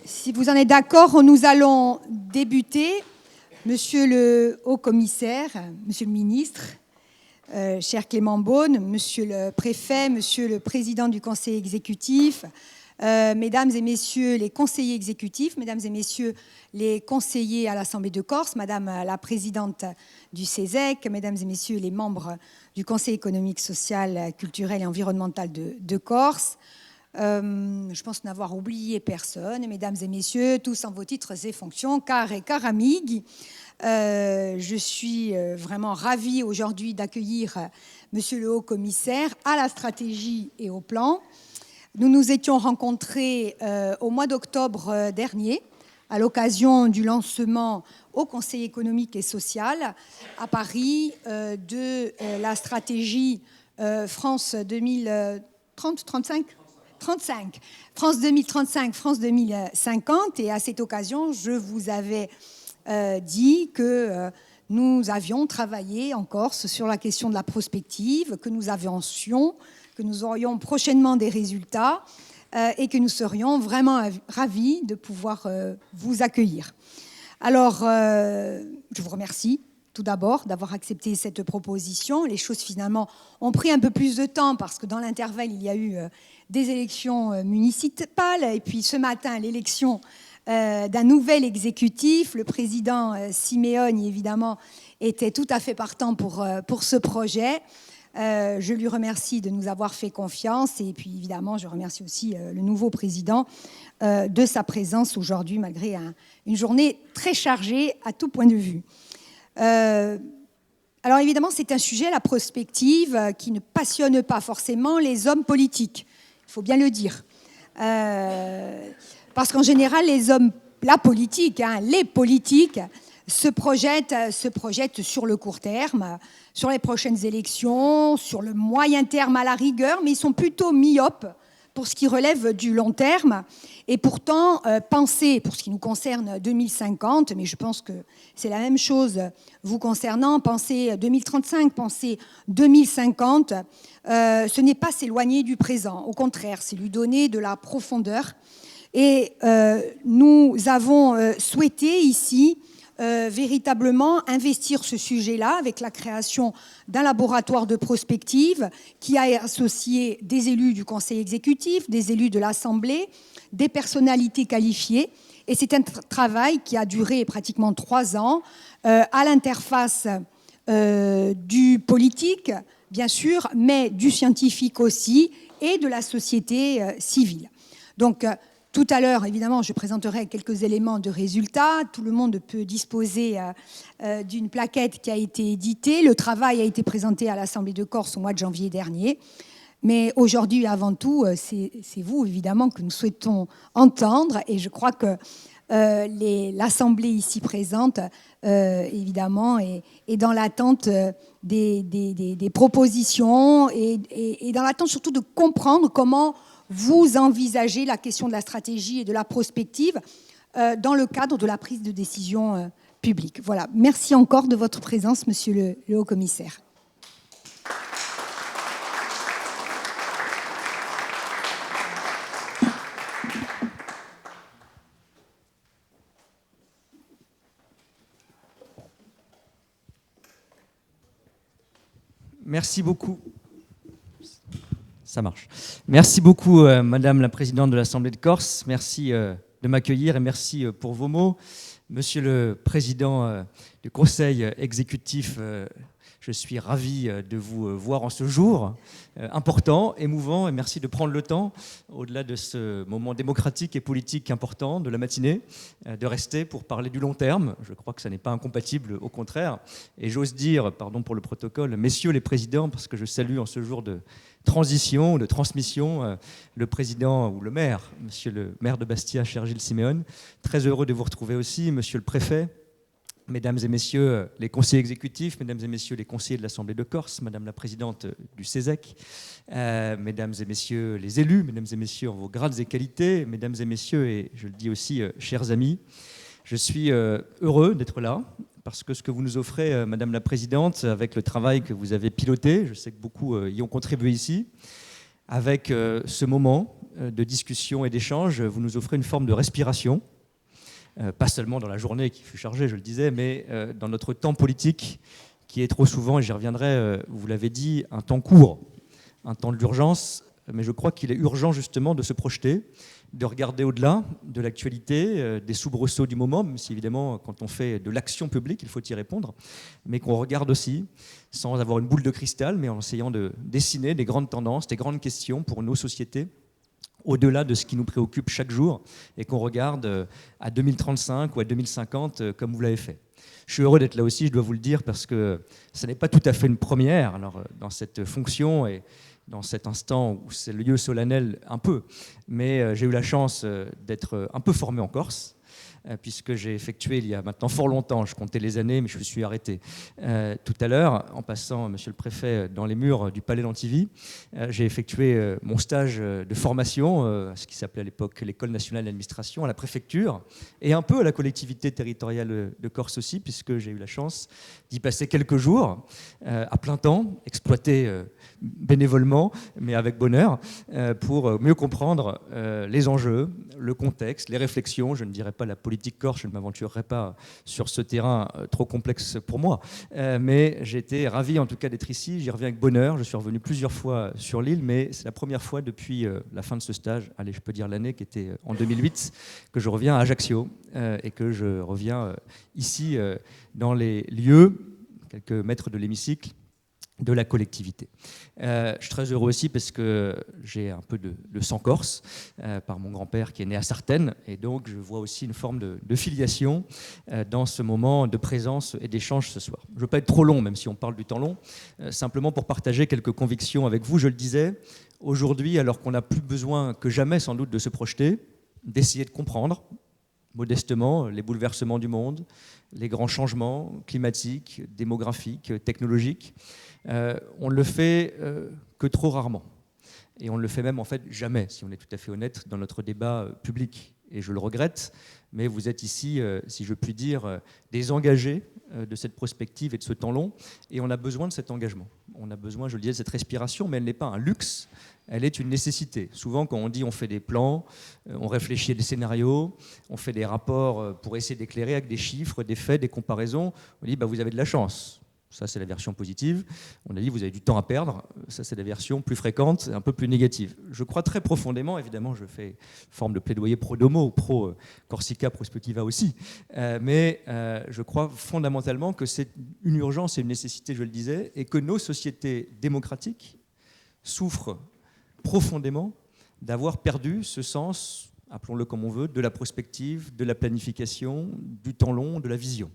Si vous en êtes d'accord, nous allons débuter. Monsieur le haut-commissaire, monsieur le ministre, cher Clément Beaune, monsieur le préfet, monsieur le président du conseil exécutif, mesdames et messieurs les conseillers exécutifs, mesdames et messieurs les conseillers à l'Assemblée de Corse, madame la présidente du CESEC, mesdames et messieurs les membres du Conseil économique, social, culturel et environnemental de Corse, je pense n'avoir oublié personne, mesdames et messieurs, tous en vos titres et fonctions, car et car amigues, je suis vraiment ravie aujourd'hui d'accueillir monsieur le haut-commissaire à la stratégie et au plan. Nous nous étions rencontrés au mois d'octobre dernier à l'occasion du lancement au Conseil économique et social à Paris de la stratégie France 2030-35 France 2035, France 2050. Et à cette occasion, je vous avais dit que nous avions travaillé en Corse sur la question de la prospective, que nous aurions prochainement des résultats et que nous serions vraiment ravis de pouvoir vous accueillir. Alors, je vous remercie tout d'abord d'avoir accepté cette proposition. Les choses finalement ont pris un peu plus de temps parce que dans l'intervalle, il y a eu des élections municipales et puis ce matin, l'élection d'un nouvel exécutif. Le président Simeone, évidemment, était tout à fait partant pour ce projet. Je lui remercie de nous avoir fait confiance et puis évidemment, je remercie aussi le nouveau président de sa présence aujourd'hui, malgré une journée très chargée à tout point de vue. Alors évidemment, c'est un sujet, la prospective, qui ne passionne pas forcément les hommes politiques. Il faut bien le dire. Parce qu'en général, la politique, les politiques se projettent sur le court terme, sur les prochaines élections, sur le moyen terme à la rigueur, mais ils sont plutôt myopes pour ce qui relève du long terme. Et pourtant, penser, pour ce qui nous concerne, 2050, mais je pense que c'est la même chose vous concernant, penser 2035, penser 2050, ce n'est pas s'éloigner du présent. Au contraire, c'est lui donner de la profondeur. Et nous avons souhaité ici véritablement investir ce sujet-là avec la création d'un laboratoire de prospective qui a associé des élus du Conseil exécutif, des élus de l'Assemblée, des personnalités qualifiées. Et c'est un travail qui a duré pratiquement 3 ans à l'interface du politique, bien sûr, mais du scientifique aussi et de la société civile. Donc, tout à l'heure, évidemment, je présenterai quelques éléments de résultats. Tout le monde peut disposer d'une plaquette qui a été éditée. Le travail a été présenté à l'Assemblée de Corse au mois de janvier dernier. Mais aujourd'hui, avant tout, c'est vous, évidemment, que nous souhaitons entendre. Et je crois que l'Assemblée ici présente, évidemment, est dans l'attente des propositions et dans l'attente surtout de comprendre comment vous envisagez la question de la stratégie et de la prospective dans le cadre de la prise de décision publique. Voilà. Merci encore de votre présence, monsieur le haut-commissaire. Merci beaucoup. Ça marche. Merci beaucoup, Madame la Présidente de l'Assemblée de Corse. Merci de m'accueillir et merci pour vos mots. Monsieur le Président du Conseil exécutif, je suis ravi de vous voir en ce jour important, émouvant, et merci de prendre le temps, au-delà de ce moment démocratique et politique important de la matinée, de rester pour parler du long terme. Je crois que ça n'est pas incompatible, au contraire. Et j'ose dire, pardon pour le protocole, messieurs les présidents, parce que je salue en ce jour de transition, de transmission, le président ou le maire, monsieur le maire de Bastia, cher Gilles Simeone. Très heureux de vous retrouver aussi, monsieur le préfet, mesdames et messieurs les conseillers exécutifs, mesdames et messieurs les conseillers de l'Assemblée de Corse, madame la présidente du CESEC, mesdames et messieurs les élus, mesdames et messieurs en vos grades et qualités, mesdames et messieurs, et je le dis aussi, chers amis, je suis heureux d'être là, parce que ce que vous nous offrez, madame la présidente, avec le travail que vous avez piloté, je sais que beaucoup y ont contribué ici, Avec ce moment de discussion et d'échange, vous nous offrez une forme de respiration, pas seulement dans la journée qui fut chargée, je le disais, mais dans notre temps politique qui est trop souvent, et j'y reviendrai, vous l'avez dit, un temps court, un temps de l'urgence, mais je crois qu'il est urgent justement de se projeter, de regarder au-delà de l'actualité, des soubresauts du moment, même si évidemment quand on fait de l'action publique, il faut y répondre, mais qu'on regarde aussi, sans avoir une boule de cristal, mais en essayant de dessiner des grandes tendances, des grandes questions pour nos sociétés, au-delà de ce qui nous préoccupe chaque jour, et qu'on regarde à 2035 ou à 2050 comme vous l'avez fait. Je suis heureux d'être là aussi, je dois vous le dire, parce que ce n'est pas tout à fait une première alors, dans cette fonction et dans cet instant où c'est le lieu solennel un peu. Mais j'ai eu la chance d'être un peu formé en Corse, puisque j'ai effectué il y a maintenant fort longtemps, je comptais les années, mais je me suis arrêté tout à l'heure, en passant, monsieur le préfet, dans les murs du Palais d'Antivy. J'ai effectué mon stage de formation, ce qui s'appelait à l'époque l'École nationale d'administration, à la préfecture, et un peu à la collectivité territoriale de Corse aussi, puisque j'ai eu la chance d'y passer quelques jours, à plein temps, exploité bénévolement, mais avec bonheur, pour mieux comprendre les enjeux, le contexte, les réflexions, je ne dirais pas la politique corse, je ne m'aventurerai pas sur ce terrain trop complexe pour moi, mais j'ai été ravi en tout cas d'être ici, j'y reviens avec bonheur, je suis revenu plusieurs fois sur l'île, mais c'est la première fois depuis la fin de ce stage, allez je peux dire l'année qui était en 2008, que je reviens à Ajaccio et que je reviens ici dans les lieux, quelques mètres de l'hémicycle, de la collectivité. Je suis très heureux aussi parce que j'ai un peu de sang corse par mon grand-père qui est né à Sartène et donc je vois aussi une forme de filiation dans ce moment de présence et d'échange ce soir. Je ne veux pas être trop long, même si on parle du temps long, simplement pour partager quelques convictions avec vous. Je le disais, aujourd'hui, alors qu'on a plus besoin que jamais sans doute de se projeter, d'essayer de comprendre modestement les bouleversements du monde, les grands changements climatiques, démographiques, technologiques, on ne le fait que trop rarement. Et on ne le fait même en fait jamais, si on est tout à fait honnête, dans notre débat public. Et je le regrette, mais vous êtes ici, si je puis dire, des engagés de cette prospective et de ce temps long. Et on a besoin de cet engagement. On a besoin, je le disais, de cette respiration, mais elle n'est pas un luxe, elle est une nécessité. Souvent, quand on dit on fait des plans, on réfléchit à des scénarios, on fait des rapports pour essayer d'éclairer avec des chiffres, des faits, des comparaisons, on dit vous avez de la chance. Ça, c'est la version positive. On a dit, vous avez du temps à perdre. Ça, c'est la version plus fréquente, un peu plus négative. Je crois très profondément, évidemment, je fais forme de plaidoyer pro-domo, pro-Corsica, Prospectiva aussi, mais je crois fondamentalement que c'est une urgence et une nécessité, je le disais, et que nos sociétés démocratiques souffrent profondément d'avoir perdu ce sens, appelons-le comme on veut, de la prospective, de la planification, du temps long, de la vision.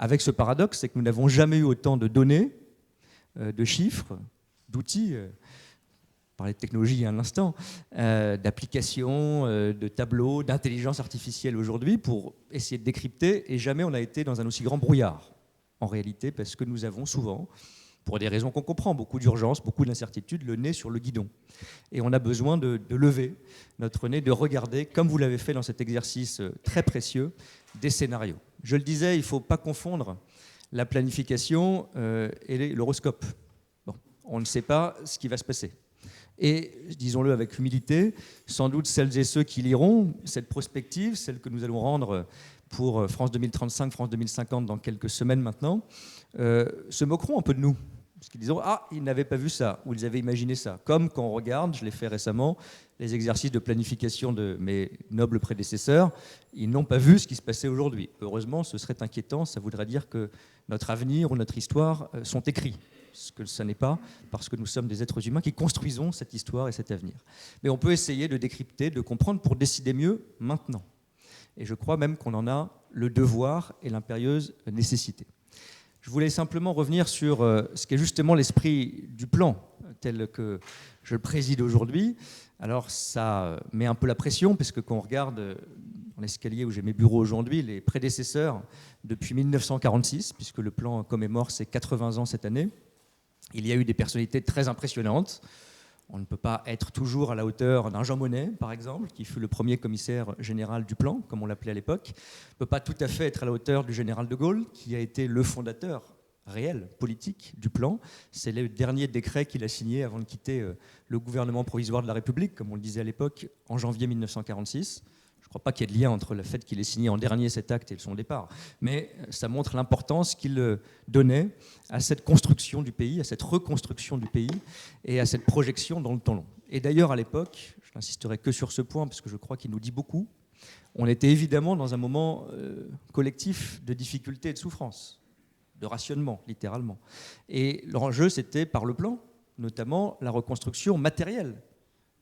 Avec ce paradoxe, c'est que nous n'avons jamais eu autant de données, de chiffres, d'outils, on parlait de technologie il y a un instant, d'applications, de tableaux, d'intelligence artificielle aujourd'hui pour essayer de décrypter, et jamais on a été dans un aussi grand brouillard, en réalité, parce que nous avons souvent, pour des raisons qu'on comprend, beaucoup d'urgence, beaucoup d'incertitude, le nez sur le guidon. Et on a besoin de lever notre nez, de regarder, comme vous l'avez fait dans cet exercice très précieux, des scénarios. Je le disais, il ne faut pas confondre la planification et l'horoscope. Bon, on ne sait pas ce qui va se passer. Et, disons-le avec humilité, sans doute celles et ceux qui liront cette prospective, celle que nous allons rendre pour France 2035, France 2050 dans quelques semaines maintenant, se moqueront un peu de nous. Parce qu'ils diront « Ah, ils n'avaient pas vu ça » ou « Ils avaient imaginé ça ». Comme quand on regarde, je l'ai fait récemment, les exercices de planification de mes nobles prédécesseurs, ils n'ont pas vu ce qui se passait aujourd'hui. Heureusement, ce serait inquiétant, ça voudrait dire que notre avenir ou notre histoire sont écrits. Ce que ça n'est pas, parce que nous sommes des êtres humains qui construisons cette histoire et cet avenir. Mais on peut essayer de décrypter, de comprendre pour décider mieux maintenant. Et je crois même qu'on en a le devoir et l'impérieuse nécessité. Je voulais simplement revenir sur ce qu'est justement l'esprit du plan tel que je le préside aujourd'hui. Alors ça met un peu la pression, parce que quand on regarde dans l'escalier où j'ai mes bureaux aujourd'hui, les prédécesseurs depuis 1946, puisque le plan commémore ses 80 ans cette année, il y a eu des personnalités très impressionnantes. On ne peut pas être toujours à la hauteur d'un Jean Monnet, par exemple, qui fut le premier commissaire général du plan, comme on l'appelait à l'époque. On ne peut pas tout à fait être à la hauteur du général de Gaulle, qui a été le fondateur réelle, politique du plan. C'est le dernier décret qu'il a signé avant de quitter le gouvernement provisoire de la République, comme on le disait à l'époque, en janvier 1946. Je ne crois pas qu'il y ait de lien entre le fait qu'il ait signé en dernier cet acte et son départ, mais ça montre l'importance qu'il donnait à cette construction du pays, à cette reconstruction du pays et à cette projection dans le temps long. Et d'ailleurs, à l'époque, je n'insisterai que sur ce point parce que je crois qu'il nous dit beaucoup, on était évidemment dans un moment collectif de difficulté et de souffrance, de rationnement, littéralement. Et l'enjeu, c'était par le plan, notamment la reconstruction matérielle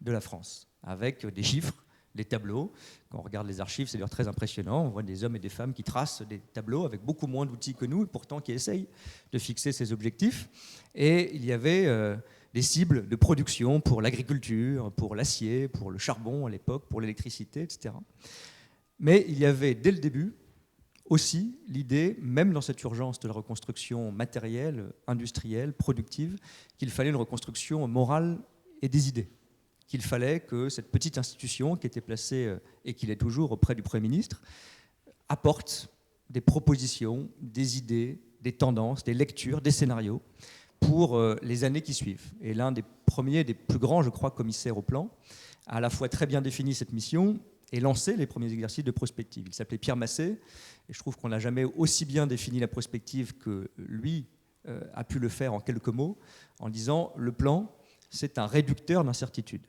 de la France, avec des chiffres, des tableaux. Quand on regarde les archives, c'est d'ailleurs très impressionnant. On voit des hommes et des femmes qui tracent des tableaux avec beaucoup moins d'outils que nous, et pourtant qui essayent de fixer ces objectifs. Et il y avait des cibles de production pour l'agriculture, pour l'acier, pour le charbon à l'époque, pour l'électricité, etc. Mais il y avait, dès le début, aussi l'idée, même dans cette urgence de la reconstruction matérielle, industrielle, productive, qu'il fallait une reconstruction morale et des idées. Qu'il fallait que cette petite institution qui était placée, et qui l'est toujours auprès du Premier ministre, apporte des propositions, des idées, des tendances, des lectures, des scénarios pour les années qui suivent. Et l'un des premiers, des plus grands, je crois, commissaires au plan, a à la fois très bien défini cette mission et lancé les premiers exercices de prospective. Il s'appelait Pierre Massé, et je trouve qu'on n'a jamais aussi bien défini la prospective que lui a pu le faire en quelques mots, en disant le plan, c'est un réducteur d'incertitude.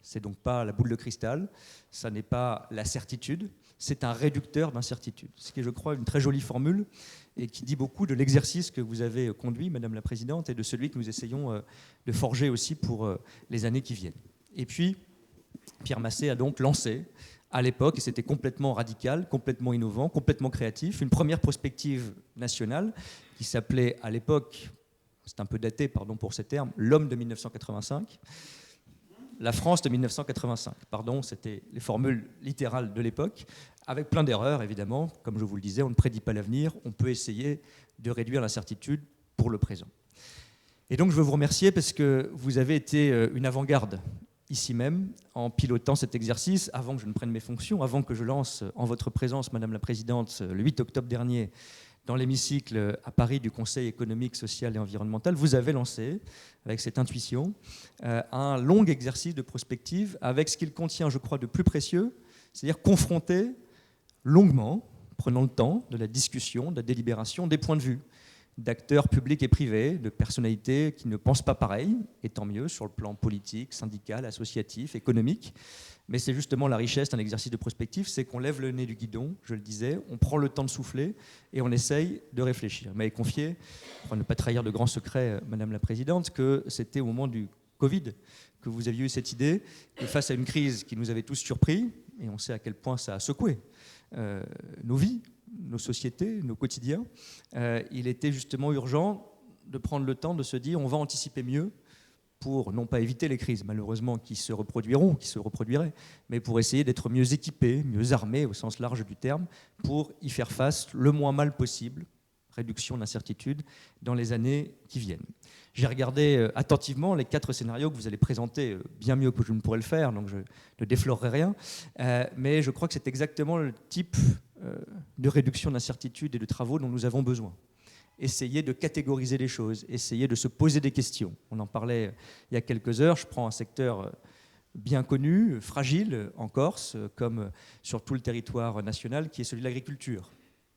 C'est donc pas la boule de cristal, ça n'est pas la certitude, c'est un réducteur d'incertitude. Ce qui est, je crois, une très jolie formule et qui dit beaucoup de l'exercice que vous avez conduit, Madame la Présidente, et de celui que nous essayons de forger aussi pour les années qui viennent. Et puis, Pierre Massé a donc lancé, à l'époque, et c'était complètement radical, complètement innovant, complètement créatif, une première prospective nationale qui s'appelait à l'époque, c'est un peu daté, pardon pour ces termes, l'homme de 1985, la France de 1985, pardon, c'était les formules littérales de l'époque, avec plein d'erreurs évidemment, comme je vous le disais, on ne prédit pas l'avenir, on peut essayer de réduire l'incertitude pour le présent. Et donc je veux vous remercier parce que vous avez été une avant-garde ici même, en pilotant cet exercice, avant que je ne prenne mes fonctions, avant que je lance en votre présence, Madame la Présidente, le 8 octobre dernier, dans l'hémicycle à Paris du Conseil économique, social et environnemental, vous avez lancé, avec cette intuition, un long exercice de prospective avec ce qu'il contient, je crois, de plus précieux, c'est-à-dire confronter longuement, prenant le temps de la discussion, de la délibération, des points de vue d'acteurs publics et privés, de personnalités qui ne pensent pas pareil, et tant mieux sur le plan politique, syndical, associatif, économique. Mais c'est justement la richesse d'un exercice de prospective, c'est qu'on lève le nez du guidon, je le disais, on prend le temps de souffler et on essaye de réfléchir. Vous m'avez confié, pour ne pas trahir de grands secrets, Madame la Présidente, que c'était au moment du Covid que vous aviez eu cette idée, et face à une crise qui nous avait tous surpris, et on sait à quel point ça a secoué nos vies, nos sociétés, nos quotidiens, il était justement urgent de prendre le temps de se dire on va anticiper mieux pour non pas éviter les crises malheureusement qui se reproduiront, qui se reproduiraient, mais pour essayer d'être mieux équipés, mieux armés au sens large du terme, pour y faire face le moins mal possible, réduction d'incertitude, dans les années qui viennent. J'ai regardé attentivement les 4 scénarios que vous allez présenter bien mieux que je ne pourrais le faire, donc je ne déflorerai rien, mais je crois que c'est exactement le type de réduction d'incertitude et de travaux dont nous avons besoin. Essayer de catégoriser les choses, essayer de se poser des questions. On en parlait il y a quelques heures, je prends un secteur bien connu, fragile en Corse, comme sur tout le territoire national, qui est celui de l'agriculture.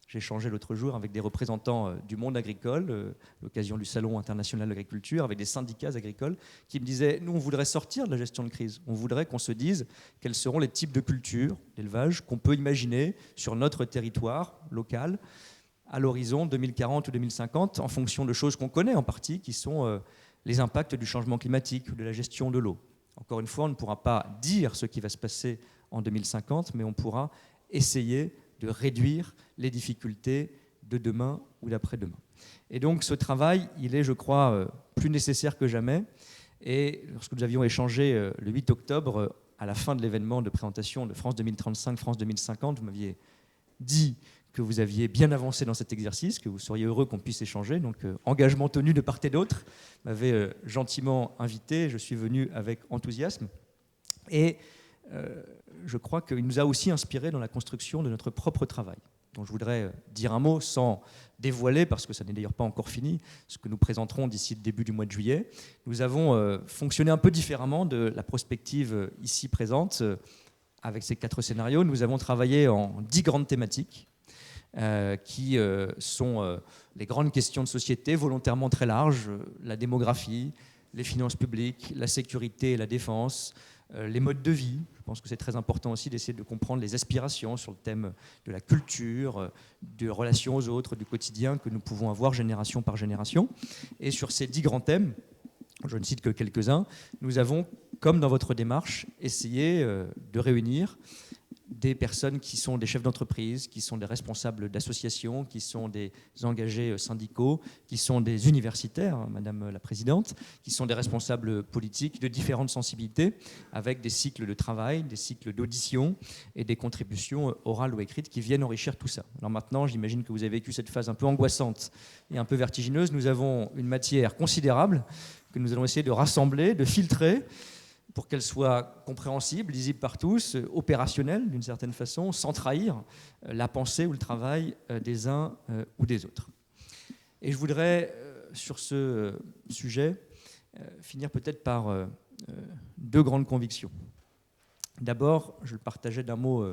J'ai échangé l'autre jour avec des représentants du monde agricole, l'occasion du Salon international de l'agriculture, avec des syndicats agricoles, qui me disaient, nous on voudrait sortir de la gestion de crise, on voudrait qu'on se dise quels seront les types de cultures, d'élevage, qu'on peut imaginer sur notre territoire local, à l'horizon 2040 ou 2050, en fonction de choses qu'on connaît en partie, qui sont les impacts du changement climatique ou de la gestion de l'eau. Encore une fois, on ne pourra pas dire ce qui va se passer en 2050, mais on pourra essayer de réduire les difficultés de demain ou d'après-demain. Et donc ce travail, il est, je crois, plus nécessaire que jamais. Et lorsque nous avions échangé le 8 octobre, à la fin de l'événement de présentation de France 2035, France 2050, vous m'aviez dit que vous aviez bien avancé dans cet exercice, que vous seriez heureux qu'on puisse échanger. Donc, engagement tenu de part et d'autre, m'avait gentiment invité. Je suis venu avec enthousiasme. Et je crois qu'il nous a aussi inspiré dans la construction de notre propre travail. dont je voudrais dire un mot sans dévoiler, parce que ça n'est d'ailleurs pas encore fini, ce que nous présenterons d'ici le début du mois de juillet. Nous avons fonctionné un peu différemment de la prospective ici présente. Avec ces 4 scénarios, nous avons travaillé en 10 grandes thématiques qui sont les grandes questions de société, volontairement très larges, la démographie, les finances publiques, la sécurité et la défense, les modes de vie. Je pense que c'est très important aussi d'essayer de comprendre les aspirations sur le thème de la culture, de relations aux autres, du quotidien que nous pouvons avoir génération par génération. Et sur ces 10 grands thèmes, je ne cite que quelques-uns, nous avons, comme dans votre démarche, essayé de réunir des personnes qui sont des chefs d'entreprise, qui sont des responsables d'associations, qui sont des engagés syndicaux, qui sont des universitaires, Madame la Présidente, qui sont des responsables politiques de différentes sensibilités, avec des cycles de travail, des cycles d'audition et des contributions orales ou écrites qui viennent enrichir tout ça. Alors maintenant, j'imagine que vous avez vécu cette phase un peu angoissante et un peu vertigineuse. Nous avons une matière considérable que nous allons essayer de rassembler, de filtrer, pour qu'elle soit compréhensible, lisible par tous, opérationnelle d'une certaine façon, sans trahir la pensée ou le travail des uns ou des autres. Et je voudrais, sur ce sujet, finir peut-être par 2 grandes convictions. D'abord, je le partageais d'un mot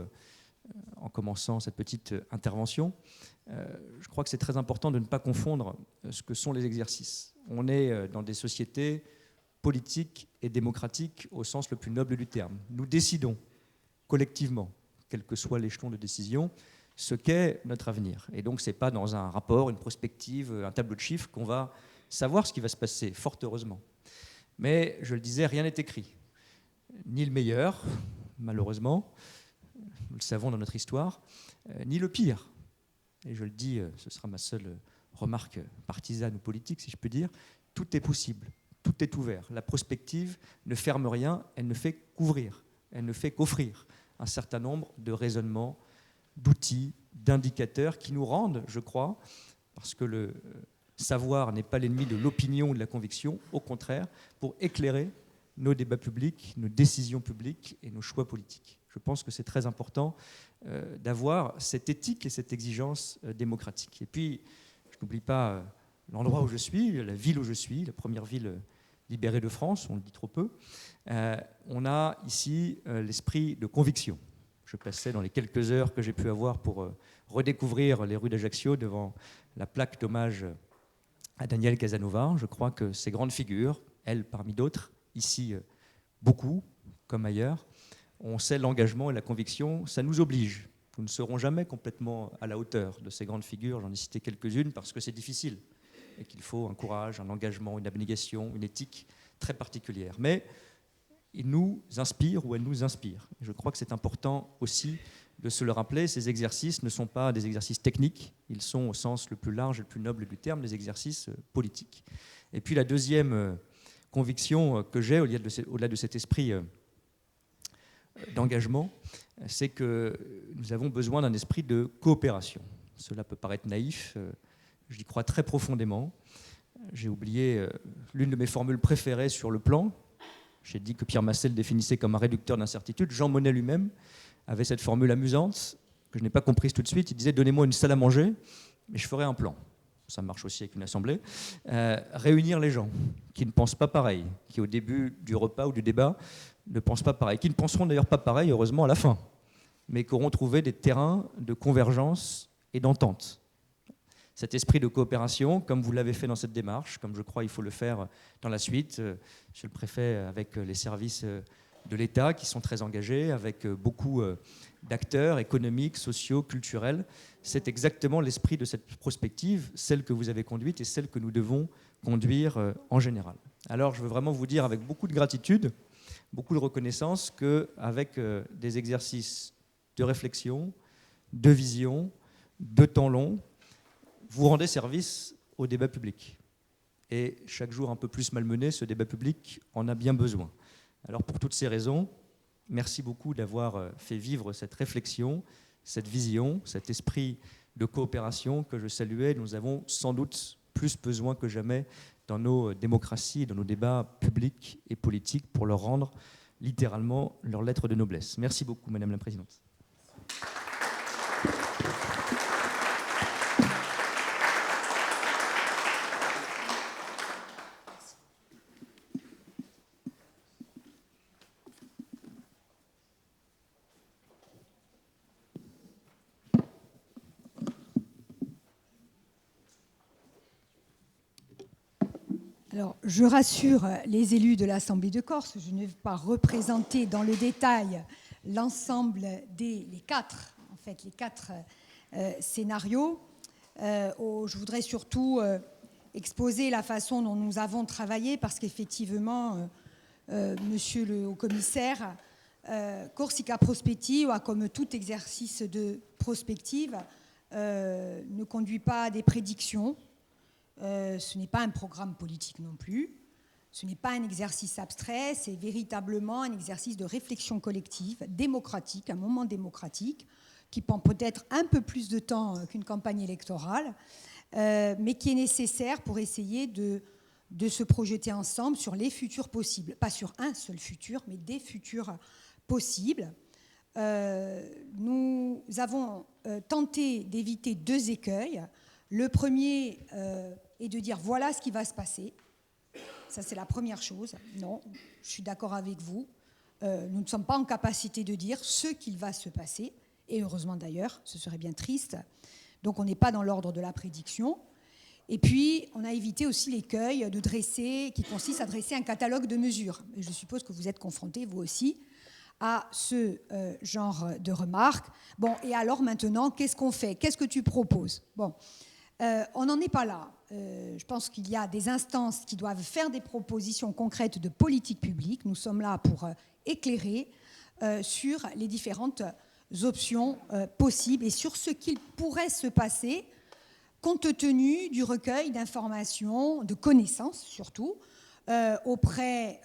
en commençant cette petite intervention. Je crois que c'est très important de ne pas confondre ce que sont les exercices. On est dans des sociétés politique et démocratique au sens le plus noble du terme. Nous décidons collectivement, quel que soit l'échelon de décision, ce qu'est notre avenir. Et donc, ce n'est pas dans un rapport, une prospective, un tableau de chiffres qu'on va savoir ce qui va se passer, fort heureusement. Mais, je le disais, rien n'est écrit. Ni le meilleur, malheureusement, nous le savons dans notre histoire, ni le pire. Et je le dis, ce sera ma seule remarque partisane ou politique, si je peux dire, tout est possible. Tout est ouvert. La prospective ne ferme rien, elle ne fait qu'ouvrir, elle ne fait qu'offrir un certain nombre de raisonnements, d'outils, d'indicateurs qui nous rendent, je crois, parce que le savoir n'est pas l'ennemi de l'opinion ou de la conviction, au contraire, pour éclairer nos débats publics, nos décisions publiques et nos choix politiques. Je pense que c'est très important d'avoir cette éthique et cette exigence démocratique. Et puis, je n'oublie pas l'endroit où je suis, la ville où je suis, la première ville libérée de France, on le dit trop peu. On a ici l'esprit de conviction. Je passais dans les quelques heures que j'ai pu avoir pour redécouvrir les rues d'Ajaccio devant la plaque d'hommage à Daniel Casanova. Je crois que ces grandes figures, elles parmi d'autres, ici beaucoup, comme ailleurs, on sait l'engagement et la conviction, ça nous oblige. Nous ne serons jamais complètement à la hauteur de ces grandes figures, j'en ai cité quelques-unes parce que c'est difficile et qu'il faut un courage, un engagement, une abnégation, une éthique très particulière. Mais ils nous inspirent ou elles nous inspirent. Je crois que c'est important aussi de se le rappeler, ces exercices ne sont pas des exercices techniques, ils sont au sens le plus large et le plus noble du terme, des exercices politiques. Et puis la deuxième conviction que j'ai, au-delà de cet esprit d'engagement, c'est que nous avons besoin d'un esprit de coopération. Cela peut paraître naïf, j'y crois très profondément. J'ai oublié l'une de mes formules préférées sur le plan. J'ai dit que Pierre Massé le définissait comme un réducteur d'incertitude. Jean Monnet lui-même avait cette formule amusante, que je n'ai pas comprise tout de suite. Il disait « Donnez-moi une salle à manger, mais je ferai un plan ». Ça marche aussi avec une assemblée. Réunir les gens qui ne pensent pas pareil, qui au début du repas ou du débat ne pensent pas pareil, qui ne penseront d'ailleurs pas pareil, heureusement, à la fin, mais qui auront trouvé des terrains de convergence et d'entente. Cet esprit de coopération, comme vous l'avez fait dans cette démarche, comme je crois il faut le faire dans la suite, Monsieur le Préfet, avec les services de l'État qui sont très engagés, avec beaucoup d'acteurs économiques, sociaux, culturels, c'est exactement l'esprit de cette prospective, celle que vous avez conduite et celle que nous devons conduire en général. Alors je veux vraiment vous dire avec beaucoup de gratitude, beaucoup de reconnaissance, qu'avec des exercices de réflexion, de vision, de temps long, vous rendez service au débat public. Et chaque jour un peu plus malmené, ce débat public en a bien besoin. Alors pour toutes ces raisons, merci beaucoup d'avoir fait vivre cette réflexion, cette vision, cet esprit de coopération que je saluais. Nous avons sans doute plus besoin que jamais dans nos démocraties, dans nos débats publics et politiques pour leur rendre littéralement leur lettre de noblesse. Merci beaucoup, Madame la Présidente. Alors, je rassure les élus de l'Assemblée de Corse, je ne vais pas représenter dans le détail l'ensemble les quatre scénarios. Je voudrais surtout exposer la façon dont nous avons travaillé, parce qu'effectivement, monsieur le haut-commissaire, Corsica Prospettiva, comme tout exercice de prospective, ne conduit pas à des prédictions. Ce n'est pas un programme politique non plus. Ce n'est pas un exercice abstrait, c'est véritablement un exercice de réflexion collective, démocratique, un moment démocratique, qui prend peut-être un peu plus de temps qu'une campagne électorale, mais qui est nécessaire pour essayer de se projeter ensemble sur les futurs possibles. Pas sur un seul futur, mais des futurs possibles. Nous avons tenté d'éviter deux écueils. Le premier est de dire voilà ce qui va se passer. Ça, c'est la première chose. Non, je suis d'accord avec vous. Nous ne sommes pas en capacité de dire ce qu'il va se passer. Et heureusement d'ailleurs, ce serait bien triste. Donc on n'est pas dans l'ordre de la prédiction. Et puis, on a évité aussi l'écueil qui consiste à dresser un catalogue de mesures. Et je suppose que vous êtes confrontés, vous aussi, à ce genre de remarques. Bon, et alors maintenant, qu'est-ce qu'on fait? Qu'est-ce que tu proposes? Bon, on n'en est pas là. Je pense qu'il y a des instances qui doivent faire des propositions concrètes de politique publique. Nous sommes là pour éclairer sur les différentes options possibles et sur ce qu'il pourrait se passer compte tenu du recueil d'informations, de connaissances surtout, auprès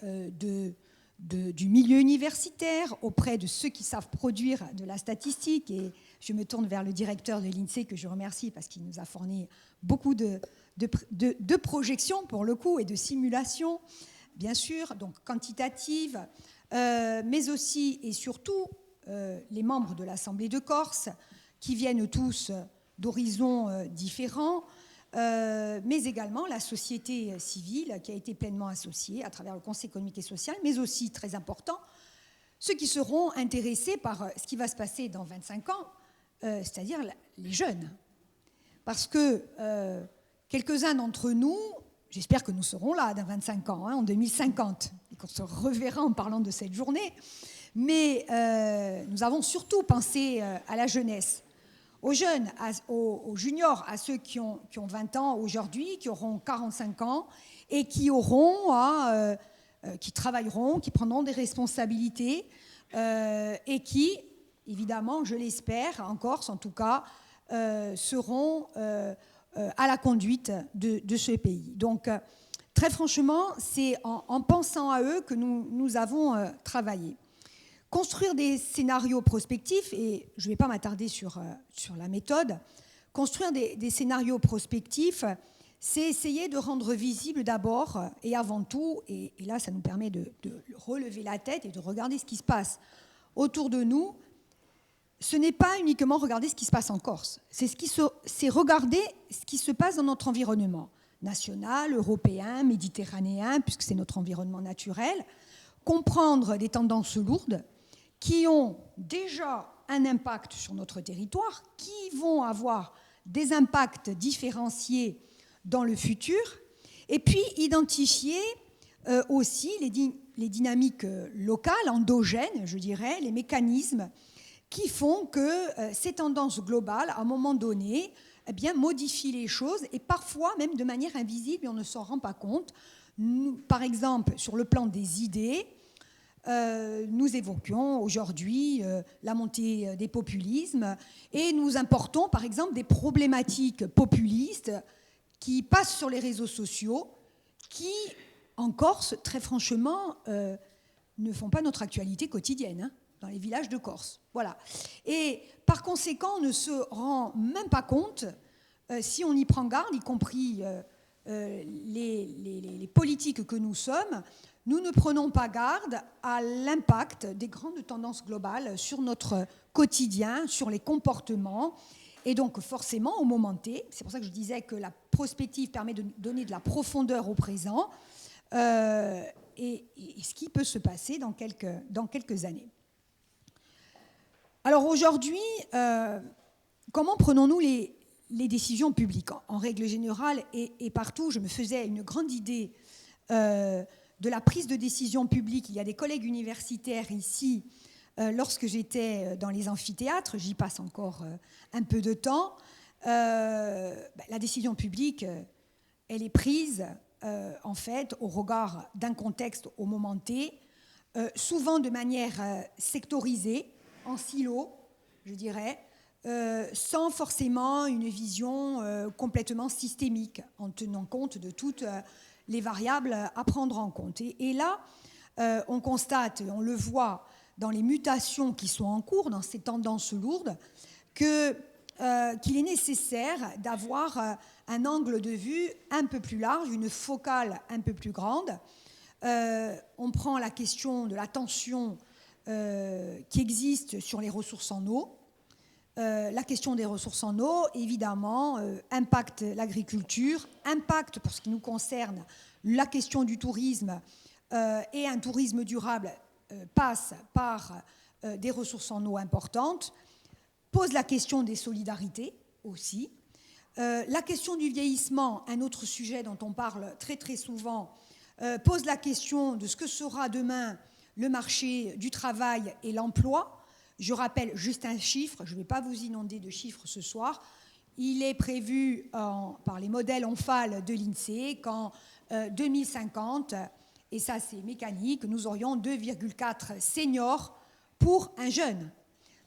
du milieu universitaire, auprès de ceux qui savent produire de la statistique. Et je me tourne vers le directeur de l'INSEE, que je remercie parce qu'il nous a fourni beaucoup de projections, pour le coup, et de simulations, bien sûr, donc quantitatives, mais aussi et surtout les membres de l'Assemblée de Corse, qui viennent tous d'horizons différents, mais également la société civile qui a été pleinement associée à travers le Conseil économique et social, mais aussi, très important, ceux qui seront intéressés par ce qui va se passer dans 25 ans, c'est-à-dire les jeunes. Parce que quelques-uns d'entre nous, j'espère que nous serons là dans 25 ans, en 2050, et qu'on se reverra en parlant de cette journée, mais nous avons surtout pensé à la jeunesse, aux jeunes, aux juniors, à ceux qui ont 20 ans aujourd'hui, qui auront 45 ans et qui travailleront, qui prendront des responsabilités et qui, évidemment, je l'espère, en Corse en tout cas, seront à la conduite de ce pays. Donc, très franchement, c'est en pensant à eux que nous avons travaillé. Construire des scénarios prospectifs, et je ne vais pas m'attarder sur la méthode, construire des scénarios prospectifs, c'est essayer de rendre visible d'abord et avant tout, et là ça nous permet de relever la tête et de regarder ce qui se passe autour de nous. Ce n'est pas uniquement regarder ce qui se passe en Corse, c'est regarder ce qui se passe dans notre environnement national, européen, méditerranéen, puisque c'est notre environnement naturel, comprendre des tendances lourdes qui ont déjà un impact sur notre territoire, qui vont avoir des impacts différenciés dans le futur, et puis identifier aussi les dynamiques locales, endogènes, je dirais, les mécanismes qui font que ces tendances globales, à un moment donné, eh bien, modifient les choses, et parfois même de manière invisible, et on ne s'en rend pas compte. Nous, par exemple, sur le plan des idées, nous évoquions aujourd'hui la montée des populismes et nous importons par exemple des problématiques populistes qui passent sur les réseaux sociaux qui, en Corse, très franchement, ne font pas notre actualité quotidienne dans les villages de Corse. Voilà. Et par conséquent, on ne se rend même pas compte, si on y prend garde, y compris les politiques que nous sommes, nous ne prenons pas garde à l'impact des grandes tendances globales sur notre quotidien, sur les comportements. Et donc forcément, au moment T, c'est pour ça que je disais que la prospective permet de donner de la profondeur au présent et ce qui peut se passer dans quelques années. Alors aujourd'hui, comment prenons-nous les décisions publiques? En règle générale et partout, je me faisais une grande idée de la prise de décision publique. Il y a des collègues universitaires ici, lorsque j'étais dans les amphithéâtres, j'y passe encore un peu de temps, la décision publique, elle est prise en fait au regard d'un contexte au moment T, souvent de manière sectorisée, en silo, je dirais, sans forcément une vision complètement systémique, en tenant compte de toutes les variables à prendre en compte. Et là, on constate, et on le voit dans les mutations qui sont en cours, dans ces tendances lourdes, qu'il est nécessaire d'avoir un angle de vue un peu plus large, une focale un peu plus grande. On prend la question de la tension qui existe sur les ressources en eau. La question des ressources en eau, évidemment, impacte l'agriculture, impacte, pour ce qui nous concerne, la question du tourisme, et un tourisme durable passe par des ressources en eau importantes, pose la question des solidarités aussi. La question du vieillissement, un autre sujet dont on parle très très souvent, pose la question de ce que sera demain le marché du travail et l'emploi. Je rappelle juste un chiffre, je ne vais pas vous inonder de chiffres ce soir. Il est prévu par les modèles ONFAL de l'INSEE qu'en 2050, et ça c'est mécanique, nous aurions 2,4 seniors pour un jeune.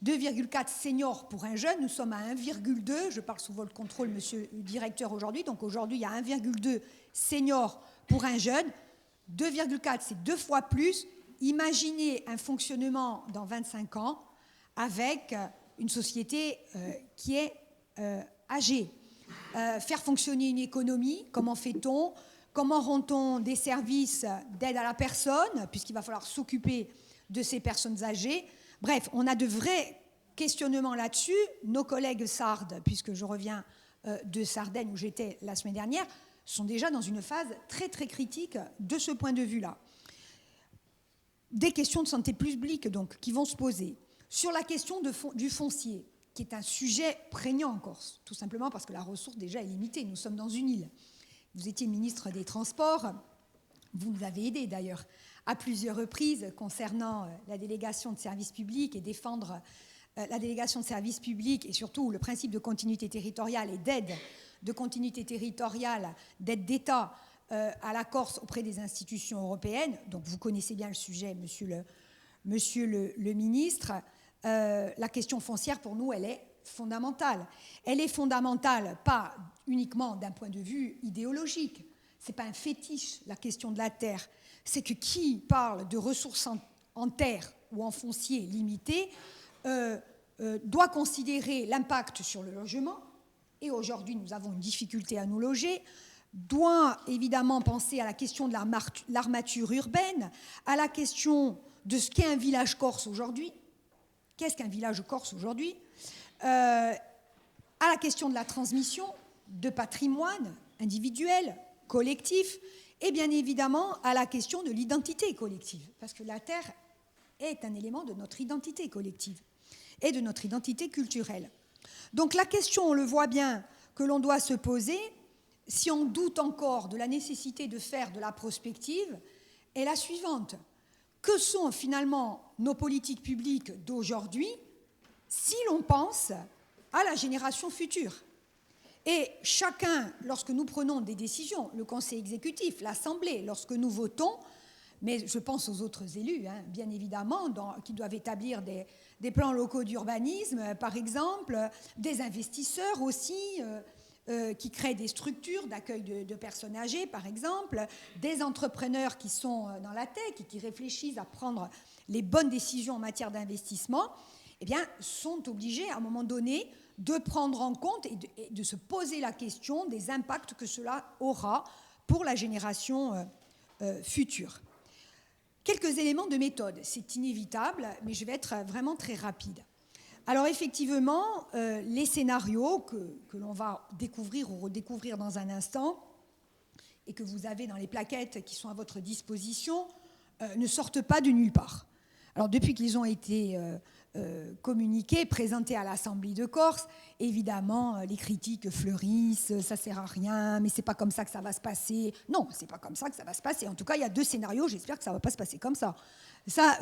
2,4 seniors pour un jeune, nous sommes à 1,2, je parle sous votre contrôle, monsieur le directeur, aujourd'hui, donc aujourd'hui il y a 1,2 seniors pour un jeune, 2,4 c'est 2 fois plus. Imaginez un fonctionnement dans 25 ans avec une société qui est âgée. Faire fonctionner une économie, comment fait-on? Comment rend-on des services d'aide à la personne, puisqu'il va falloir s'occuper de ces personnes âgées? Bref, on a de vrais questionnements là-dessus. Nos collègues sardes, puisque je reviens de Sardaigne où j'étais la semaine dernière, sont déjà dans une phase très très critique de ce point de vue-là. Des questions de santé publique donc qui vont se poser sur la question du foncier, qui est un sujet prégnant en Corse, tout simplement parce que la ressource déjà est limitée. Nous sommes dans une île. Vous étiez ministre des Transports, vous nous avez aidé d'ailleurs à plusieurs reprises concernant la délégation de services publics et défendre la délégation de services publics et surtout le principe de continuité territoriale et d'aide de continuité territoriale, d'aide d'État à la Corse auprès des institutions européennes. Donc vous connaissez bien le sujet, monsieur le ministre. La question foncière, pour nous, elle est fondamentale. Elle est fondamentale, pas uniquement d'un point de vue idéologique. Ce n'est pas un fétiche, la question de la terre. C'est que qui parle de ressources en terre ou en foncier limité doit considérer l'impact sur le logement, et aujourd'hui nous avons une difficulté à nous loger, doit évidemment penser à la question de l'armature urbaine, à la question de ce qu'est un village corse aujourd'hui. Qu'est-ce qu'un village corse aujourd'hui? À la question de la transmission de patrimoine individuel, collectif, et bien évidemment à la question de l'identité collective, parce que la terre est un élément de notre identité collective et de notre identité culturelle. Donc la question, on le voit bien, que l'on doit se poser, si on doute encore de la nécessité de faire de la prospective, est la suivante. Que sont finalement nos politiques publiques d'aujourd'hui si l'on pense à la génération future? Et chacun, lorsque nous prenons des décisions, le Conseil exécutif, l'Assemblée, lorsque nous votons, mais je pense aux autres élus, bien évidemment, qui doivent établir des plans locaux d'urbanisme, par exemple, des investisseurs aussi, qui créent des structures d'accueil de personnes âgées, par exemple, des entrepreneurs qui sont dans la tech et qui réfléchissent à prendre les bonnes décisions en matière d'investissement, eh bien, sont obligés, à un moment donné, de prendre en compte et de se poser la question des impacts que cela aura pour la génération future. Quelques éléments de méthode, c'est inévitable, mais je vais être vraiment très rapide. Alors effectivement, les scénarios que l'on va découvrir ou redécouvrir dans un instant, et que vous avez dans les plaquettes qui sont à votre disposition, ne sortent pas de nulle part. Alors depuis qu'ils ont été communiqué, présenté à l'Assemblée de Corse. Évidemment, les critiques fleurissent, ça sert à rien, mais c'est pas comme ça que ça va se passer. Non, c'est pas comme ça que ça va se passer. En tout cas, il y a 2 scénarios, j'espère que ça va pas se passer comme ça. Ça,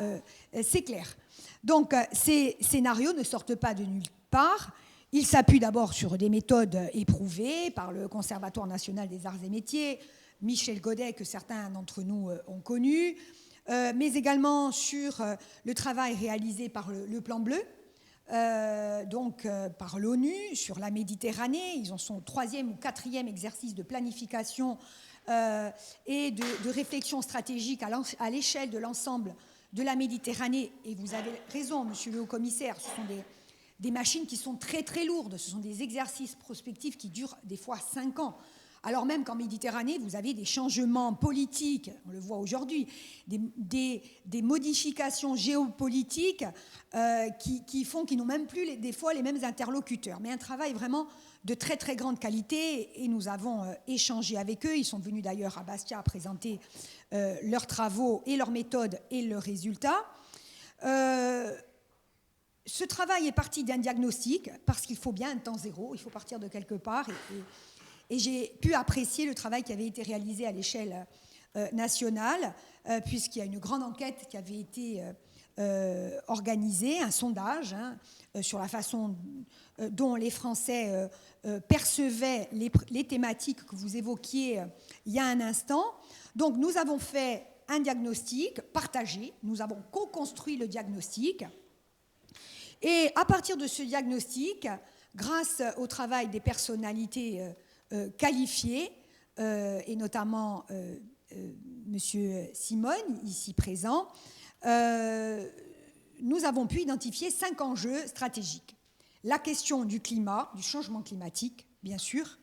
c'est clair. Donc, ces scénarios ne sortent pas de nulle part. Ils s'appuient d'abord sur des méthodes éprouvées par le Conservatoire national des arts et métiers, Michel Godet, que certains d'entre nous ont connu, mais également sur le travail réalisé par le Plan Bleu, par l'ONU, sur la Méditerranée. Ils ont son 3e ou 4e exercice de planification et de réflexion stratégique à l'échelle de l'ensemble de la Méditerranée. Et vous avez raison, monsieur le haut-commissaire, ce sont des machines qui sont très très lourdes, ce sont des exercices prospectifs qui durent des fois 5 ans. Alors même qu'en Méditerranée, vous avez des changements politiques, on le voit aujourd'hui, des modifications géopolitiques qui font qu'ils n'ont même plus des fois les mêmes interlocuteurs. Mais un travail vraiment de très très grande qualité, et nous avons échangé avec eux. Ils sont venus d'ailleurs à Bastia présenter leurs travaux et leurs méthodes et leurs résultats. Ce travail est parti d'un diagnostic, parce qu'il faut bien un temps zéro, il faut partir de quelque part, et j'ai pu apprécier le travail qui avait été réalisé à l'échelle nationale, puisqu'il y a une grande enquête qui avait été organisée, un sondage sur la façon dont les Français percevaient les thématiques que vous évoquiez il y a un instant. Donc nous avons fait un diagnostic partagé, nous avons co-construit le diagnostic, et à partir de ce diagnostic, grâce au travail des personnalités qualifiés, et notamment M. Simone, ici présent, nous avons pu identifier 5 enjeux stratégiques. La question du climat, du changement climatique, bien sûr,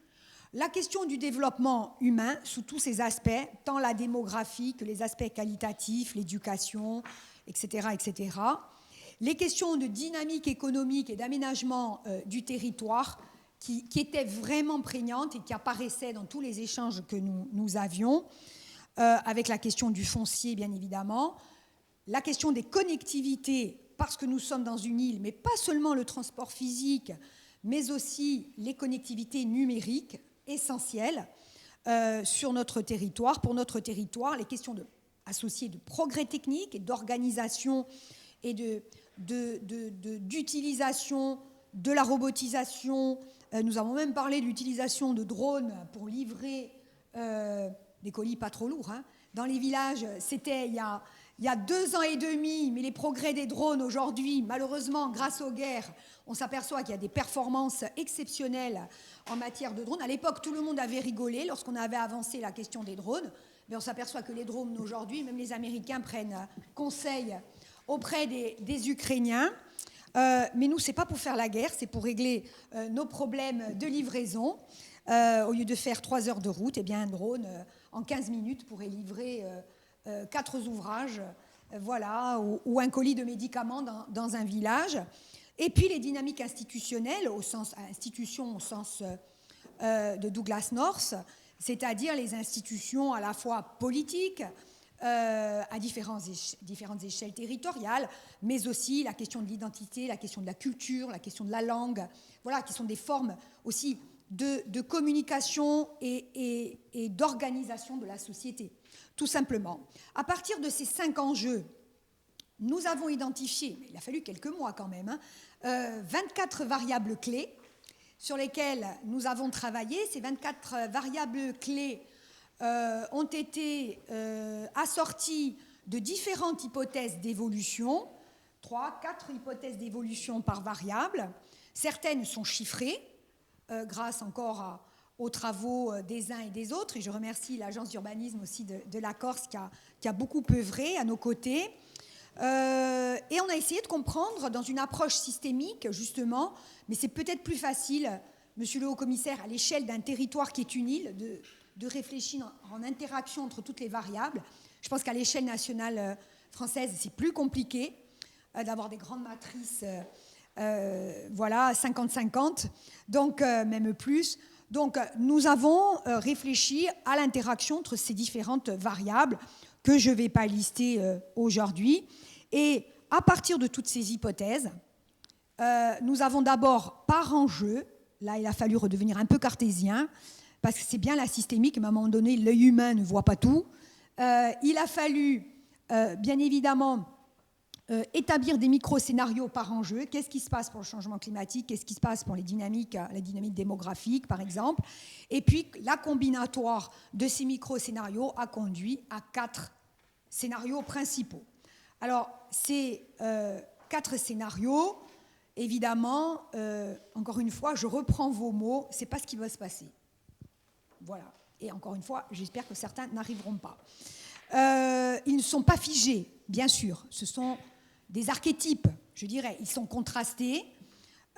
la question du développement humain sous tous ses aspects, tant la démographie que les aspects qualitatifs, l'éducation, etc., etc., les questions de dynamique économique et d'aménagement du territoire, qui était vraiment prégnante et qui apparaissait dans tous les échanges que nous avions, avec la question du foncier, bien évidemment, la question des connectivités, parce que nous sommes dans une île, mais pas seulement le transport physique, mais aussi les connectivités numériques essentielles sur notre territoire, pour notre territoire, les questions associées de progrès technique et d'organisation et d'utilisation de la robotisation. Nous avons même parlé de l'utilisation de drones pour livrer des colis pas trop lourds. Dans les villages, c'était il y a 2 ans et demi, mais les progrès des drones aujourd'hui, malheureusement, grâce aux guerres, on s'aperçoit qu'il y a des performances exceptionnelles en matière de drones. À l'époque, tout le monde avait rigolé lorsqu'on avait avancé la question des drones, mais on s'aperçoit que les drones aujourd'hui, même les Américains prennent conseil auprès des Ukrainiens. Mais nous, ce n'est pas pour faire la guerre, c'est pour régler nos problèmes de livraison. Au lieu de faire 3 heures de route, eh bien, un drone, en 15 minutes, pourrait livrer 4 ouvrages, ou un colis de médicaments dans un village. Et puis les dynamiques institutionnelles, au sens de Douglas North, c'est-à-dire les institutions à la fois politiques, à différentes échelles territoriales, mais aussi la question de l'identité, la question de la culture, la question de la langue, qui sont des formes aussi de communication et d'organisation de la société, tout simplement. À partir de ces 5 enjeux, nous avons identifié, mais il a fallu quelques mois quand même, 24 variables clés sur lesquelles nous avons travaillé. Ces 24 variables clés ont été assorties de différentes hypothèses d'évolution, 3-4 hypothèses d'évolution par variable. Certaines sont chiffrées, grâce encore aux travaux des uns et des autres, et je remercie l'agence d'urbanisme aussi de la Corse qui a beaucoup œuvré à nos côtés. Et on a essayé de comprendre dans une approche systémique, justement, mais c'est peut-être plus facile, monsieur le haut-commissaire, à l'échelle d'un territoire qui est une île, de réfléchir en interaction entre toutes les variables. Je pense qu'à l'échelle nationale française, c'est plus compliqué d'avoir des grandes matrices, 50-50, donc même plus. Donc nous avons réfléchi à l'interaction entre ces différentes variables que je ne vais pas lister aujourd'hui. Et à partir de toutes ces hypothèses, Nous avons d'abord par enjeu, là il a fallu redevenir un peu cartésien, parce que c'est bien la systémique, mais à un moment donné, l'œil humain ne voit pas tout. Il a fallu, bien évidemment, établir des micro-scénarios par enjeu. Qu'est-ce qui se passe pour le changement climatique? Qu'est-ce qui se passe pour la dynamique démographique, par exemple? Et puis, la combinatoire de ces micro-scénarios a conduit à 4 scénarios principaux. Alors, ces 4 scénarios, évidemment, encore une fois, je reprends vos mots, c'est pas ce qui va se passer. Voilà. Et encore une fois, j'espère que certains n'arriveront pas. Ils ne sont pas figés, bien sûr. Ce sont des archétypes, je dirais. Ils sont contrastés,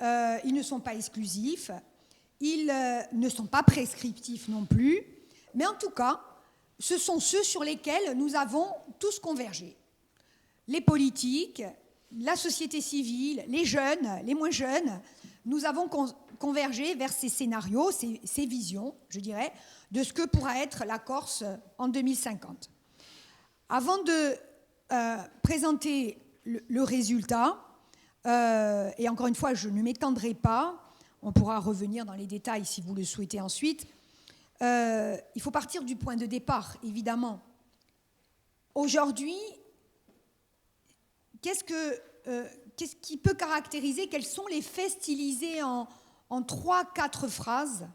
ils ne sont pas exclusifs, ils ne sont pas prescriptifs non plus. Mais en tout cas, ce sont ceux sur lesquels nous avons tous convergé. Les politiques, la société civile, les jeunes, les moins jeunes, nous avons convergé vers ces scénarios, ces visions, je dirais, de ce que pourra être la Corse en 2050. Avant de présenter le résultat, et encore une fois, je ne m'étendrai pas, on pourra revenir dans les détails si vous le souhaitez ensuite, il faut partir du point de départ, évidemment. Aujourd'hui, qu'est-ce qui peut caractériser, quels sont les faits stylisés en 3-4 phrases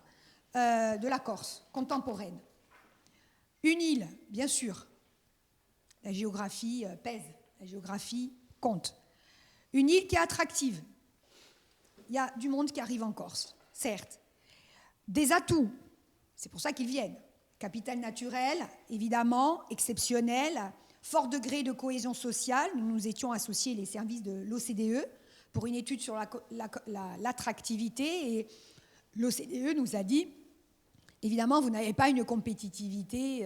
de la Corse contemporaine? Une île, bien sûr. La géographie pèse, la géographie compte. Une île qui est attractive. Il y a du monde qui arrive en Corse, certes. Des atouts, c'est pour ça qu'ils viennent. Capital naturel, évidemment, exceptionnel, fort degré de cohésion sociale. Nous nous étions associés les services de l'OCDE pour une étude sur l'attractivité et l'OCDE nous a dit, évidemment, vous n'avez pas une compétitivité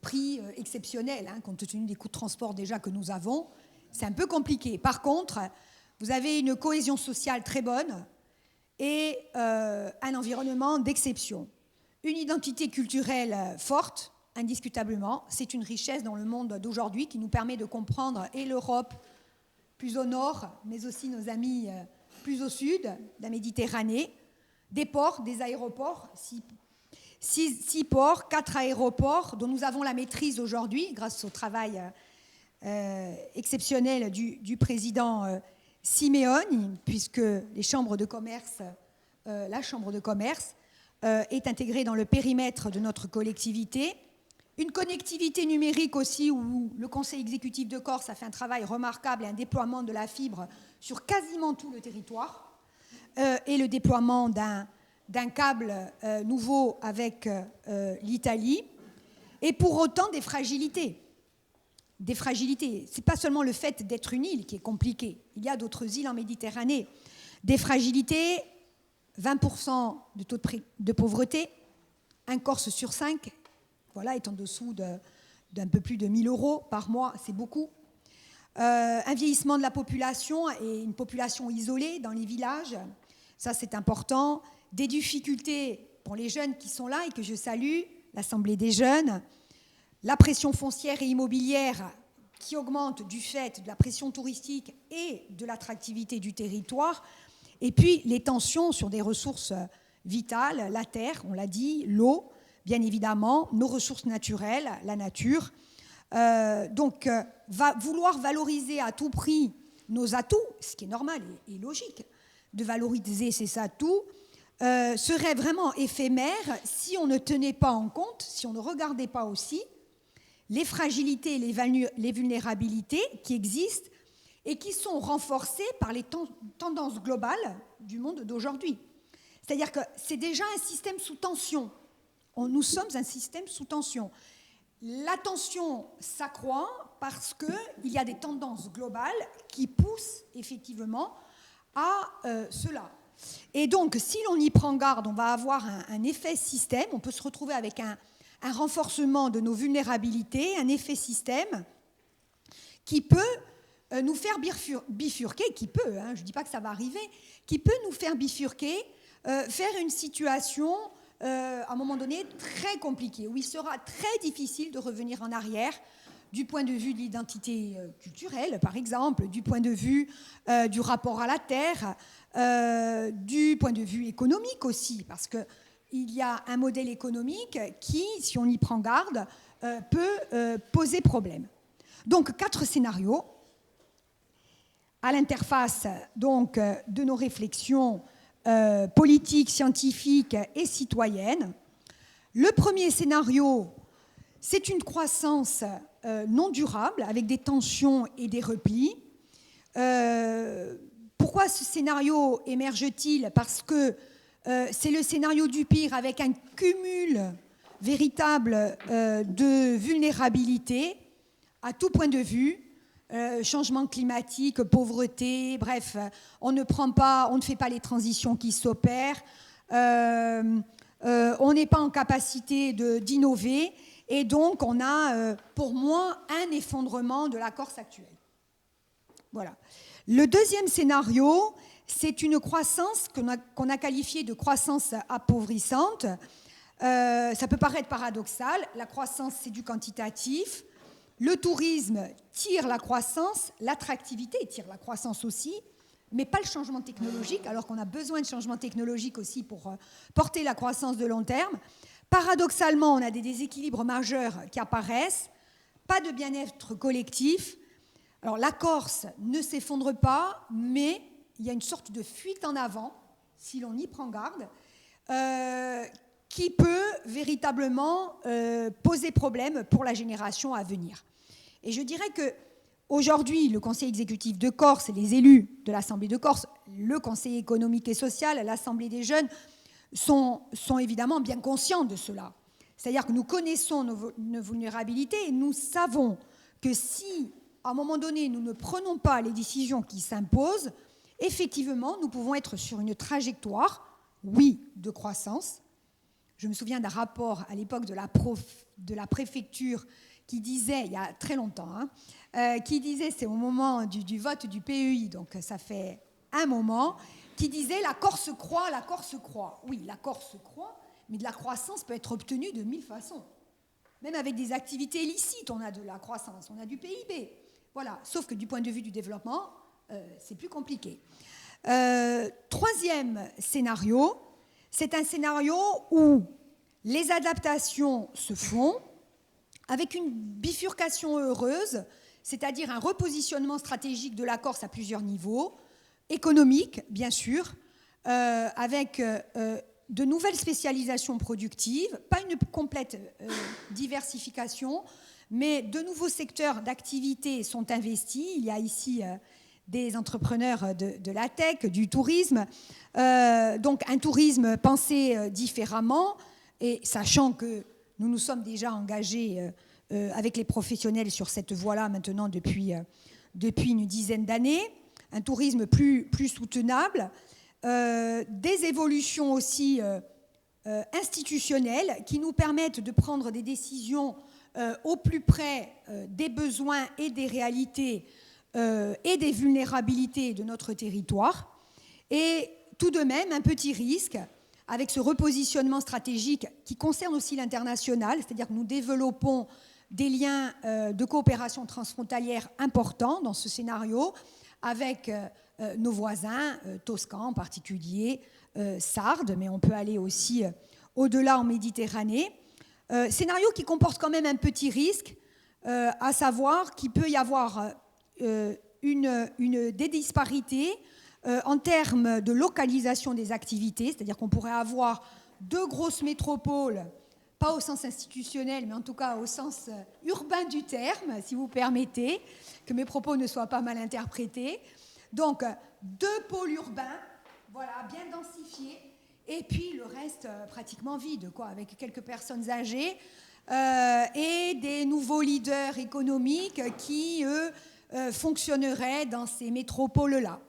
prix exceptionnel, hein, compte tenu des coûts de transport déjà que nous avons. C'est un peu compliqué. Par contre, vous avez une cohésion sociale très bonne et un environnement d'exception. Une identité culturelle forte, indiscutablement. C'est une richesse dans le monde d'aujourd'hui qui nous permet de comprendre et l'Europe plus au nord, mais aussi nos amis plus au sud, la Méditerranée, des ports, des aéroports, 6 ports, 4 aéroports dont nous avons la maîtrise aujourd'hui grâce au travail exceptionnel du président Simeone, puisque les chambres de commerce, la chambre de commerce est intégrée dans le périmètre de notre collectivité. Une connectivité numérique aussi où le Conseil exécutif de Corse a fait un travail remarquable et un déploiement de la fibre sur quasiment tout le territoire et le déploiement d'un câble nouveau avec l'Italie, et pour autant des fragilités. Des fragilités. Ce n'est pas seulement le fait d'être une île qui est compliqué. Il y a d'autres îles en Méditerranée. Des fragilités, 20% de taux de pauvreté, un Corse sur 5, voilà, est en dessous d'un peu plus de 1 000 € par mois, c'est beaucoup. Un vieillissement de la population et une population isolée dans les villages, ça c'est important. Des difficultés pour les jeunes qui sont là et que je salue, l'Assemblée des jeunes, la pression foncière et immobilière qui augmente du fait de la pression touristique et de l'attractivité du territoire, et puis les tensions sur des ressources vitales, la terre, on l'a dit, l'eau, bien évidemment, nos ressources naturelles, la nature. Donc, vouloir valoriser à tout prix nos atouts, ce qui est normal et logique, de valoriser ces atouts, serait vraiment éphémère si on ne tenait pas en compte, si on ne regardait pas aussi les fragilités et les vulnérabilités qui existent et qui sont renforcées par les tendances globales du monde d'aujourd'hui. C'est-à-dire que c'est déjà un système sous tension. Nous sommes un système sous tension. La tension s'accroît parce qu'il y a des tendances globales qui poussent effectivement à cela. Et donc, si l'on y prend garde, on va avoir un effet système, on peut se retrouver avec un renforcement de nos vulnérabilités, un effet système qui peut nous faire bifurquer, je ne dis pas que ça va arriver, qui peut nous faire bifurquer, faire une situation, à un moment donné, très compliquée, où il sera très difficile de revenir en arrière du point de vue de l'identité culturelle, par exemple, du point de vue du rapport à la terre, du point de vue économique aussi, parce qu'il y a un modèle économique qui, si on y prend garde, peut poser problème. Donc, 4 scénarios à l'interface donc, de nos réflexions politiques, scientifiques et citoyennes. Le premier scénario, c'est une croissance non durable avec des tensions et des replis. Pourquoi ce scénario émerge-t-il? Parce que c'est le scénario du pire avec un cumul véritable de vulnérabilité à tout point de vue, changement climatique, pauvreté, bref, on ne fait pas les transitions qui s'opèrent, on n'est pas en capacité d'innover, et donc on a, pour moi, un effondrement de la Corse actuelle. Voilà. Le deuxième scénario, c'est une croissance qu'on a qualifiée de croissance appauvrissante. Ça peut paraître paradoxal, la croissance c'est du quantitatif, le tourisme tire la croissance, l'attractivité tire la croissance aussi, mais pas le changement technologique, alors qu'on a besoin de changement technologique aussi pour porter la croissance de long terme. Paradoxalement, on a des déséquilibres majeurs qui apparaissent, pas de bien-être collectif. Alors la Corse ne s'effondre pas, mais il y a une sorte de fuite en avant, si l'on y prend garde, qui peut véritablement poser problème pour la génération à venir. Et je dirais qu'aujourd'hui, le Conseil exécutif de Corse et les élus de l'Assemblée de Corse, le Conseil économique et social, l'Assemblée des jeunes, sont évidemment bien conscients de cela. C'est-à-dire que nous connaissons nos vulnérabilités et nous savons que si, à un moment donné, nous ne prenons pas les décisions qui s'imposent, effectivement, nous pouvons être sur une trajectoire, oui, de croissance. Je me souviens d'un rapport à l'époque de la préfecture qui disait, il y a très longtemps, qui disait, c'est au moment du vote du PEI, donc ça fait un moment, qui disait la Corse croît, la Corse croît. Oui, la Corse croît, mais de la croissance peut être obtenue de 1000 façons. Même avec des activités illicites, on a de la croissance, on a du PIB. Voilà, sauf que du point de vue du développement, c'est plus compliqué. Troisième scénario, c'est un scénario où les adaptations se font avec une bifurcation heureuse, c'est-à-dire un repositionnement stratégique de la Corse à plusieurs niveaux, économique, bien sûr, avec de nouvelles spécialisations productives, pas une complète diversification, mais de nouveaux secteurs d'activité sont investis. Il y a ici des entrepreneurs de la tech, du tourisme, donc un tourisme pensé différemment, et sachant que nous nous sommes déjà engagés avec les professionnels sur cette voie-là maintenant depuis une dizaine d'années, un tourisme plus soutenable, des évolutions aussi institutionnelles qui nous permettent de prendre des décisions au plus près des besoins et des réalités et des vulnérabilités de notre territoire. Et tout de même, un petit risque avec ce repositionnement stratégique qui concerne aussi l'international, c'est-à-dire que nous développons des liens de coopération transfrontalière importants dans ce scénario avec nos voisins, Toscans en particulier, Sardes, mais on peut aller aussi au-delà en Méditerranée. Scénario qui comporte quand même un petit risque, à savoir qu'il peut y avoir des disparités en termes de localisation des activités, c'est-à-dire qu'on pourrait avoir deux grosses métropoles, pas au sens institutionnel, mais en tout cas au sens urbain du terme, si vous permettez, que mes propos ne soient pas mal interprétés. Donc, deux pôles urbains, voilà, bien densifiés, et puis le reste pratiquement vide, quoi, avec quelques personnes âgées et des nouveaux leaders économiques qui, eux, fonctionneraient dans ces métropoles-là.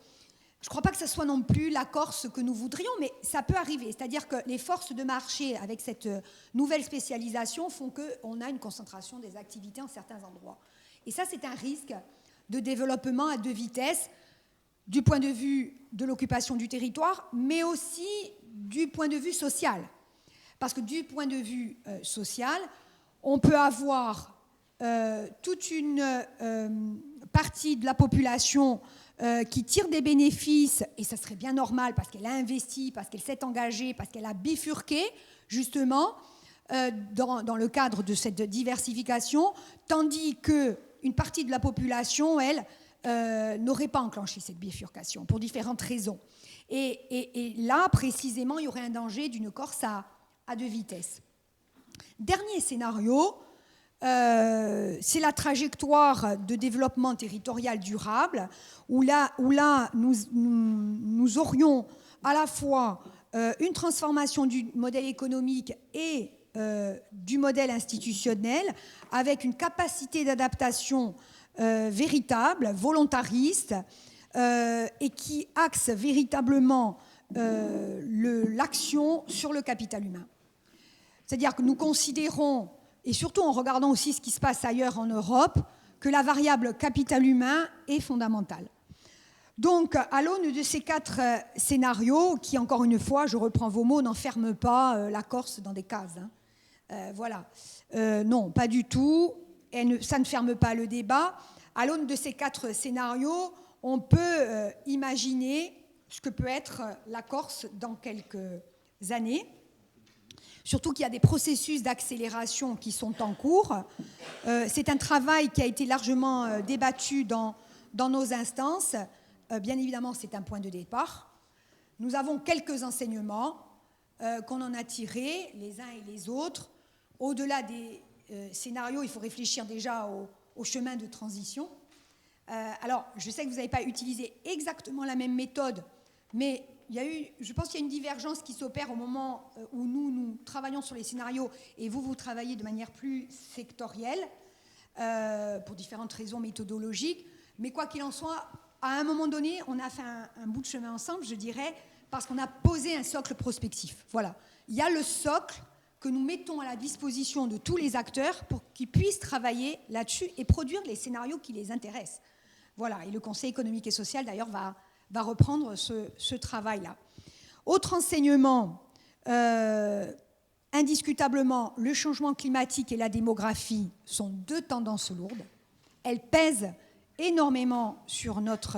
Je ne crois pas que ce soit non plus la Corse que nous voudrions, mais ça peut arriver. C'est-à-dire que les forces de marché, avec cette nouvelle spécialisation, font qu'on a une concentration des activités en certains endroits. Et ça, c'est un risque de développement à deux vitesses, du point de vue de l'occupation du territoire, mais aussi du point de vue social. Parce que du point de vue social, on peut avoir toute une partie de la population qui tire des bénéfices, et ça serait bien normal parce qu'elle a investi, parce qu'elle s'est engagée, parce qu'elle a bifurqué, justement, dans le cadre de cette diversification, tandis qu'une partie de la population, elle, n'aurait pas enclenché cette bifurcation, pour différentes raisons. Et là, précisément, il y aurait un danger d'une Corse à deux vitesses. Dernier scénario, c'est la trajectoire de développement territorial durable, où là nous aurions à la fois une transformation du modèle économique et du modèle institutionnel, avec une capacité d'adaptation véritable, volontariste, et qui axe véritablement l'action sur le capital humain. C'est-à-dire que nous considérons, et surtout en regardant aussi ce qui se passe ailleurs en Europe, que la variable capital humain est fondamentale. Donc, à l'aune de ces 4 scénarios, qui, encore une fois, je reprends vos mots, n'enferment pas la Corse dans des cases. Voilà. Non, pas du tout. Ça ne ferme pas le débat. À l'aune de ces 4 scénarios, on peut imaginer ce que peut être la Corse dans quelques années. Surtout qu'il y a des processus d'accélération qui sont en cours. C'est un travail qui a été largement débattu dans nos instances. Bien évidemment, c'est un point de départ. Nous avons quelques enseignements qu'on en a tirés, les uns et les autres. Au-delà des scénarios, il faut réfléchir déjà au chemin de transition. Alors, je sais que vous n'avez pas utilisé exactement la même méthode, mais je pense qu'il y a une divergence qui s'opère au moment où nous travaillons sur les scénarios et vous travaillez de manière plus sectorielle pour différentes raisons méthodologiques. Mais quoi qu'il en soit, à un moment donné, on a fait un bout de chemin ensemble, je dirais, parce qu'on a posé un socle prospectif. Voilà. Il y a le socle que nous mettons à la disposition de tous les acteurs pour qu'ils puissent travailler là-dessus et produire les scénarios qui les intéressent. Voilà. Et le Conseil économique et social, d'ailleurs, va reprendre ce travail-là. Autre enseignement, indiscutablement, le changement climatique et la démographie sont 2 tendances lourdes. Elles pèsent énormément sur notre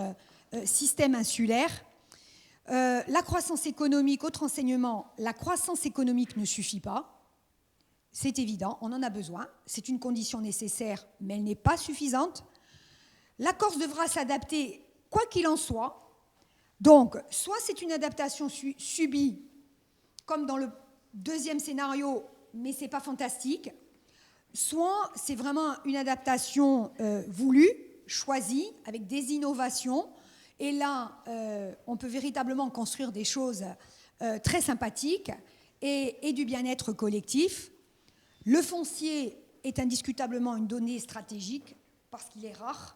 système insulaire. La croissance économique, autre enseignement, la croissance économique ne suffit pas. C'est évident, on en a besoin. C'est une condition nécessaire, mais elle n'est pas suffisante. La Corse devra s'adapter, quoi qu'il en soit. Donc, soit c'est une adaptation subie, comme dans le 2e scénario, mais ce n'est pas fantastique, soit c'est vraiment une adaptation voulue, choisie, avec des innovations, et là, on peut véritablement construire des choses très sympathiques et du bien-être collectif. Le foncier est indiscutablement une donnée stratégique, parce qu'il est rare.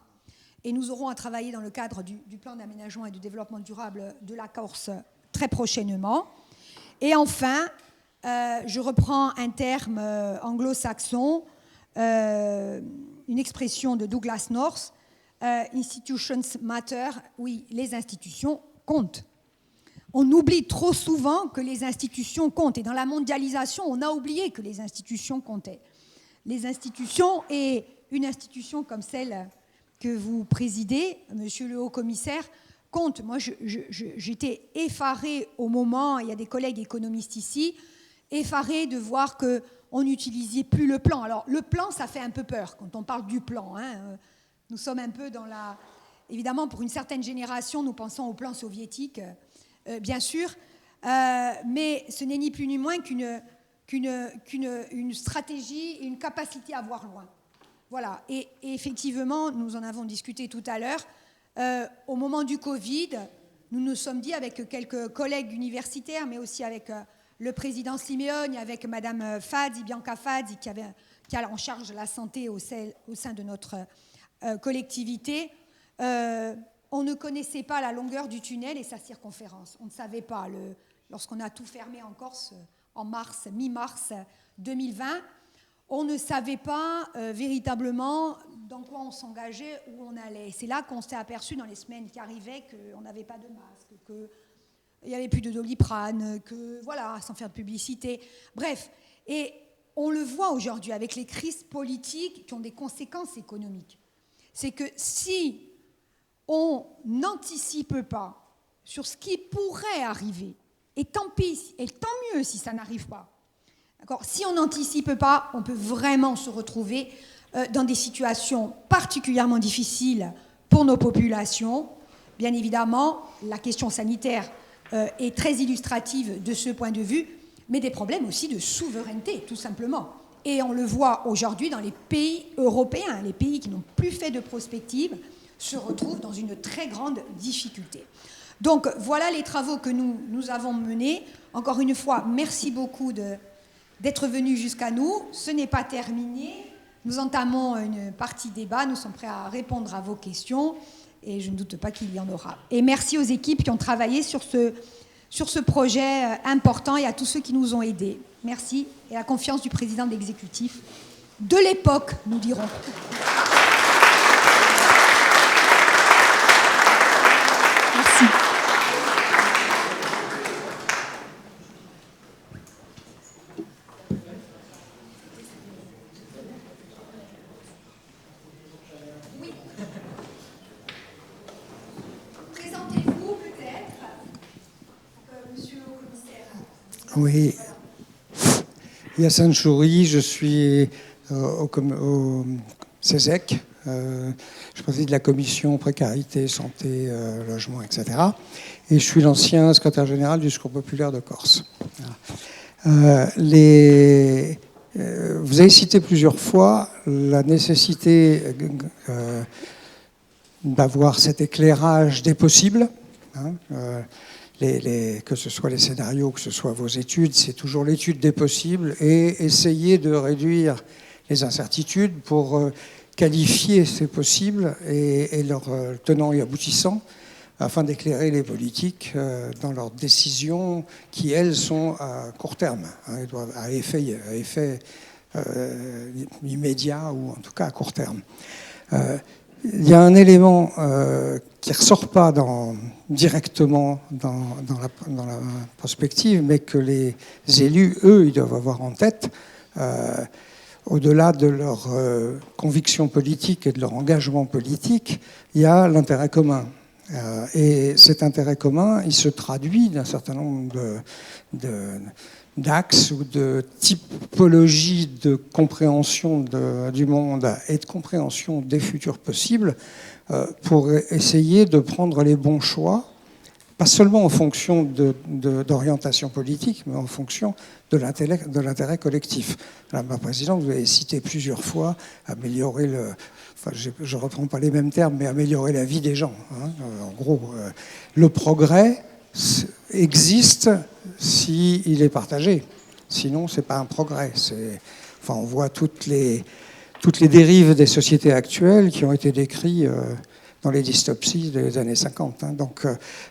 Et nous aurons à travailler dans le cadre du plan d'aménagement et de développement durable de la Corse très prochainement. Et enfin, je reprends un terme anglo-saxon, une expression de Douglas North, institutions matter, oui, les institutions comptent. On oublie trop souvent que les institutions comptent. Et dans la mondialisation, on a oublié que les institutions comptaient. Les institutions, et une institution comme celle que vous présidez, monsieur le haut-commissaire, compte. Moi, j'étais effarée au moment, il y a des collègues économistes ici, effarée de voir qu'on n'utilisait plus le plan. Alors, le plan, ça fait un peu peur quand on parle du plan. Nous sommes un peu dans la... Évidemment, pour une certaine génération, nous pensons au plan soviétique, bien sûr, mais ce n'est ni plus ni moins qu'une stratégie et une capacité à voir loin. Voilà, et effectivement, nous en avons discuté tout à l'heure, au moment du Covid, nous nous sommes dit avec quelques collègues universitaires, mais aussi avec le président Simeone, avec Madame Fadzi, Bianca Fadzi, qui a en charge la santé au sein de notre collectivité, on ne connaissait pas la longueur du tunnel et sa circonférence. On ne savait pas, lorsqu'on a tout fermé en Corse en mi-mars 2020, on ne savait pas véritablement dans quoi on s'engageait, où on allait. C'est là qu'on s'est aperçu dans les semaines qui arrivaient qu'on n'avait pas de masque, qu'il n'y avait plus de Doliprane, que voilà, sans faire de publicité. Bref, et on le voit aujourd'hui avec les crises politiques qui ont des conséquences économiques. C'est que si on n'anticipe pas sur ce qui pourrait arriver, et tant pis, et tant mieux si ça n'arrive pas, d'accord, si on n'anticipe pas, on peut vraiment se retrouver dans des situations particulièrement difficiles pour nos populations. Bien évidemment, la question sanitaire est très illustrative de ce point de vue, mais des problèmes aussi de souveraineté, tout simplement. Et on le voit aujourd'hui dans les pays européens, les pays qui n'ont plus fait de prospective se retrouvent dans une très grande difficulté. Donc voilà les travaux que nous avons menés. Encore une fois, merci beaucoup d'être venus jusqu'à nous. Ce n'est pas terminé. Nous entamons une partie débat. Nous sommes prêts à répondre à vos questions et je ne doute pas qu'il y en aura. Et merci aux équipes qui ont travaillé sur ce projet important et à tous ceux qui nous ont aidés. Merci et la confiance du président de l'exécutif de l'époque, nous dirons. Merci. Oui. Présentez-vous peut-être, monsieur le commissaire. Oui. Yassine Chouri, je suis au CESEC, je préside la commission précarité, santé, logement, etc. Et je suis l'ancien secrétaire général du Secours populaire de Corse. Vous avez cité plusieurs fois la nécessité d'avoir cet éclairage des possibles. Que ce soit les scénarios, que ce soit vos études, c'est toujours l'étude des possibles et essayer de réduire les incertitudes pour qualifier ces possibles et leurs tenants et aboutissants afin d'éclairer les politiques dans leurs décisions qui, elles, sont à court terme, à effet immédiat ou en tout cas à court terme. Il y a un élément qui ne ressort pas directement dans la prospective, mais que les élus, eux, ils doivent avoir en tête, au-delà de leur conviction politique et de leur engagement politique, il y a l'intérêt commun. Et cet intérêt commun, il se traduit d'un certain nombre d'axes ou de typologies de compréhension du monde et de compréhension des futurs possibles pour essayer de prendre les bons choix, pas seulement en fonction d'orientation politique, mais en fonction de l'intérêt collectif. Madame la Présidente, vous avez cité plusieurs fois améliorer je ne reprends pas les mêmes termes, mais améliorer la vie des gens. En gros, le progrès existe s'il est partagé. Sinon, ce n'est pas un progrès. On voit toutes les dérives des sociétés actuelles qui ont été décrites dans les dystopies des années 50. Donc,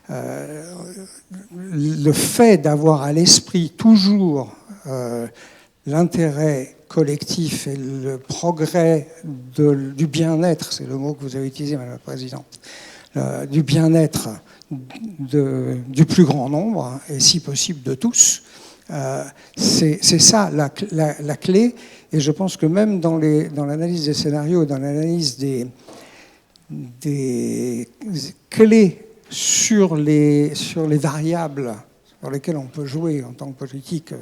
le fait d'avoir à l'esprit toujours l'intérêt collectif et le progrès du bien-être, c'est le mot que vous avez utilisé, Madame la Présidente, du bien-être du plus grand nombre, et si possible de tous, c'est ça la clé. Et je pense que même dans l'analyse des scénarios, dans l'analyse des clés sur les variables sur lesquelles on peut jouer en tant que politique,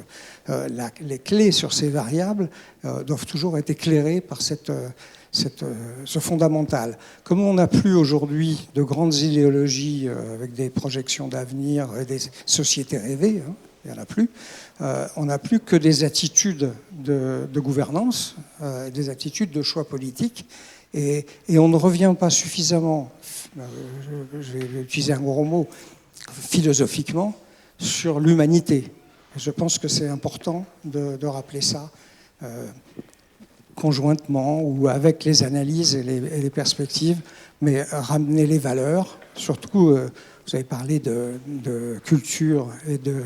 les clés sur ces variables doivent toujours être éclairées par ce fondamental. Comme on n'a plus aujourd'hui de grandes idéologies avec des projections d'avenir et des sociétés rêvées, il n'y en a plus, on n'a plus que des attitudes de gouvernance, des attitudes de choix politiques, et on ne revient pas suffisamment, je vais utiliser un gros mot, philosophiquement, sur l'humanité. Je pense que c'est important de rappeler ça conjointement ou avec les analyses et les perspectives, mais ramener les valeurs. Surtout, vous avez parlé de culture et de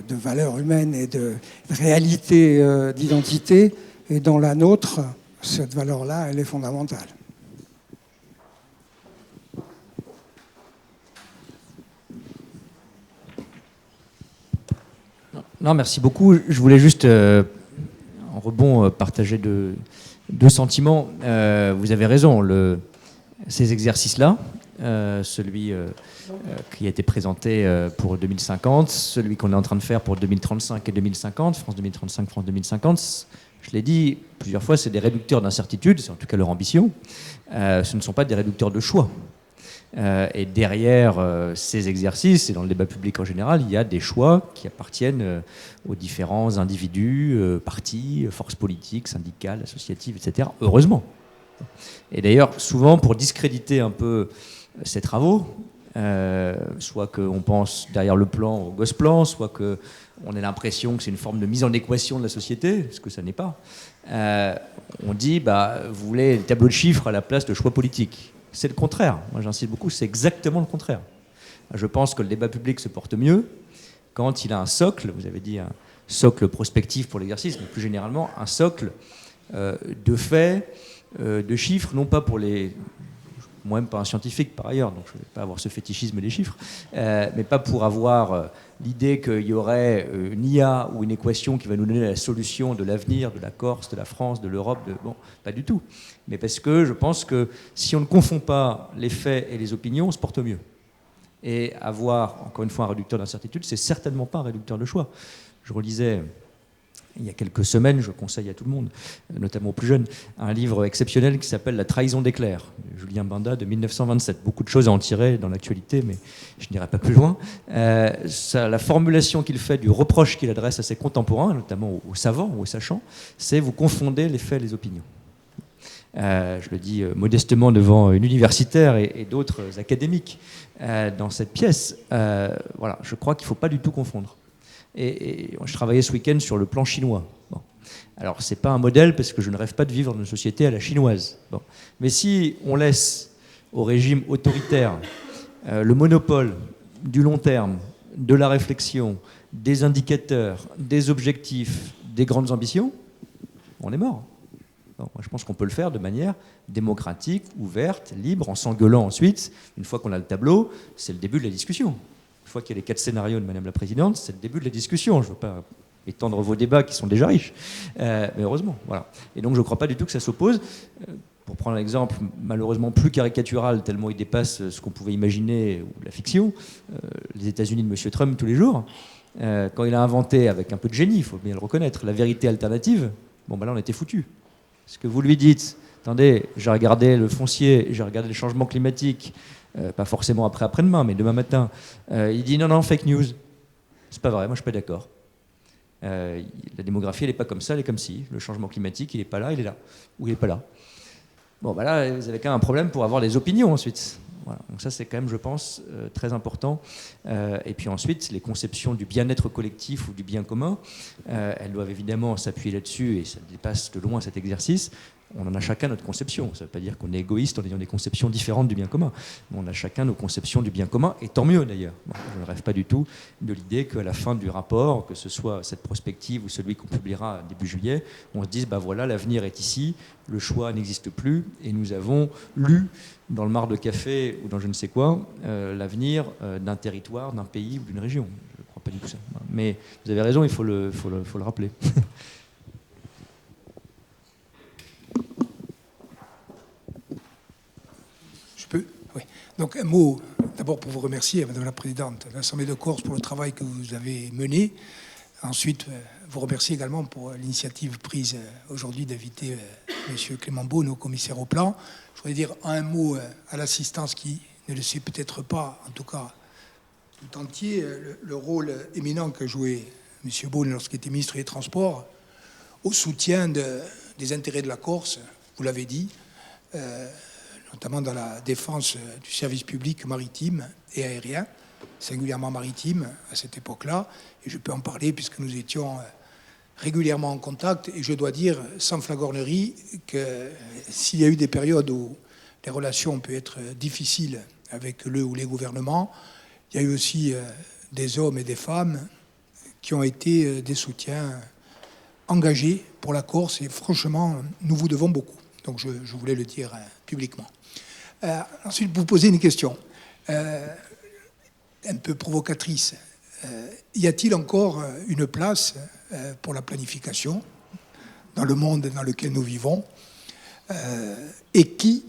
valeurs humaines et de réalité d'identité. Et dans la nôtre, cette valeur-là, elle est fondamentale. Non, merci beaucoup. Je voulais juste, en rebond, partager deux sentiments. Vous avez raison, ces exercices-là, celui qui a été présenté pour 2050, celui qu'on est en train de faire pour 2035 et 2050, France 2035, France 2050, je l'ai dit plusieurs fois, c'est des réducteurs d'incertitude, c'est en tout cas leur ambition. Ce ne sont pas des réducteurs de choix. Et derrière ces exercices, et dans le débat public en général, il y a des choix qui appartiennent aux différents individus, partis, forces politiques, syndicales, associatives, etc. Heureusement. Et d'ailleurs, souvent, pour discréditer un peu ces travaux, soit qu'on pense derrière le plan au Gosplan, soit qu'on ait l'impression que c'est une forme de mise en équation de la société, ce que ça n'est pas. On dit, vous voulez des tableaux de chiffres à la place de choix politiques. C'est le contraire. Moi, j'insiste beaucoup, c'est exactement le contraire. Je pense que le débat public se porte mieux quand il a un socle, vous avez dit un socle prospectif pour l'exercice, mais plus généralement un socle de faits, de chiffres, non pas pour les... Moi-même pas un scientifique par ailleurs, donc je ne vais pas avoir ce fétichisme des chiffres, mais pas pour avoir l'idée qu'il y aurait une IA ou une équation qui va nous donner la solution de l'avenir de la Corse, de la France, de l'Europe, bon, pas du tout. Mais parce que je pense que si on ne confond pas les faits et les opinions, on se porte mieux. Et avoir, encore une fois, un réducteur d'incertitude, c'est certainement pas un réducteur de choix. Je relisais... Il y a quelques semaines, je conseille à tout le monde, notamment aux plus jeunes, un livre exceptionnel qui s'appelle La trahison des clercs, de Julien Binda de 1927. Beaucoup de choses à en tirer dans l'actualité, mais je n'irai pas plus loin. La formulation qu'il fait du reproche qu'il adresse à ses contemporains, notamment aux savants ou aux sachants, c'est « vous confondez les faits et les opinions ». Je le dis modestement devant une universitaire et d'autres académiques dans cette pièce. Voilà, je crois qu'il ne faut pas du tout confondre. Et je travaillais ce week-end sur le plan chinois. Bon. Alors, ce n'est pas un modèle parce que je ne rêve pas de vivre dans une société à la chinoise. Bon. Mais si on laisse au régime autoritaire le monopole du long terme, de la réflexion, des indicateurs, des objectifs, des grandes ambitions, on est mort. Bon, moi, je pense qu'on peut le faire de manière démocratique, ouverte, libre, en s'engueulant ensuite. Une fois qu'on a le tableau, c'est le début de la discussion. Une fois qu'il y a les 4 scénarios de Madame la Présidente, c'est le début de la discussion. Je ne veux pas étendre vos débats qui sont déjà riches, mais heureusement. Voilà. Et donc je ne crois pas du tout que ça s'oppose. Pour prendre un exemple malheureusement plus caricatural, tellement il dépasse ce qu'on pouvait imaginer, ou la fiction, les États-Unis de M. Trump tous les jours, quand il a inventé, avec un peu de génie, il faut bien le reconnaître, la vérité alternative, bon ben là on était foutus. Parce que vous lui dites, attendez, j'ai regardé le foncier, j'ai regardé le changement climatique, pas forcément après-demain, mais demain matin, il dit non, fake news. C'est pas vrai, moi je suis pas d'accord. La démographie, elle n'est pas comme ça, elle est comme ci. Le changement climatique, il n'est pas là, il est là. Ou il n'est pas là. Bon, bah là, vous avez quand même un problème pour avoir des opinions ensuite. Voilà. Donc ça, c'est quand même, je pense, très important. Et puis ensuite, les conceptions du bien-être collectif ou du bien commun, elles doivent évidemment s'appuyer là-dessus, et ça dépasse de loin cet exercice. On en a chacun notre conception. Ça ne veut pas dire qu'on est égoïste en ayant des conceptions différentes du bien commun. Mais on a chacun nos conceptions du bien commun, et tant mieux d'ailleurs. Bon, je ne rêve pas du tout de l'idée qu'à la fin du rapport, que ce soit cette prospective ou celui qu'on publiera début juillet, on se dise, bah voilà, l'avenir est ici, le choix n'existe plus, et nous avons lu dans le Mar de Café ou dans je ne sais quoi, l'avenir d'un territoire, d'un pays ou d'une région. Je ne crois pas du tout ça. Mais vous avez raison, il faut le rappeler. Oui. Donc un mot d'abord pour vous remercier, Madame la Présidente de l'Assemblée de Corse, pour le travail que vous avez mené. Ensuite, vous remercier également pour l'initiative prise aujourd'hui d'inviter M. Clément Beaune, au commissaire au plan. Je voudrais dire un mot à l'assistance qui ne le sait peut-être pas, en tout cas tout entier, le rôle éminent que jouait M. Beaune lorsqu'il était ministre des Transports au soutien des intérêts de la Corse, vous l'avez dit, notamment dans la défense du service public maritime et aérien, singulièrement maritime à cette époque-là. Et je peux en parler puisque nous étions régulièrement en contact. Et je dois dire, sans flagornerie, que s'il y a eu des périodes où les relations peuvent être difficiles avec le ou les gouvernements, il y a eu aussi des hommes et des femmes qui ont été des soutiens engagés pour la Corse. Et franchement, nous vous devons beaucoup. Donc je voulais le dire publiquement. Ensuite, vous posez une question un peu provocatrice. y a-t-il encore une place pour la planification dans le monde dans lequel nous vivons, et qui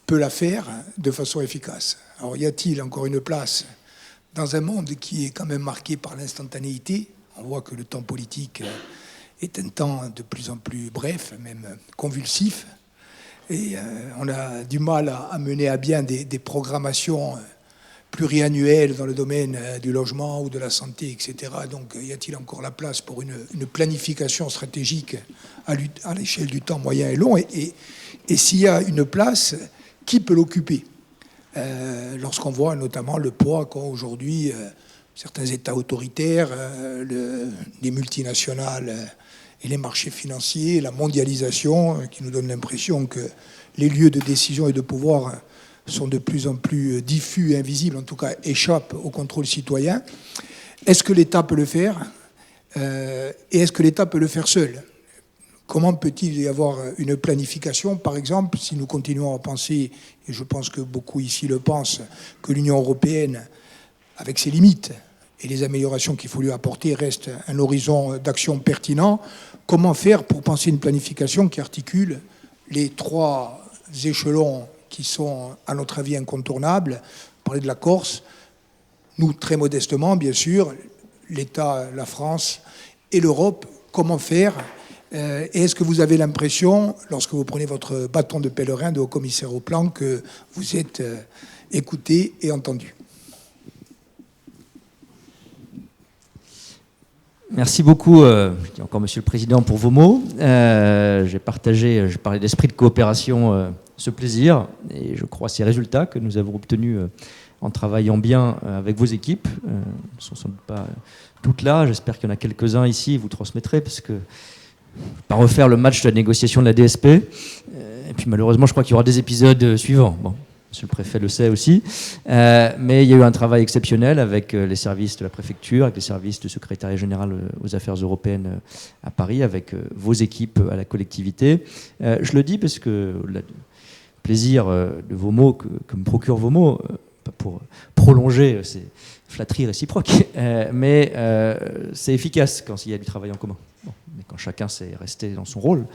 peut la faire de façon efficace? Alors, y a-t-il encore une place dans un monde qui est quand même marqué par l'instantanéité? On voit que le temps politique est un temps de plus en plus bref, même convulsif, et on a du mal à mener à bien des programmations pluriannuelles dans le domaine du logement ou de la santé, etc. Donc, y a-t-il encore la place pour une planification stratégique à l'échelle du temps moyen et long? Et s'il y a une place, qui peut l'occuper? Lorsqu'on voit notamment le poids qu'ont aujourd'hui certains États autoritaires, les multinationales et les marchés financiers, la mondialisation, qui nous donne l'impression que les lieux de décision et de pouvoir sont de plus en plus diffus et invisibles, en tout cas échappent au contrôle citoyen. Est-ce que l'État peut le faire? Et est-ce que l'État peut le faire seul? Comment peut-il y avoir une planification, par exemple, si nous continuons à penser, et je pense que beaucoup ici le pensent, que l'Union européenne, avec ses limites et les améliorations qu'il faut lui apporter, reste un horizon d'action pertinent? Comment faire pour penser une planification qui articule les trois échelons qui sont, à notre avis, incontournables? Parler de la Corse, nous, très modestement, bien sûr, l'État, la France et l'Europe. Comment faire? Et est-ce que vous avez l'impression, lorsque vous prenez votre bâton de pèlerin de haut-commissaire au plan, que vous êtes écouté et entendu? Merci beaucoup, je dis encore Monsieur le Président, pour vos mots. J'ai parlé d'esprit de coopération, ce plaisir, et je crois ces résultats que nous avons obtenus en travaillant bien avec vos équipes. Elles ne sont sans doute pas toutes là, j'espère qu'il y en a quelques-uns ici, vous transmettrez, parce que je ne vais pas refaire le match de la négociation de la DSP, et puis malheureusement je crois qu'il y aura des épisodes suivants. Bon. Monsieur le préfet le sait aussi, mais il y a eu un travail exceptionnel avec les services de la préfecture, avec les services du secrétariat général aux affaires européennes à Paris, avec vos équipes à la collectivité. Je le dis parce que le plaisir de vos mots, que me procurent vos mots, pas pour prolonger ces flatteries réciproques, mais c'est efficace quand il y a du travail en commun. Bon. Mais quand chacun s'est resté dans son rôle,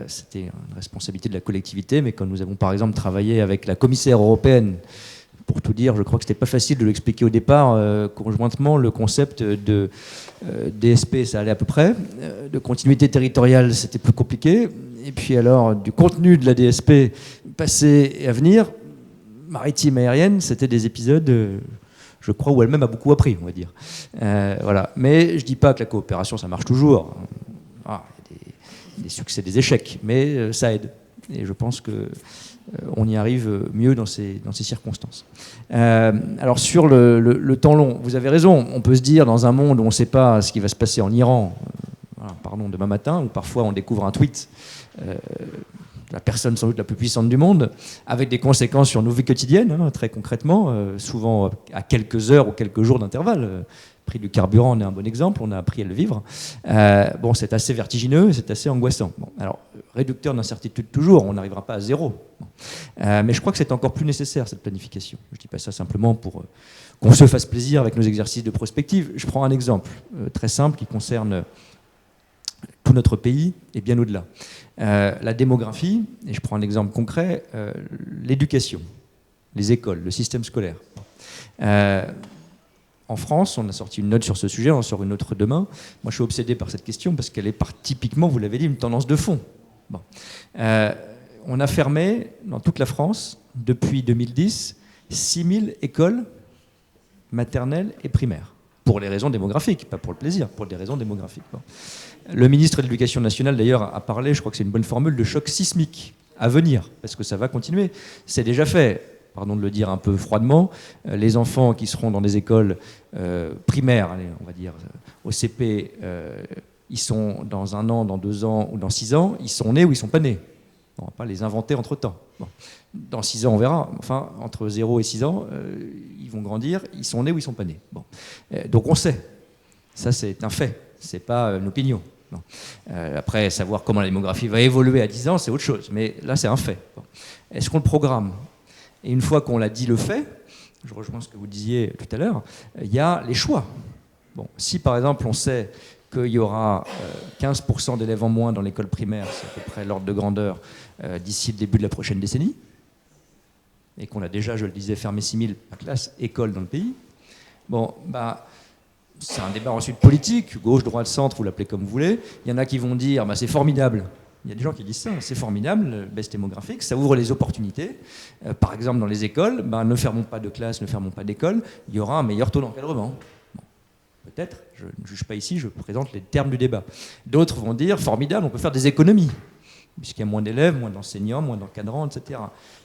c'était une responsabilité de la collectivité, mais quand nous avons par exemple travaillé avec la commissaire européenne, pour tout dire, je crois que c'était pas facile de l'expliquer au départ, conjointement, le concept de DSP, ça allait à peu près, de continuité territoriale, c'était plus compliqué, et puis alors du contenu de la DSP, passé et à venir, maritime, aérienne, c'était des épisodes... je crois, où elle-même a beaucoup appris, on va dire. Voilà. Mais je ne dis pas que la coopération, ça marche toujours. Il y a des succès, des échecs, mais ça aide. Et je pense qu'on y arrive mieux dans ces circonstances. Alors sur le temps long, vous avez raison, on peut se dire, dans un monde où on ne sait pas ce qui va se passer en Iran, demain matin, où parfois on découvre un tweet... la personne sans doute la plus puissante du monde, avec des conséquences sur nos vies quotidiennes, très concrètement, souvent à quelques heures ou quelques jours d'intervalle. Le prix du carburant en est un bon exemple, on a appris à le vivre. Bon, c'est assez vertigineux, c'est assez angoissant. Bon, alors, réducteur d'incertitude toujours, on n'arrivera pas à zéro. Bon. Mais je crois que c'est encore plus nécessaire, cette planification. Je ne dis pas ça simplement pour qu'on se fasse plaisir avec nos exercices de prospective. Je prends un exemple très simple qui concerne tout notre pays et bien au-delà. La démographie, et je prends un exemple concret, l'éducation, les écoles, le système scolaire. En France, on a sorti une note sur ce sujet, on en sort une autre demain. Moi, je suis obsédé par cette question parce qu'elle est typiquement, vous l'avez dit, une tendance de fond. Bon. On a fermé, dans toute la France, depuis 2010, 6000 écoles maternelles et primaires. Pour les raisons démographiques, pas pour le plaisir, pour des raisons démographiques. Bon. Le ministre de l'Éducation nationale, d'ailleurs, a parlé, je crois que c'est une bonne formule, de choc sismique à venir, parce que ça va continuer. C'est déjà fait, pardon de le dire un peu froidement, les enfants qui seront dans des écoles primaires, allez, on va dire au CP, ils sont dans 1 an, dans 2 ans ou dans 6 ans, ils sont nés ou ils ne sont pas nés. On ne va pas les inventer entre-temps. Bon. Dans 6 ans, on verra. Enfin, entre 0 et 6 ans, ils vont grandir, ils sont nés ou ils ne sont pas nés. Bon. Donc on sait. Ça, c'est un fait. Ce n'est pas une opinion. Après, savoir comment la démographie va évoluer à 10 ans, c'est autre chose. Mais là, c'est un fait. Bon. Est-ce qu'on le programme? Et une fois qu'on l'a dit le fait, je rejoins ce que vous disiez tout à l'heure, il y a les choix. Bon, si par exemple on sait qu'il y aura 15% d'élèves en moins dans l'école primaire, c'est à peu près l'ordre de grandeur, d'ici le début de la prochaine décennie, et qu'on a déjà, je le disais, fermé 6000 classes, écoles dans le pays, bon, bah, c'est un débat ensuite politique, gauche, droite, centre, vous l'appelez comme vous voulez. Il y en a qui vont dire, bah, c'est formidable. Il y a des gens qui disent ça, c'est formidable, baisse démographique, ça ouvre les opportunités. Par exemple, dans les écoles, bah, ne fermons pas de classes, ne fermons pas d'écoles, il y aura un meilleur taux d'encadrement. Bon, peut-être, je ne juge pas ici, je présente les termes du débat. D'autres vont dire, formidable, on peut faire des économies, puisqu'il y a moins d'élèves, moins d'enseignants, moins d'encadrants, etc.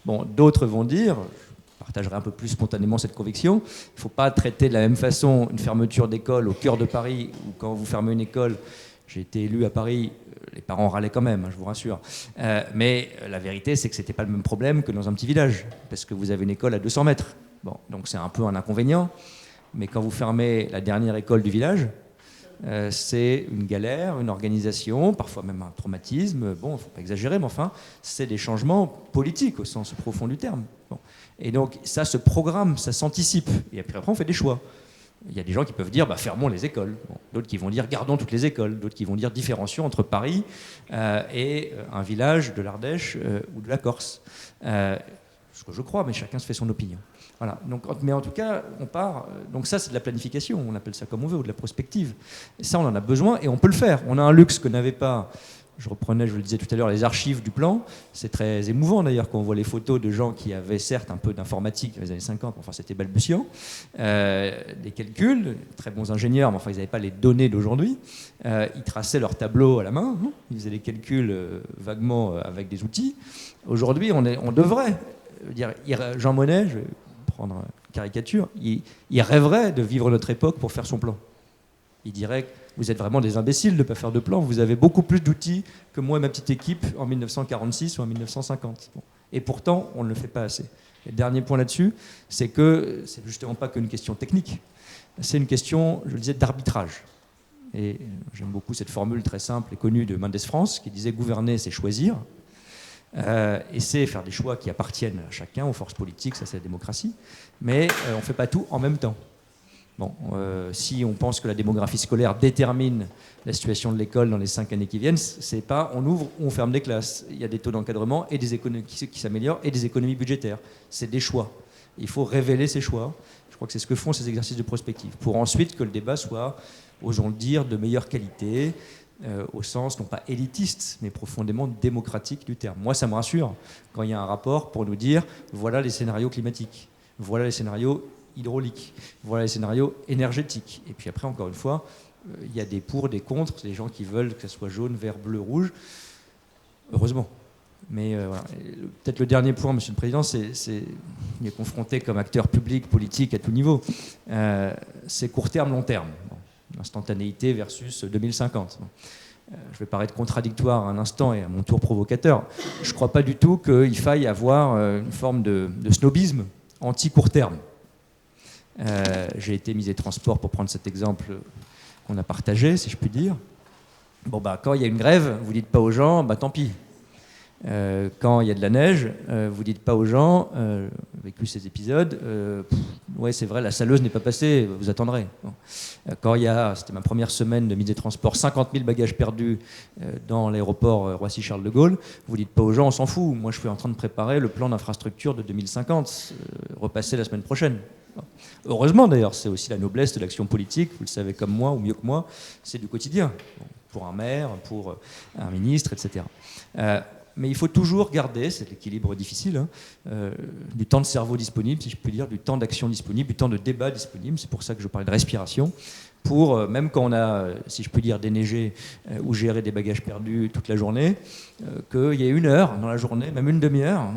Bon, d'autres vont dire, je partagerai un peu plus spontanément cette conviction, il ne faut pas traiter de la même façon une fermeture d'école au cœur de Paris, ou quand vous fermez une école, j'ai été élu à Paris, les parents râlaient quand même, hein, je vous rassure. Mais la vérité, c'est que ce n'était pas le même problème que dans un petit village, parce que vous avez une école à 200 mètres. Bon, donc c'est un peu un inconvénient, mais quand vous fermez la dernière école du village, c'est une galère, une organisation, parfois même un traumatisme. Bon, il ne faut pas exagérer, mais enfin, c'est des changements politiques au sens profond du terme. Bon. Et donc, ça se programme, ça s'anticipe. Et puis après, on fait des choix. Il y a des gens qui peuvent dire, bah, fermons les écoles. Bon. D'autres qui vont dire, gardons toutes les écoles. D'autres qui vont dire, différencions entre Paris et un village de l'Ardèche ou de la Corse. Ce que je crois, mais chacun se fait son opinion. Voilà. Donc, mais en tout cas, on part. Donc ça, c'est de la planification. On appelle ça comme on veut, ou de la prospective. Et ça, on en a besoin et on peut le faire. On a un luxe que n'avait pas. Je reprenais, je vous le disais tout à l'heure, les archives du plan. C'est très émouvant d'ailleurs quand on voit les photos de gens qui avaient certes un peu d'informatique dans les années 50, enfin c'était balbutiant, des calculs, très bons ingénieurs, mais enfin ils n'avaient pas les données d'aujourd'hui. Ils traçaient leur tableau à la main, ils faisaient des calculs vaguement avec des outils. Aujourd'hui, on devrait dire, Jean Monnet, je vais prendre une caricature, il rêverait de vivre notre époque pour faire son plan. Il dirait que vous êtes vraiment des imbéciles de ne pas faire de plan, vous avez beaucoup plus d'outils que moi et ma petite équipe en 1946 ou en 1950. Bon. Et pourtant, on ne le fait pas assez. Et le dernier point là-dessus, c'est que c'est justement pas qu'une question technique, c'est une question, je le disais, d'arbitrage. Et j'aime beaucoup cette formule très simple et connue de Mendès France qui disait « gouverner, c'est choisir ». Et c'est faire des choix qui appartiennent à chacun, aux forces politiques, ça c'est la démocratie, mais on ne fait pas tout en même temps. Bon, si on pense que la démographie scolaire détermine la situation de l'école dans les 5 années qui viennent, c'est pas on ouvre ou on ferme des classes. Il y a des taux d'encadrement et des économies qui s'améliorent et des économies budgétaires. C'est des choix. Il faut révéler ces choix. Je crois que c'est ce que font ces exercices de prospective, pour ensuite que le débat soit, osons le dire, de meilleure qualité, au sens non pas élitiste, mais profondément démocratique du terme. Moi, ça me rassure quand il y a un rapport pour nous dire voilà les scénarios climatiques, voilà les scénarios hydrauliques, voilà les scénarios énergétiques. Et puis après, encore une fois, il y a des pour, des contre, des gens qui veulent que ça soit jaune, vert, bleu, rouge. Heureusement. Mais voilà. Peut-être le dernier point, Monsieur le Président, il est confronté comme acteur public, politique à tout niveau. C'est court terme, long terme. Bon. Instantanéité versus 2050. Je vais paraître contradictoire un instant et à mon tour provocateur. Je ne crois pas du tout qu'il faille avoir une forme de snobisme anti-court terme. J'ai été ministre des Transports pour prendre cet exemple qu'on a partagé, si je puis dire. Bon, bah, quand il y a une grève, vous ne dites pas aux gens, bah, tant pis. Quand il y a de la neige, vous dites pas aux gens, vécu ces épisodes, ouais c'est vrai, la saleuse n'est pas passée, vous attendrez. Bon. Quand il y a, c'était ma première semaine de ministre des Transports, 50 000 bagages perdus dans l'aéroport Roissy-Charles de Gaulle, vous dites pas aux gens, on s'en fout, moi je suis en train de préparer le plan d'infrastructure de 2050, repasser la semaine prochaine. Bon. Heureusement d'ailleurs, c'est aussi la noblesse de l'action politique, vous le savez comme moi, ou mieux que moi, c'est du quotidien, bon, pour un maire, pour un ministre, etc. Mais il faut toujours garder, c'est l'équilibre difficile, du temps de cerveau disponible, si je peux dire, du temps d'action disponible, du temps de débat disponible. C'est pour ça que je parlais de respiration. Pour, même quand on a, si je peux dire, déneigé ou géré des bagages perdus toute la journée, qu'il y ait une heure dans la journée, même une demi-heure,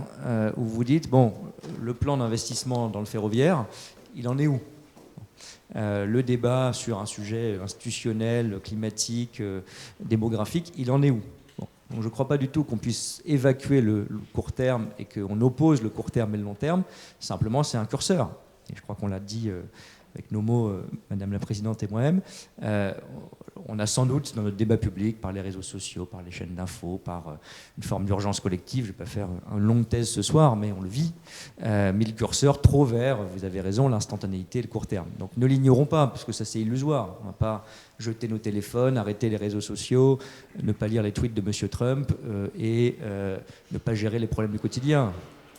où vous dites, bon, le plan d'investissement dans le ferroviaire, il en est où ? Le débat sur un sujet institutionnel, climatique, démographique, il en est où ? Donc je ne crois pas du tout qu'on puisse évacuer le court terme et qu'on oppose le court terme et le long terme. Simplement, c'est un curseur. Et je crois qu'on l'a dit avec nos mots, Madame la Présidente et moi-même, on a sans doute dans notre débat public, par les réseaux sociaux, par les chaînes d'infos, par une forme d'urgence collective, je ne vais pas faire une longue thèse ce soir, mais on le vit, mis le curseur trop vers, vous avez raison, l'instantanéité et le court terme. Donc ne l'ignorons pas, parce que ça c'est illusoire. On ne va pas jeter nos téléphones, arrêter les réseaux sociaux, ne pas lire les tweets de M. Trump et ne pas gérer les problèmes du quotidien.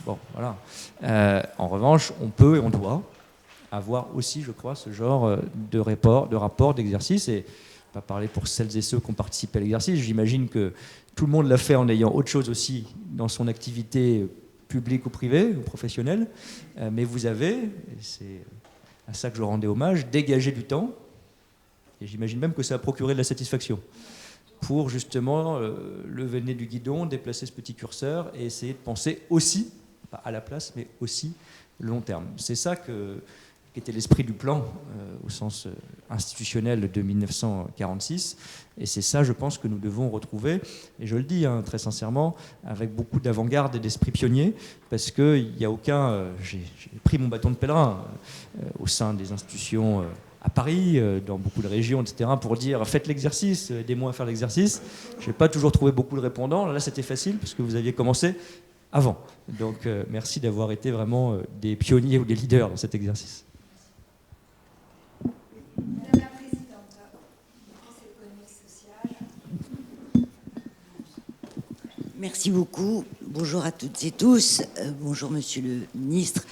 Bon, voilà. En revanche, on peut et on doit avoir aussi, je crois, ce genre de rapport, d'exercice. Et pas parler pour celles et ceux qui ont participé à l'exercice. J'imagine que tout le monde l'a fait en ayant autre chose aussi dans son activité publique ou privée ou professionnelle. Mais vous avez, et c'est à ça que je rendais hommage, dégagé du temps. Et j'imagine même que ça a procuré de la satisfaction pour justement lever le nez du guidon, déplacer ce petit curseur et essayer de penser aussi, pas à la place, mais aussi le long terme. C'est ça qui était l'esprit du plan au sens institutionnel de 1946. Et c'est ça, je pense, que nous devons retrouver. Et je le dis très sincèrement, avec beaucoup d'avant-garde et d'esprit pionnier, parce qu'il n'y a aucun... j'ai pris mon bâton de pèlerin au sein des institutions à Paris, dans beaucoup de régions, etc., pour dire faites l'exercice, aidez-moi à faire l'exercice. Je n'ai pas toujours trouvé beaucoup de répondants. Là, c'était facile, parce que vous aviez commencé avant. Donc, merci d'avoir été vraiment des pionniers ou des leaders dans cet exercice. Madame la Présidente, c'est le Connect social. Merci beaucoup. Bonjour à toutes et tous. Bonjour, Monsieur le Ministre.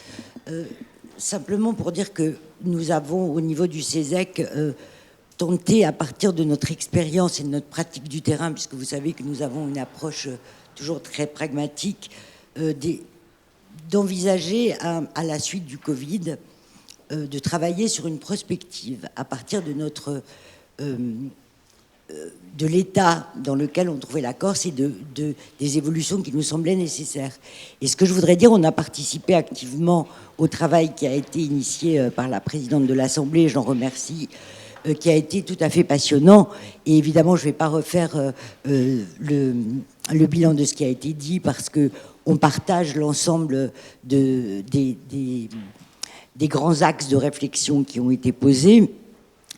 Simplement pour dire que nous avons, au niveau du CESEC, tenté, à partir de notre expérience et de notre pratique du terrain, puisque vous savez que nous avons une approche toujours très pragmatique, d'envisager, à la suite du Covid, de travailler sur une prospective à partir de notre de l'état dans lequel on trouvait la Corse et des évolutions qui nous semblaient nécessaires. Et ce que je voudrais dire, on a participé activement au travail qui a été initié par la présidente de l'Assemblée, j'en remercie, qui a été tout à fait passionnant. Et évidemment, je ne vais pas refaire le bilan de ce qui a été dit, parce qu'on partage l'ensemble des grands axes de réflexion qui ont été posés.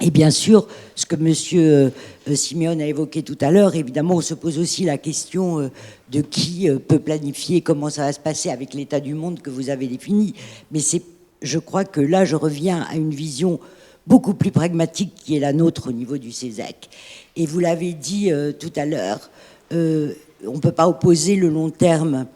Et bien sûr, ce que M. Simeone a évoqué tout à l'heure, évidemment, on se pose aussi la question de qui peut planifier, comment ça va se passer avec l'état du monde que vous avez défini. Mais je crois que là, je reviens à une vision beaucoup plus pragmatique qui est la nôtre au niveau du CESEC. Et vous l'avez dit tout à l'heure, on ne peut pas opposer le long terme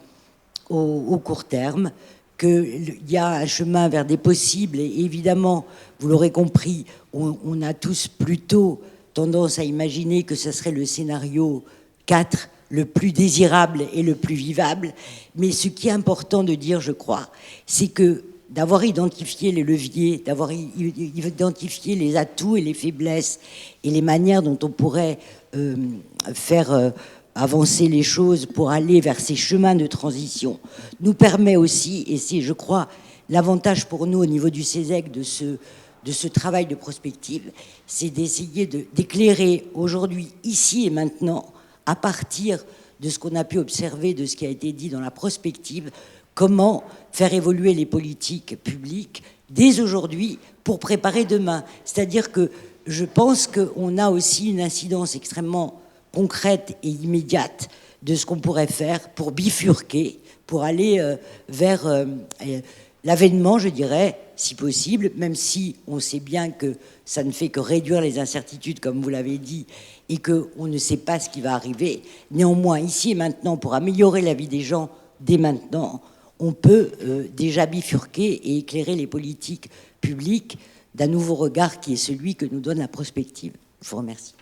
au court terme, qu'il y a un chemin vers des possibles. Et évidemment, vous l'aurez compris, on a tous plutôt tendance à imaginer que ce serait le scénario 4, le plus désirable et le plus vivable. Mais ce qui est important de dire, je crois, c'est que d'avoir identifié les leviers, d'avoir identifié les atouts et les faiblesses et les manières dont on pourrait faire avancer les choses pour aller vers ces chemins de transition, nous permet aussi, et c'est, je crois, l'avantage pour nous au niveau du CESEC de ce travail de prospective, c'est d'essayer d'éclairer aujourd'hui, ici et maintenant, à partir de ce qu'on a pu observer, de ce qui a été dit dans la prospective, comment faire évoluer les politiques publiques dès aujourd'hui pour préparer demain. C'est-à-dire que je pense qu'on a aussi une incidence extrêmement concrète et immédiate de ce qu'on pourrait faire pour bifurquer, pour aller vers l'avènement, je dirais, si possible, même si on sait bien que ça ne fait que réduire les incertitudes, comme vous l'avez dit, et qu'on ne sait pas ce qui va arriver. Néanmoins, ici et maintenant, pour améliorer la vie des gens, dès maintenant, on peut déjà bifurquer et éclairer les politiques publiques d'un nouveau regard qui est celui que nous donne la prospective. Je vous remercie.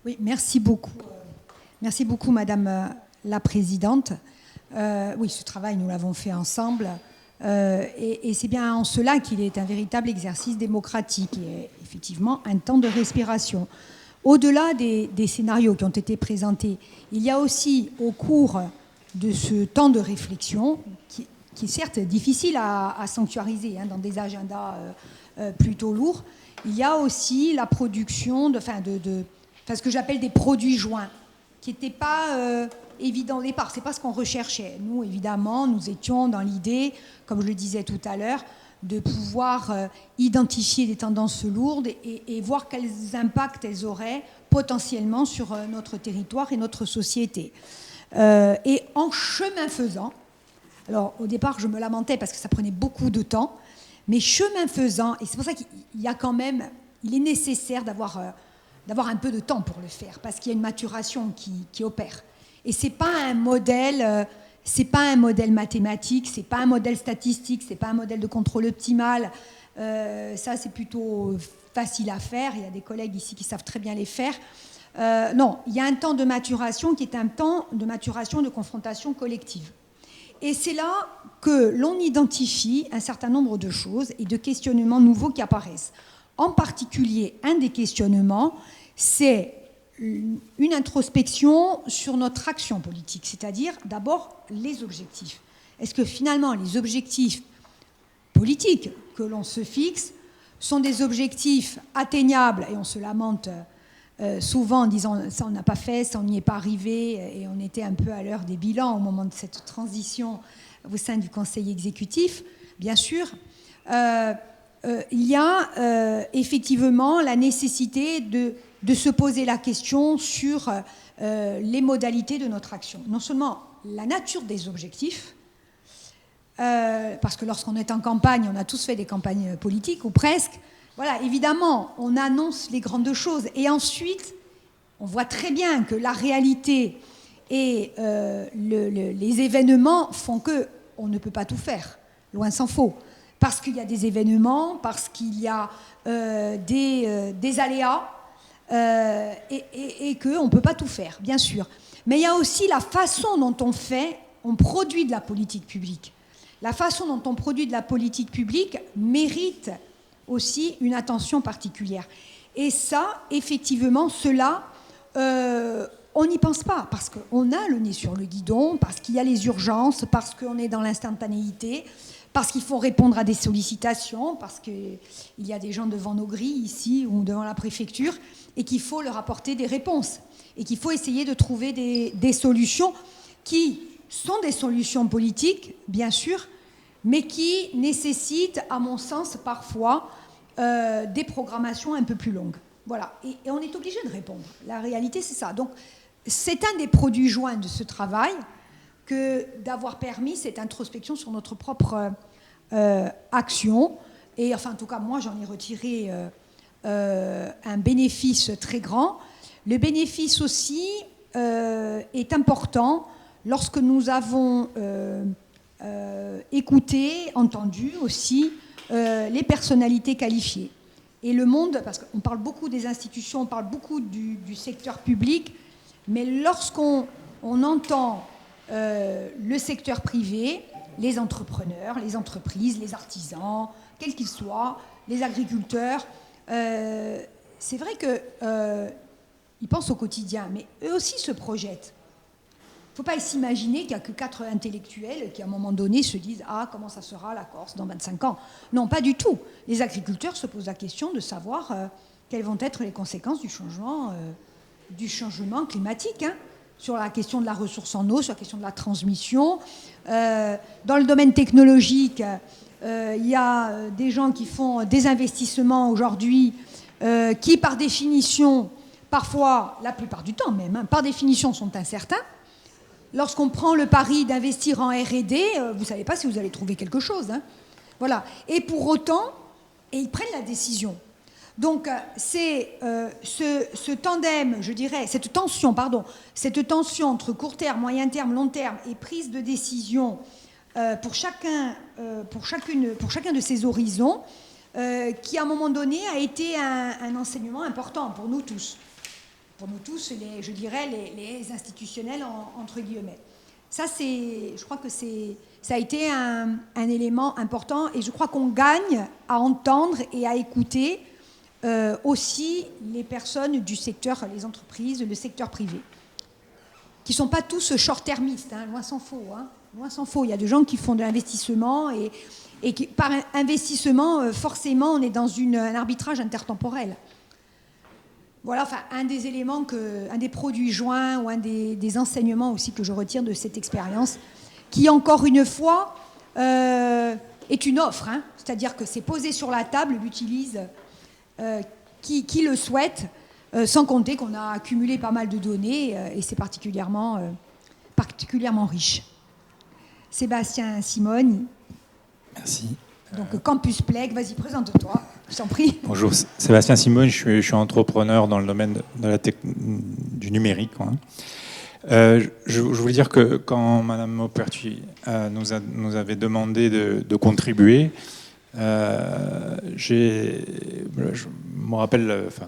Oui, merci beaucoup. Merci beaucoup, Madame la Présidente. Oui, ce travail, nous l'avons fait ensemble. Et c'est bien en cela qu'il est un véritable exercice démocratique et effectivement un temps de respiration. Au-delà des scénarios qui ont été présentés, il y a aussi, au cours de ce temps de réflexion, qui est certes difficile à sanctuariser dans des agendas plutôt lourds, il y a aussi la production de ce que j'appelle des produits joints. qui n'était pas évident au départ. Ce n'est pas ce qu'on recherchait. Nous, évidemment, nous étions dans l'idée, comme je le disais tout à l'heure, de pouvoir identifier des tendances lourdes et voir quels impacts elles auraient potentiellement sur notre territoire et notre société. Et en chemin faisant, alors au départ je me lamentais parce que ça prenait beaucoup de temps, mais chemin faisant, et c'est pour ça qu'il y a quand même, il est nécessaire d'avoir un peu de temps pour le faire, parce qu'il y a une maturation qui opère. Et c'est pas un modèle mathématique, c'est pas un modèle statistique, c'est pas un modèle de contrôle optimal. Ça, c'est plutôt facile à faire. Il y a des collègues ici qui savent très bien les faire. Non, il y a un temps de maturation qui est un temps de maturation, de confrontation collective. Et c'est là que l'on identifie un certain nombre de choses et de questionnements nouveaux qui apparaissent. En particulier, un des questionnements, c'est une introspection sur notre action politique, c'est-à-dire d'abord les objectifs. Est-ce que finalement les objectifs politiques que l'on se fixe sont des objectifs atteignables, et on se lamente souvent en disant ça on n'a pas fait, ça on n'y est pas arrivé, et on était un peu à l'heure des bilans au moment de cette transition au sein du Conseil exécutif, bien sûr. Il y a effectivement la nécessité de se poser la question sur les modalités de notre action. Non seulement la nature des objectifs, parce que lorsqu'on est en campagne, on a tous fait des campagnes politiques, ou presque, voilà, évidemment, on annonce les grandes choses. Et ensuite, on voit très bien que la réalité et les événements font qu'on ne peut pas tout faire, loin s'en faut. Parce qu'il y a des événements, parce qu'il y a des aléas, et qu'on ne peut pas tout faire, bien sûr. Mais il y a aussi la façon dont on produit de la politique publique. La façon dont on produit de la politique publique mérite aussi une attention particulière. Et ça, effectivement, cela, on n'y pense pas, parce qu'on a le nez sur le guidon, parce qu'il y a les urgences, parce qu'on est dans l'instantanéité, parce qu'il faut répondre à des sollicitations, parce qu'il y a des gens devant nos grilles ici ou devant la préfecture, et qu'il faut leur apporter des réponses, et qu'il faut essayer de trouver des solutions qui sont des solutions politiques, bien sûr, mais qui nécessitent, à mon sens, parfois, des programmations un peu plus longues. Voilà, et on est obligé de répondre. La réalité, c'est ça. Donc, c'est un des produits joints de ce travail que d'avoir permis cette introspection sur notre propre action. Et enfin, en tout cas, moi, j'en ai retiré un bénéfice très grand. Le bénéfice aussi est important lorsque nous avons écouté, entendu aussi les personnalités qualifiées. Et le monde, parce qu'on parle beaucoup des institutions, on parle beaucoup du secteur public, mais lorsqu'on entend le secteur privé, les entrepreneurs, les entreprises, les artisans, quels qu'ils soient, les agriculteurs, c'est vrai qu'ils pensent au quotidien, mais eux aussi se projettent. Il ne faut pas s'imaginer qu'il n'y a que 4 intellectuels qui, à un moment donné, se disent « Ah, comment ça sera la Corse dans 25 ans ?» Non, pas du tout. Les agriculteurs se posent la question de savoir quelles vont être les conséquences du changement climatique, hein, sur la question de la ressource en eau, sur la question de la transmission. Dans le domaine technologique, il y a des gens qui font des investissements aujourd'hui qui, par définition, parfois, la plupart du temps même, hein, par définition, sont incertains. Lorsqu'on prend le pari d'investir en R&D, vous ne savez pas si vous allez trouver quelque chose. Hein. Voilà. Et pour autant, ils prennent la décision. Donc, c'est ce tandem, je dirais, cette tension entre court terme, moyen terme, long terme et prise de décision pour chacun de ces horizons, qui, à un moment donné, a été un enseignement important pour nous tous. Pour nous tous, je dirais, les institutionnels, entre guillemets. Ça, je crois que ça a été un élément important, et je crois qu'on gagne à entendre et à écouter aussi les personnes du secteur, les entreprises, le secteur privé, qui ne sont pas tous short-termistes, hein, loin s'en faut. Hein, loin s'en faut. Il y a des gens qui font de l'investissement, et qui, par investissement, forcément, on est dans un arbitrage intertemporel. Voilà, enfin, un des éléments, un des produits joints ou un des enseignements aussi que je retire de cette expérience, qui encore une fois est une offre, hein, c'est-à-dire que c'est posé sur la table, l'utilise qui le souhaite, sans compter qu'on a accumulé pas mal de données et c'est particulièrement riche. Sébastien Simone. Merci. Donc Campus Plec, vas-y, présente-toi, je t'en prie. Bonjour, Sébastien Simone, je suis entrepreneur dans le domaine du numérique. Je voulais dire que quand Madame Maupertuis nous avait demandé de contribuer, je me rappelle, enfin,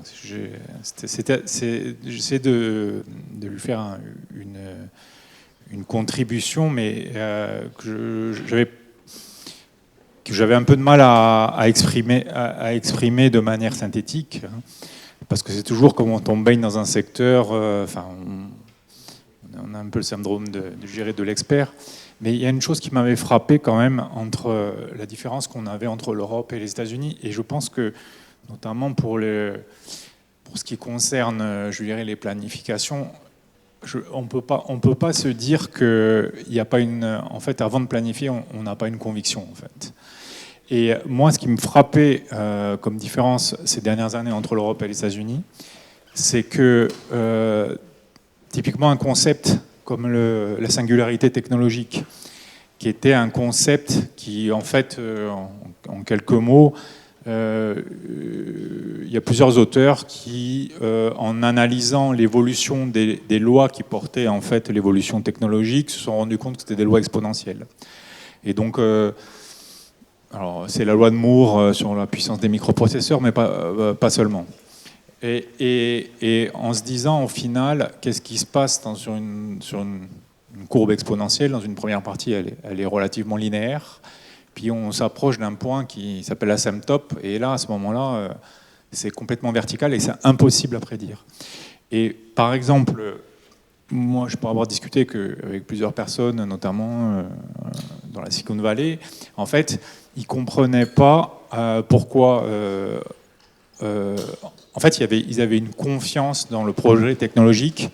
j'essaie de lui faire une contribution, mais que j'avais un peu de mal à exprimer de manière synthétique, hein, parce que c'est toujours comme quand on baigne dans un secteur, enfin, on a un peu le syndrome de l'expert, mais il y a une chose qui m'avait frappé quand même entre la différence qu'on avait entre l'Europe et les États-Unis, et je pense que notamment pour ce qui concerne, je dirais, les planifications, on peut pas se dire qu'il n'y a pas en fait, avant de planifier, on n'a pas une conviction, en fait. Et moi, ce qui me frappait comme différence ces dernières années entre l'Europe et les États-Unis, c'est que typiquement un concept comme la singularité technologique, qui était un concept qui, en fait, en quelques mots, il y a plusieurs auteurs qui, en analysant l'évolution des lois qui portaient en fait l'évolution technologique, se sont rendus compte que c'était des lois exponentielles. Et donc, alors c'est la loi de Moore sur la puissance des microprocesseurs, mais pas seulement. Et en se disant, au final, qu'est-ce qui se passe sur une courbe exponentielle? Dans une première partie, elle est relativement linéaire. Puis on s'approche d'un point qui s'appelle l'asymptote, et là, à ce moment-là, c'est complètement vertical et c'est impossible à prédire. Et par exemple, moi, je pourrais avoir discuté avec plusieurs personnes, notamment dans la Silicon Valley. En fait, ils ne comprenaient pas pourquoi... en fait, ils avaient une confiance dans le projet technologique.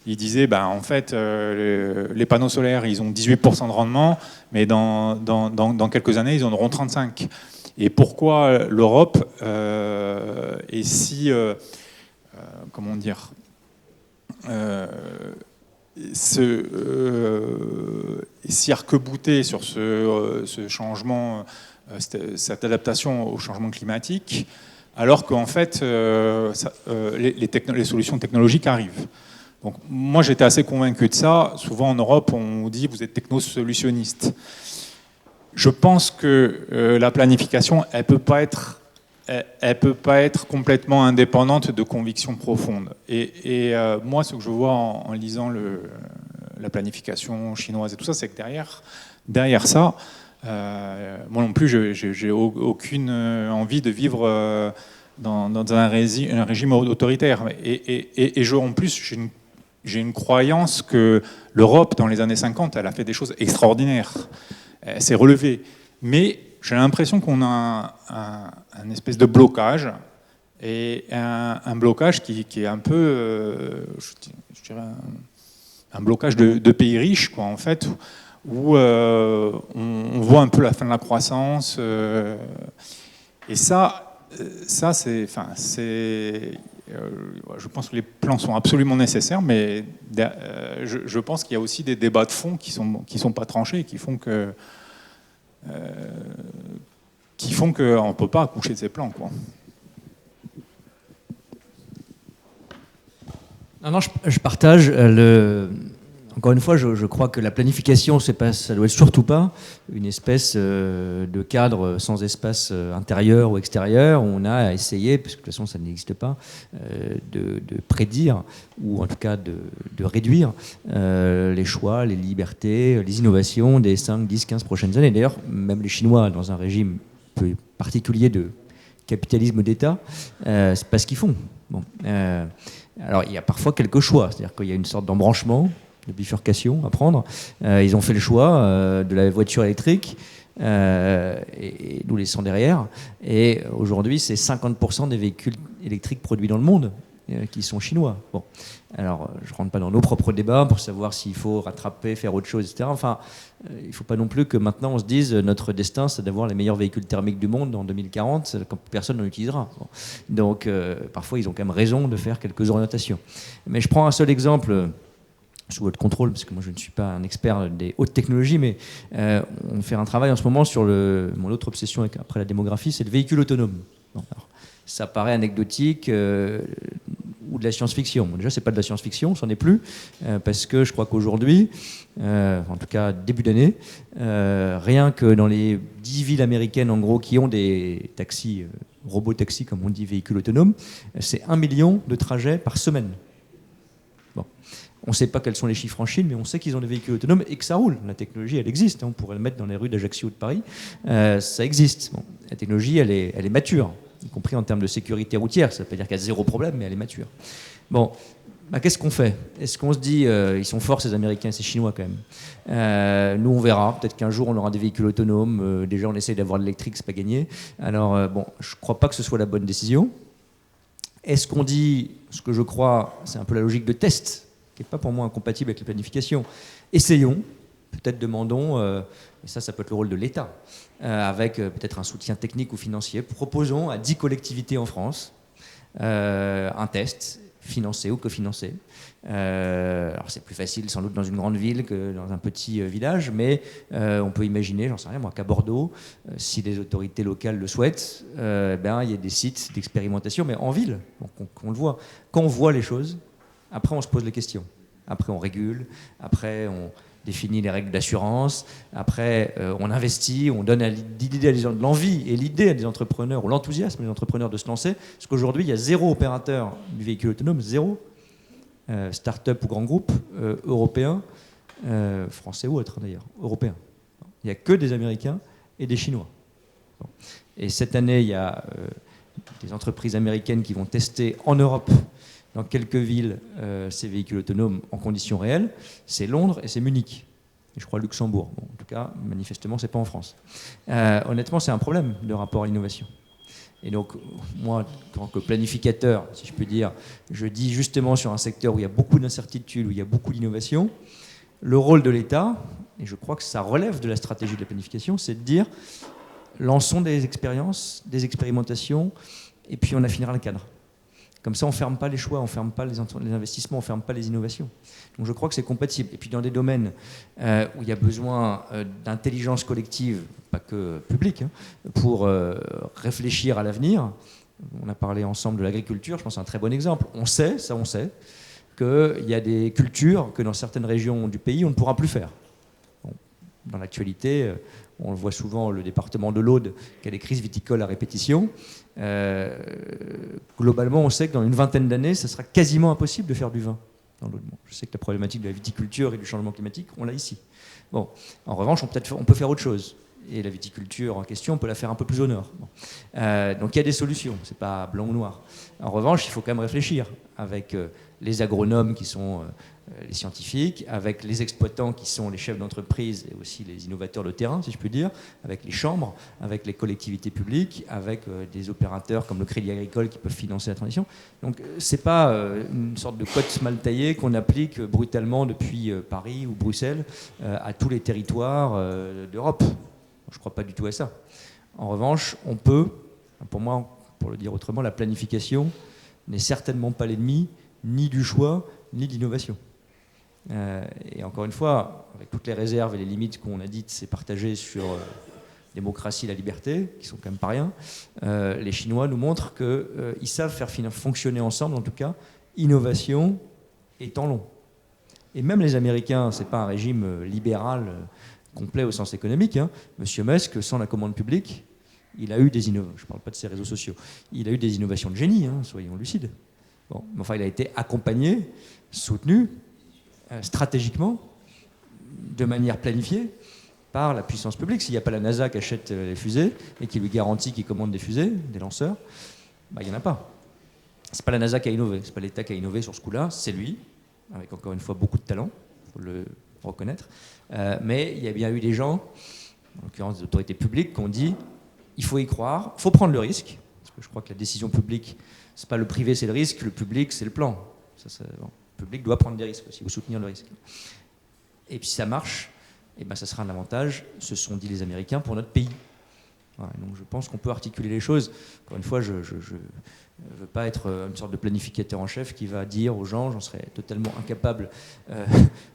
Ils disaient, en fait, les panneaux solaires, ils ont 18% de rendement, mais dans quelques années, ils en auront 35%. Et pourquoi l'Europe est si, comment dire, si arc-boutée sur ce changement, cette adaptation au changement climatique, alors qu'en fait, les solutions technologiques arrivent. Donc, moi, j'étais assez convaincu de ça. Souvent, en Europe, on dit vous êtes techno-solutionniste. Je pense que la planification, elle peut pas être complètement indépendante de convictions profondes. Et moi, ce que je vois en lisant la planification chinoise et tout ça, c'est que derrière ça, moi non plus, j'ai aucune envie de vivre dans un régime autoritaire. Et en plus, j'ai une croyance que l'Europe, dans les années 50, elle a fait des choses extraordinaires. Elle s'est relevée. Mais j'ai l'impression qu'on a un espèce de blocage, et un blocage qui est un peu, je dirais, un blocage de pays riches, quoi, en fait, où on voit un peu la fin de la croissance. Et ça c'est, je pense que les plans sont absolument nécessaires, mais je pense qu'il y a aussi des débats de fond qui sont pas tranchés, et qui font qu'on ne peut pas accoucher de ces plans, quoi. Non, je partage Encore une fois, je crois que la planification, ça doit être surtout pas une espèce de cadre sans espace intérieur ou extérieur où on a à essayer, parce que de toute façon ça n'existe pas, de prédire ou en tout cas de réduire les choix, les libertés, les innovations des 5, 10, 15 prochaines années. D'ailleurs, même les Chinois, dans un régime peu particulier de capitalisme d'État, c'est pas ce qu'ils font. Bon, alors il y a parfois quelques choix, c'est-à-dire qu'il y a une sorte d'embranchement, de bifurcation à prendre. Ils ont fait le choix de la voiture électrique, et nous laissons derrière. Et aujourd'hui, c'est 50% des véhicules électriques produits dans le monde qui sont chinois. Bon, alors je ne rentre pas dans nos propres débats pour savoir s'il faut rattraper, faire autre chose, etc. Enfin, il ne faut pas non plus que maintenant on se dise notre destin c'est d'avoir les meilleurs véhicules thermiques du monde en 2040 quand personne n'en utilisera. Bon. Donc parfois ils ont quand même raison de faire quelques orientations. Mais je prends un seul exemple sous votre contrôle, parce que moi je ne suis pas un expert des hautes technologies, mais on fait un travail en ce moment sur mon autre obsession après la démographie, c'est le véhicule autonome. Bon, alors, ça paraît anecdotique ou de la science-fiction. Bon, déjà, c'est pas de la science-fiction, c'en est plus, parce que je crois qu'aujourd'hui, en tout cas début d'année, rien que dans les 10 villes américaines, en gros, qui ont des taxis, robotaxis, comme on dit, véhicules autonomes, c'est 1 million de trajets par semaine. Bon. On ne sait pas quels sont les chiffres en Chine, mais on sait qu'ils ont des véhicules autonomes et que ça roule. La technologie, elle existe. On pourrait le mettre dans les rues d'Ajaccio ou de Paris. Ça existe. Bon, la technologie, elle est mature, y compris en termes de sécurité routière. Ça ne veut pas dire qu'il y a zéro problème, mais elle est mature. Bon, bah, qu'est-ce qu'on fait? Est-ce qu'on se dit, ils sont forts ces Américains, ces Chinois quand même. Nous, on verra. Peut-être qu'un jour, on aura des véhicules autonomes. Déjà, on essaye d'avoir de l'électrique, c'est pas gagné. Alors, bon, je ne crois pas que ce soit la bonne décision. Est-ce qu'on dit, ce que je crois, c'est un peu la logique de test, qui n'est pas pour moi incompatible avec la planification. Essayons, peut-être demandons, et ça peut être le rôle de l'État, avec peut-être un soutien technique ou financier, proposons à 10 collectivités en France un test, financé ou cofinancé. Alors c'est plus facile sans doute dans une grande ville que dans un petit village, mais on peut imaginer, j'en sais rien moi, qu'à Bordeaux, si les autorités locales le souhaitent, il y a des sites d'expérimentation, mais en ville, donc on le voit. Quand on voit les choses, après, on se pose les questions. Après, on régule. Après, on définit les règles d'assurance. Après, on investit. On donne de l'envie et l'idée à des entrepreneurs, ou l'enthousiasme des entrepreneurs de se lancer. Parce qu'aujourd'hui, il y a 0 opérateur du véhicule autonome, 0 start-up ou grand groupe européen, français ou autre d'ailleurs, européen. Il n'y a que des Américains et des Chinois. Bon. Et cette année, il y a des entreprises américaines qui vont tester en Europe, dans quelques villes, ces véhicules autonomes en conditions réelles. C'est Londres et c'est Munich. Et je crois Luxembourg. Bon, en tout cas, manifestement, ce n'est pas en France. Honnêtement, c'est un problème de rapport à l'innovation. Et donc, moi, en tant que planificateur, si je puis dire, je dis justement sur un secteur où il y a beaucoup d'incertitudes, où il y a beaucoup d'innovation, le rôle de l'État, et je crois que ça relève de la stratégie de la planification, c'est de dire, lançons des expériences, des expérimentations, et puis on affinera le cadre. Comme ça, on ne ferme pas les choix, on ne ferme pas les investissements, on ne ferme pas les innovations. Donc je crois que c'est compatible. Et puis dans des domaines où il y a besoin d'intelligence collective, pas que publique, pour réfléchir à l'avenir, on a parlé ensemble de l'agriculture, je pense que c'est un très bon exemple. On sait qu'il y a des cultures que dans certaines régions du pays, on ne pourra plus faire. Bon, dans l'actualité, on le voit souvent, le département de l'Aude, qui a des crises viticoles à répétition. Globalement, on sait que dans une vingtaine d'années, ce sera quasiment impossible de faire du vin dans l'Aude. Bon, je sais que la problématique de la viticulture et du changement climatique, on l'a ici. Bon, en revanche, on peut faire autre chose. Et la viticulture en question, on peut la faire un peu plus au nord. Bon. Donc il y a des solutions, c'est pas blanc ou noir. En revanche, il faut quand même réfléchir avec les agronomes qui sont les scientifiques, avec les exploitants qui sont les chefs d'entreprise et aussi les innovateurs de terrain, si je puis dire, avec les chambres, avec les collectivités publiques, avec des opérateurs comme le Crédit Agricole qui peuvent financer la transition. Donc c'est pas une sorte de cote mal taillée qu'on applique brutalement depuis Paris ou Bruxelles à tous les territoires d'Europe. Je ne crois pas du tout à ça. En revanche, on peut, pour moi, pour le dire autrement, la planification n'est certainement pas l'ennemi ni du choix, ni de l'innovation. Et encore une fois, avec toutes les réserves et les limites qu'on a dites, c'est partagé sur démocratie et la liberté, qui sont quand même pas rien, les Chinois nous montrent qu'ils savent faire fonctionner ensemble, en tout cas, innovation et temps long. Et même les Américains, ce n'est pas un régime libéral complet au sens économique. Monsieur Musk, sans la commande publique, il a eu des innovations. Je ne parle pas de ses réseaux sociaux. Il a eu des innovations de génie, soyons lucides. Bon, mais enfin, il a été accompagné, soutenu, stratégiquement, de manière planifiée, par la puissance publique. S'il n'y a pas la NASA qui achète les fusées et qui lui garantit qu'il commande des fusées, des lanceurs, il n'y en a pas. Ce n'est pas la NASA qui a innové, ce n'est pas l'État qui a innové sur ce coup-là, c'est lui, avec encore une fois beaucoup de talent, il faut le reconnaître. Mais il y a bien eu des gens, en l'occurrence des autorités publiques, qui ont dit il faut y croire, il faut prendre le risque, parce que je crois que la décision publique C'est pas le privé, c'est le risque, le public, c'est le plan. Bon, le public doit prendre des risques aussi, ou soutenir le risque. Et puis si ça marche, eh ben, ça sera un avantage, se sont dit les Américains, pour notre pays. Voilà, donc je pense qu'on peut articuler les choses. Encore une fois, je ne veux pas être une sorte de planificateur en chef qui va dire aux gens, j'en serais totalement incapable,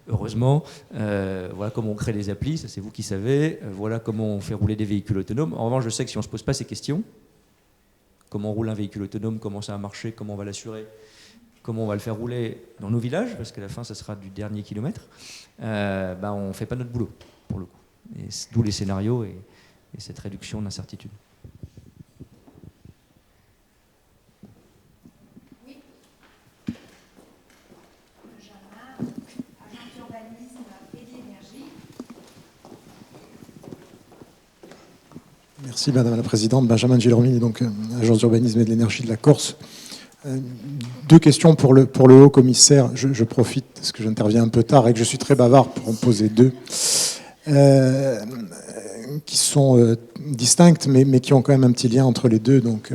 heureusement, voilà comment on crée les applis, ça c'est vous qui savez, voilà comment on fait rouler des véhicules autonomes. En revanche, je sais que si on ne se pose pas ces questions, comment on roule un véhicule autonome, comment ça va marcher, comment on va l'assurer, comment on va le faire rouler dans nos villages, parce qu'à la fin, ça sera du dernier kilomètre, ben, on ne fait pas notre boulot, pour le coup. Et d'où les scénarios et cette réduction d'incertitude. Oui. Benjamin, agent d'urbanisme et de l'énergie. Merci Madame la Présidente. Benjamin Gilormini, donc agence d'urbanisme et de l'énergie de la Corse. Deux questions pour le haut commissaire. Je profite parce que j'interviens un peu tard et que je suis très bavard pour en poser deux. Qui sont distinctes, mais qui ont quand même un petit lien entre les deux. Donc,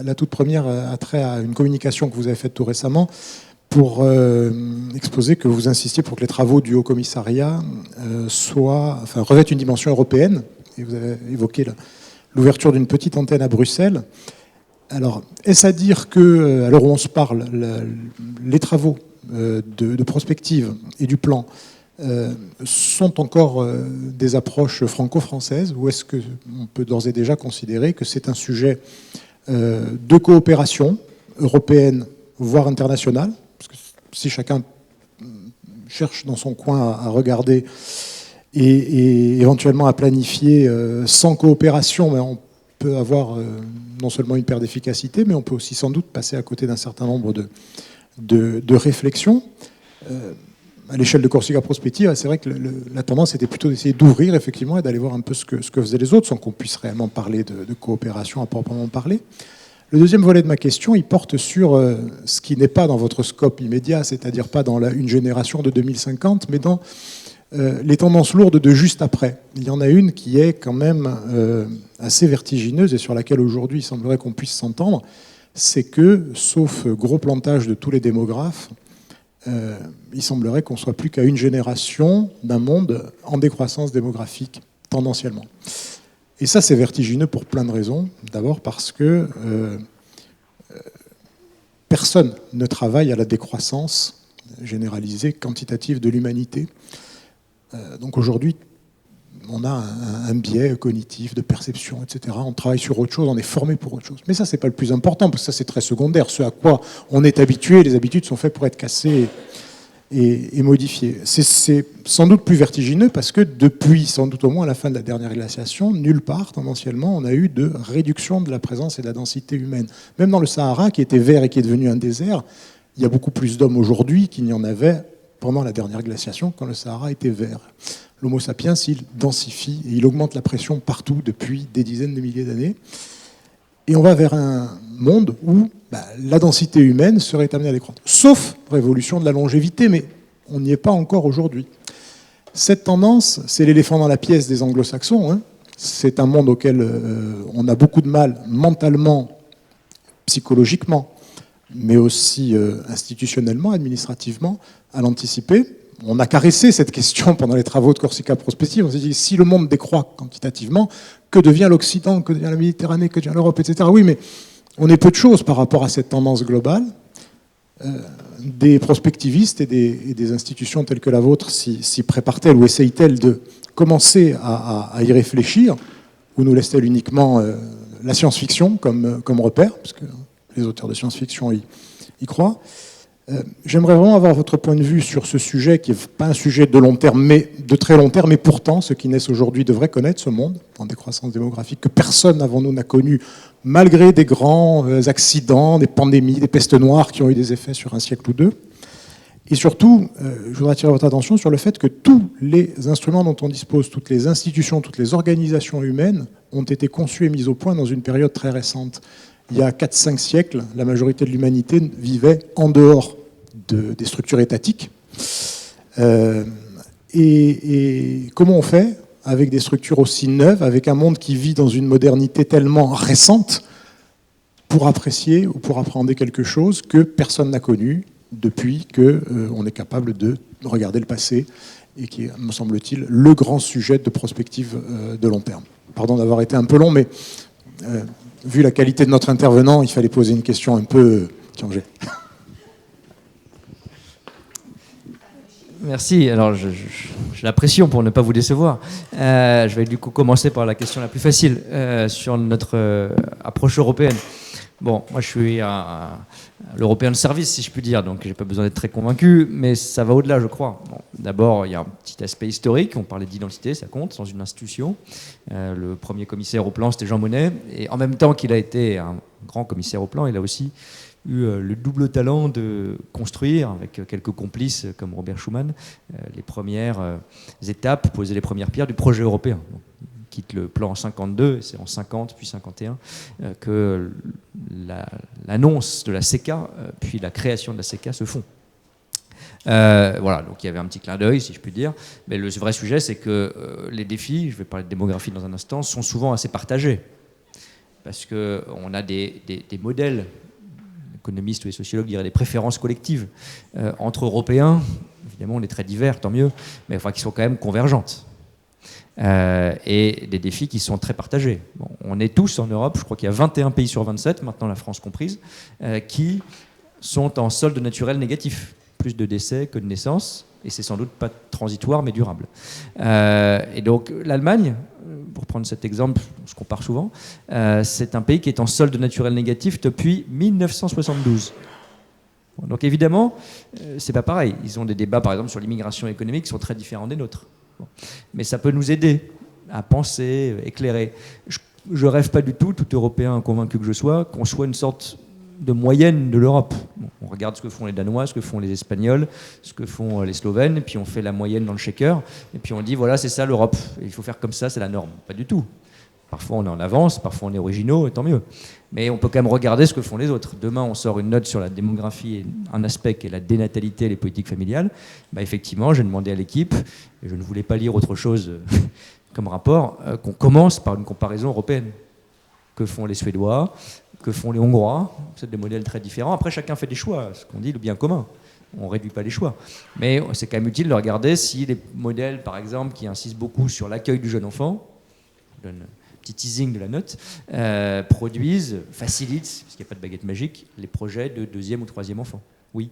la toute première a trait à une communication que vous avez faite tout récemment pour exposer que vous insistiez pour que les travaux du Haut Commissariat revêtent une dimension européenne. Et vous avez évoqué l'ouverture d'une petite antenne à Bruxelles. Alors, est-ce à dire que, à l'heure où on se parle, les travaux de prospective et du plan sont encore des approches franco-françaises, ou est-ce qu'on peut d'ores et déjà considérer que c'est un sujet de coopération européenne, voire internationale? Parce que si chacun cherche dans son coin à regarder et éventuellement à planifier sans coopération, on peut avoir non seulement une perte d'efficacité, mais on peut aussi sans doute passer à côté d'un certain nombre de réflexions. À l'échelle de Corsica Prospettiva, c'est vrai que la tendance était plutôt d'essayer d'ouvrir effectivement et d'aller voir un peu ce que faisaient les autres, sans qu'on puisse réellement parler de coopération à proprement parler. Le deuxième volet de ma question, il porte sur ce qui n'est pas dans votre scope immédiat, c'est-à-dire pas dans une génération de 2050, mais dans les tendances lourdes de juste après. Il y en a une qui est quand même assez vertigineuse et sur laquelle aujourd'hui il semblerait qu'on puisse s'entendre, c'est que, sauf gros plantage de tous les démographes, il semblerait qu'on ne soit plus qu'à une génération d'un monde en décroissance démographique, tendanciellement. Et ça, c'est vertigineux pour plein de raisons. D'abord parce que personne ne travaille à la décroissance généralisée, quantitative de l'humanité. Donc aujourd'hui, on a un biais cognitif, de perception, etc. On travaille sur autre chose, on est formé pour autre chose. Mais ça, c'est pas le plus important, parce que ça, c'est très secondaire. Ce à quoi on est habitué, les habitudes sont faites pour être cassées et modifiées. C'est sans doute plus vertigineux, parce que depuis, sans doute au moins la fin de la dernière glaciation, nulle part, tendanciellement, on a eu de réduction de la présence et de la densité humaine. Même dans le Sahara, qui était vert et qui est devenu un désert, il y a beaucoup plus d'hommes aujourd'hui qu'il n'y en avait pendant la dernière glaciation, quand le Sahara était vert. L'Homo sapiens, il densifie et il augmente la pression partout depuis des dizaines de milliers d'années. Et on va vers un monde où la densité humaine serait amenée à décroître. Sauf révolution de la longévité, mais on n'y est pas encore aujourd'hui. Cette tendance, c'est l'éléphant dans la pièce des anglo-saxons. Hein. C'est un monde auquel on a beaucoup de mal mentalement, psychologiquement, mais aussi institutionnellement, administrativement, à l'anticiper. On a caressé cette question pendant les travaux de Corsica Prospettiva. On s'est dit, si le monde décroît quantitativement, que devient l'Occident, que devient la Méditerranée, que devient l'Europe, etc. Oui, mais on est peu de choses par rapport à cette tendance globale. Des prospectivistes et des institutions telles que la vôtre s'y préparent-elles ou essayent-elles de commencer à y réfléchir, ou nous laissent-elles uniquement la science-fiction comme repère, parce que les auteurs de science-fiction y croient. J'aimerais vraiment avoir votre point de vue sur ce sujet qui n'est pas un sujet de long terme, mais de très long terme, mais pourtant, ceux qui naissent aujourd'hui devraient connaître ce monde en décroissance démographique que personne avant nous n'a connu, malgré des grands accidents, des pandémies, des pestes noires qui ont eu des effets sur un siècle ou deux. Et surtout, je voudrais attirer votre attention sur le fait que tous les instruments dont on dispose, toutes les institutions, toutes les organisations humaines ont été conçus et mis au point dans une période très récente. Il y a 4-5 siècles, la majorité de l'humanité vivait en dehors des structures étatiques. Et comment on fait avec des structures aussi neuves, avec un monde qui vit dans une modernité tellement récente, pour apprécier ou pour appréhender quelque chose que personne n'a connu depuis qu'on est capable de regarder le passé et qui est, me semble-t-il, le grand sujet de prospective de long terme. Pardon d'avoir été un peu long, mais vu la qualité de notre intervenant, il fallait poser une question un peu changée. Merci. Alors, j'ai la pression pour ne pas vous décevoir. Je vais du coup commencer par la question la plus facile sur notre approche européenne. Bon, moi je suis l'Européen de service, si je puis dire, donc j'ai pas besoin d'être très convaincu, mais ça va au-delà, je crois. Bon, d'abord, il y a un petit aspect historique, on parlait d'identité, ça compte, dans une institution. Le premier commissaire au plan, c'était Jean Monnet, et en même temps qu'il a été un grand commissaire au plan, il a aussi eu le double talent de construire, avec quelques complices comme Robert Schuman, les premières étapes, poser les premières pierres du projet européen. Donc, quitte le plan en 52, et c'est en 50 puis 51 que l'annonce de la CECA puis la création de la CECA se font. Voilà, donc il y avait un petit clin d'œil, si je puis dire, mais le vrai sujet, c'est que les défis, je vais parler de démographie dans un instant, sont souvent assez partagés, parce qu'on a des modèles, économistes ou les sociologues diraient des préférences collectives entre Européens, évidemment on est très divers, tant mieux, mais enfin qui sont quand même convergentes. Et des défis qui sont très partagés. Bon, on est tous en Europe, je crois qu'il y a 21 pays sur 27, maintenant la France comprise, qui sont en solde naturel négatif. Plus de décès que de naissances, et c'est sans doute pas transitoire mais durable. Et donc l'Allemagne, pour prendre cet exemple, on se compare souvent, c'est un pays qui est en solde naturel négatif depuis 1972. Donc évidemment, c'est pas pareil. Ils ont des débats, par exemple, sur l'immigration économique qui sont très différents des nôtres. Mais ça peut nous aider à penser, éclairer. Je rêve pas du tout Européen convaincu que je sois, qu'on soit une sorte de moyenne de l'Europe. Bon, on regarde ce que font les Danois, ce que font les Espagnols, ce que font les Slovènes, et puis on fait la moyenne dans le shaker, et puis on dit voilà, c'est ça l'Europe, il faut faire comme ça, c'est la norme. Pas du tout. Parfois on est en avance, parfois on est originaux, et tant mieux. Mais on peut quand même regarder ce que font les autres. Demain, on sort une note sur la démographie, et un aspect qui est la dénatalité et les politiques familiales. Bah, effectivement, j'ai demandé à l'équipe, et je ne voulais pas lire autre chose comme rapport, qu'on commence par une comparaison européenne. Que font les Suédois, que font les Hongrois, c'est des modèles très différents. Après, chacun fait des choix, ce qu'on dit le bien commun. On ne réduit pas les choix. Mais c'est quand même utile de regarder si les modèles, par exemple, qui insistent beaucoup sur l'accueil du jeune enfant, je donne un petit teasing de la note, produisent, facilitent, parce qu'il n'y a pas de baguette magique, les projets de deuxième ou troisième enfant. Oui.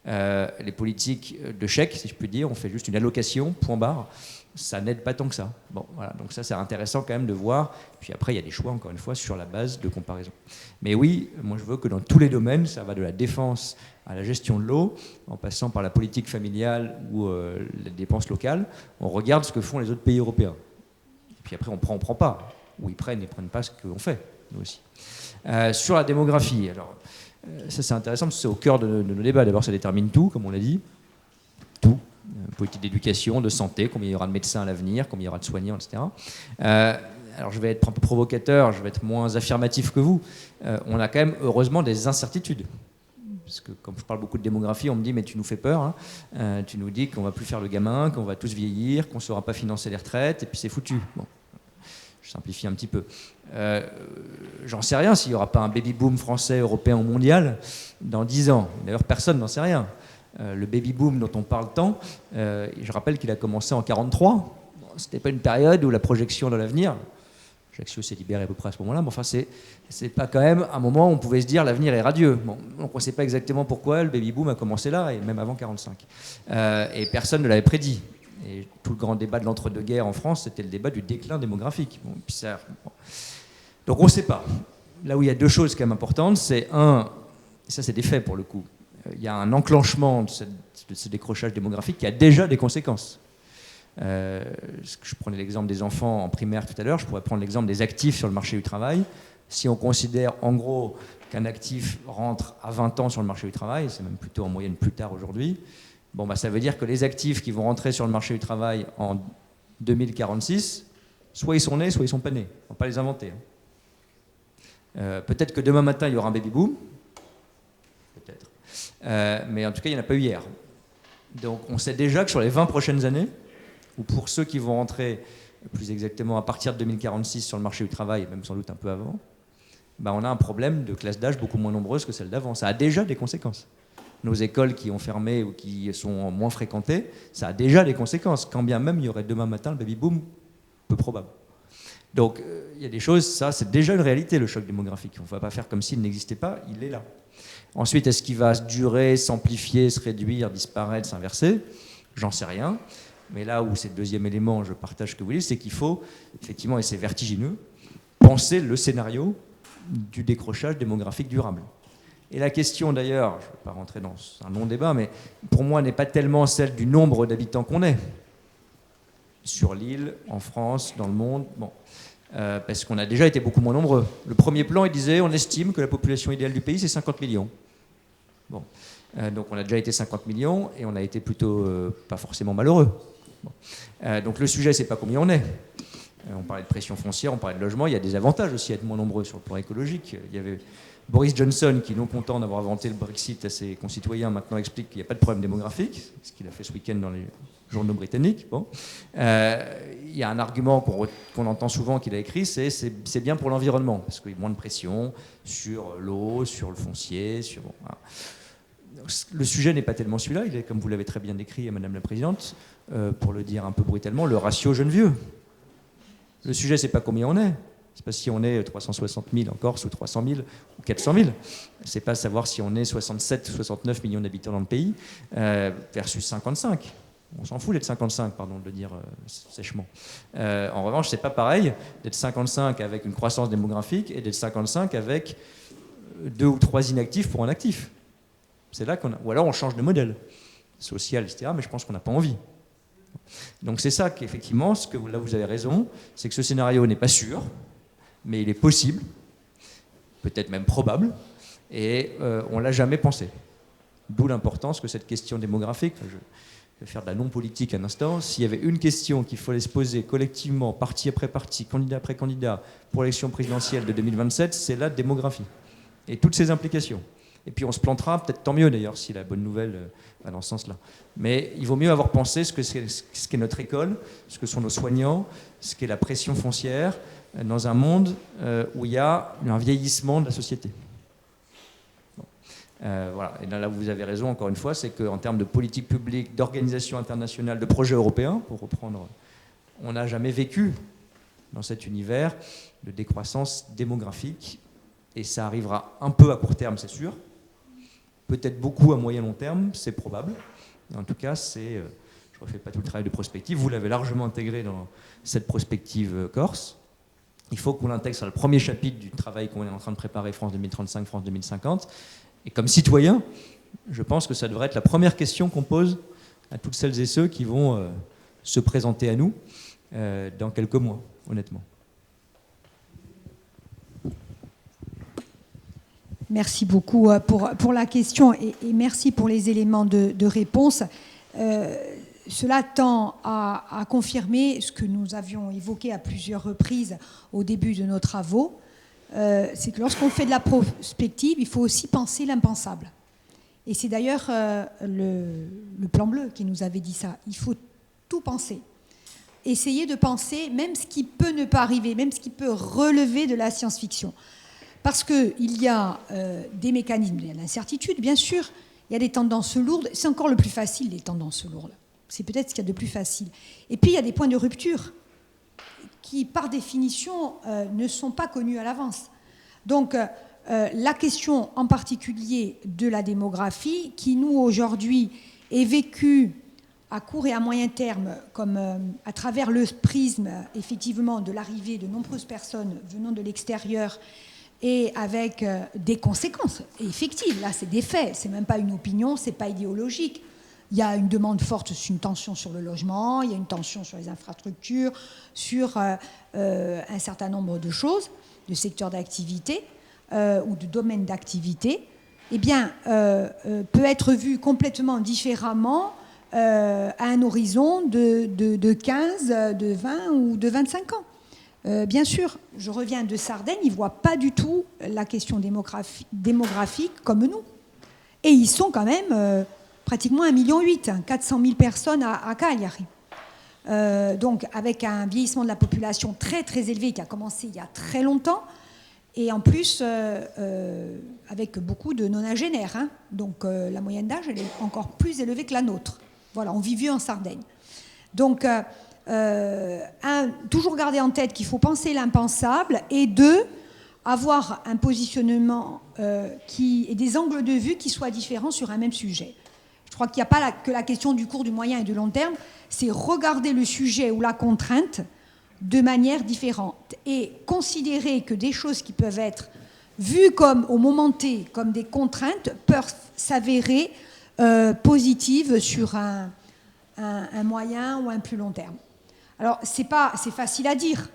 Les politiques de chèque, si je puis dire, on fait juste une allocation, point barre. Ça n'aide pas tant que ça. Bon, voilà, donc ça c'est intéressant quand même de voir. Puis après il y a des choix encore une fois sur la base de comparaison. Mais oui, moi je veux que dans tous les domaines, ça va de la défense à la gestion de l'eau, en passant par la politique familiale ou les dépenses locales, on regarde ce que font les autres pays européens. Et puis après on prend pas. Ou ils prennent pas ce qu'on fait, nous aussi. Sur la démographie, alors ça c'est intéressant parce que c'est au cœur de nos débats. D'abord ça détermine tout, comme on l'a dit. Tout. Politique d'éducation, de santé, combien il y aura de médecins à l'avenir, combien il y aura de soignants, etc. Alors je vais être un peu provocateur, je vais être moins affirmatif que vous. On a quand même heureusement des incertitudes. Parce que comme je parle beaucoup de démographie, on me dit mais tu nous fais peur, hein. Tu nous dis qu'on va plus faire le gamin, qu'on va tous vieillir, qu'on ne saura pas financer les retraites, et puis c'est foutu. Bon, je simplifie un petit peu. J'en sais rien s'il n'y aura pas un baby-boom français, européen ou mondial dans 10 ans. D'ailleurs personne n'en sait rien. Le baby-boom dont on parle tant, je rappelle qu'il a commencé en 1943. Bon, ce n'était pas une période où la projection de l'avenir, Ajaccio s'est libéré à peu près à ce moment-là, mais enfin c'est pas quand même un moment où on pouvait se dire l'avenir est radieux. Bon, donc on ne sait pas exactement pourquoi le baby-boom a commencé là, et même avant 1945. Et personne ne l'avait prédit. Et tout le grand débat de l'entre-deux-guerres en France, c'était le débat du déclin démographique. Bon, puis ça, bon. Donc on ne sait pas. Là où il y a deux choses quand même importantes, c'est un, et ça c'est des faits pour le coup, il y a un enclenchement de ce décrochage démographique qui a déjà des conséquences. Je prenais l'exemple des enfants en primaire tout à l'heure, je pourrais prendre l'exemple des actifs sur le marché du travail. Si on considère en gros qu'un actif rentre à 20 ans sur le marché du travail, c'est même plutôt en moyenne plus tard aujourd'hui, bon, bah, ça veut dire que les actifs qui vont rentrer sur le marché du travail en 2046, soit ils sont nés, soit ils ne sont pas nés. On ne va pas les inventer. Peut-être que demain matin, il y aura un baby-boom. Peut-être. Mais en tout cas, il n'y en a pas eu hier. Donc on sait déjà que sur les 20 prochaines années, ou pour ceux qui vont rentrer plus exactement à partir de 2046 sur le marché du travail, même sans doute un peu avant, on a un problème de classe d'âge beaucoup moins nombreuse que celle d'avant. Ça a déjà des conséquences. Nos écoles qui ont fermé ou qui sont moins fréquentées, ça a déjà des conséquences, quand bien même il y aurait demain matin le baby-boom, peu probable. Donc il y a des choses, ça c'est déjà une réalité, le choc démographique. On ne va pas faire comme s'il n'existait pas, il est là. Ensuite, est-ce qu'il va durer, s'amplifier, se réduire, disparaître, s'inverser? J'en sais rien. Mais là où c'est le deuxième élément, je partage ce que vous dites, c'est qu'il faut, effectivement, et c'est vertigineux, penser le scénario du décrochage démographique durable. Et la question d'ailleurs, je ne vais pas rentrer dans un long débat, mais pour moi n'est pas tellement celle du nombre d'habitants qu'on est sur l'île, en France, dans le monde, parce qu'on a déjà été beaucoup moins nombreux. Le premier plan, il disait, on estime que la population idéale du pays, c'est 50 millions. Bon. Donc on a déjà été 50 millions et on a été plutôt pas forcément malheureux. Bon. Donc le sujet, c'est pas combien on est. On parlait de pression foncière, on parlait de logement, il y a des avantages aussi à être moins nombreux sur le plan écologique. Il y avait Boris Johnson qui, non content d'avoir inventé le Brexit à ses concitoyens, maintenant explique qu'il n'y a pas de problème démographique, ce qu'il a fait ce week-end dans les journaux britanniques. Bon. Il y a un argument qu'on entend souvent qu'il a écrit, c'est bien pour l'environnement, parce qu'il y a moins de pression sur l'eau, sur le foncier, sur... Bon, voilà. Le sujet n'est pas tellement celui-là, il est, comme vous l'avez très bien décrit, Madame la Présidente, pour le dire un peu brutalement, le ratio jeune-vieux. Le sujet, c'est pas combien on est. C'est pas si on est 360 000 en Corse ou 300 000 ou 400 000. C'est pas savoir si on est 67 ou 69 millions d'habitants dans le pays versus 55. On s'en fout d'être 55, pardon de le dire sèchement. En revanche, c'est pas pareil d'être 55 avec une croissance démographique et d'être 55 avec 2 ou 3 inactifs pour un actif. C'est là qu'on a... Ou alors on change de modèle social, etc. Mais je pense qu'on n'a pas envie. Donc c'est ça qu'effectivement, là vous avez raison, c'est que ce scénario n'est pas sûr, mais il est possible, peut-être même probable, et on ne l'a jamais pensé. D'où l'importance que cette question démographique, je vais faire de la non-politique un instant, s'il y avait une question qu'il fallait se poser collectivement, parti après parti, candidat après candidat, pour l'élection présidentielle de 2027, c'est la démographie, et toutes ses implications. Et puis on se plantera, peut-être tant mieux d'ailleurs, si la bonne nouvelle va dans ce sens-là. Mais il vaut mieux avoir pensé ce qu'est notre école, ce que sont nos soignants, ce qu'est la pression foncière, dans un monde où il y a un vieillissement de la société. Bon. Voilà. Et là où vous avez raison, encore une fois, c'est qu'en termes de politique publique, d'organisation internationale, de projet européen, pour reprendre, on n'a jamais vécu dans cet univers de décroissance démographique. Et ça arrivera un peu à court terme, c'est sûr. Peut-être beaucoup à moyen long terme, c'est probable. En tout cas, je ne refais pas tout le travail de prospective. Vous l'avez largement intégré dans cette prospective Corse. Il faut qu'on l'intègre sur le premier chapitre du travail qu'on est en train de préparer, France 2035, France 2050. Et comme citoyen, je pense que ça devrait être la première question qu'on pose à toutes celles et ceux qui vont se présenter à nous dans quelques mois, honnêtement. Merci beaucoup pour la question et merci pour les éléments de réponse. Cela tend à confirmer ce que nous avions évoqué à plusieurs reprises au début de nos travaux. C'est que lorsqu'on fait de la prospective, il faut aussi penser l'impensable. Et c'est d'ailleurs le plan bleu qui nous avait dit ça. Il faut tout penser. Essayer de penser même ce qui peut ne pas arriver, même ce qui peut relever de la science-fiction. Parce qu'il y a des mécanismes, il y a l'incertitude, bien sûr, il y a des tendances lourdes, c'est encore le plus facile, les tendances lourdes. C'est peut-être ce qu'il y a de plus facile. Et puis, il y a des points de rupture qui, par définition, ne sont pas connus à l'avance. Donc, la question en particulier de la démographie, qui, nous, aujourd'hui, est vécue à court et à moyen terme, comme à travers le prisme, effectivement, de l'arrivée de nombreuses personnes venant de l'extérieur, et avec des conséquences effectives. Là, c'est des faits, c'est même pas une opinion, c'est pas idéologique. Il y a une demande forte, une tension sur le logement, il y a une tension sur les infrastructures, sur un certain nombre de choses, de secteurs d'activité ou de domaines d'activité, eh bien, peut être vu complètement différemment à un horizon de 15, de 20 ou de 25 ans. Bien sûr, je reviens de Sardaigne, ils ne voient pas du tout la question démographique comme nous. Et ils sont quand même pratiquement 1,8 million, 400 000 personnes à Cagliari. Donc avec un vieillissement de la population très très élevé qui a commencé il y a très longtemps Et en plus, avec beaucoup de nonagénaires. Hein. Donc la moyenne d'âge, elle est encore plus élevée que la nôtre. Voilà, on vit vieux en Sardaigne. Donc, toujours garder en tête qu'il faut penser l'impensable, et deux, avoir un positionnement et des angles de vue qui soient différents sur un même sujet. Je crois qu'il n'y a pas que la question du court, du moyen et du long terme, c'est regarder le sujet ou la contrainte de manière différente et considérer que des choses qui peuvent être vues comme, au moment T, comme des contraintes, peuvent s'avérer positives sur un moyen ou un plus long terme. Alors, c'est facile à dire,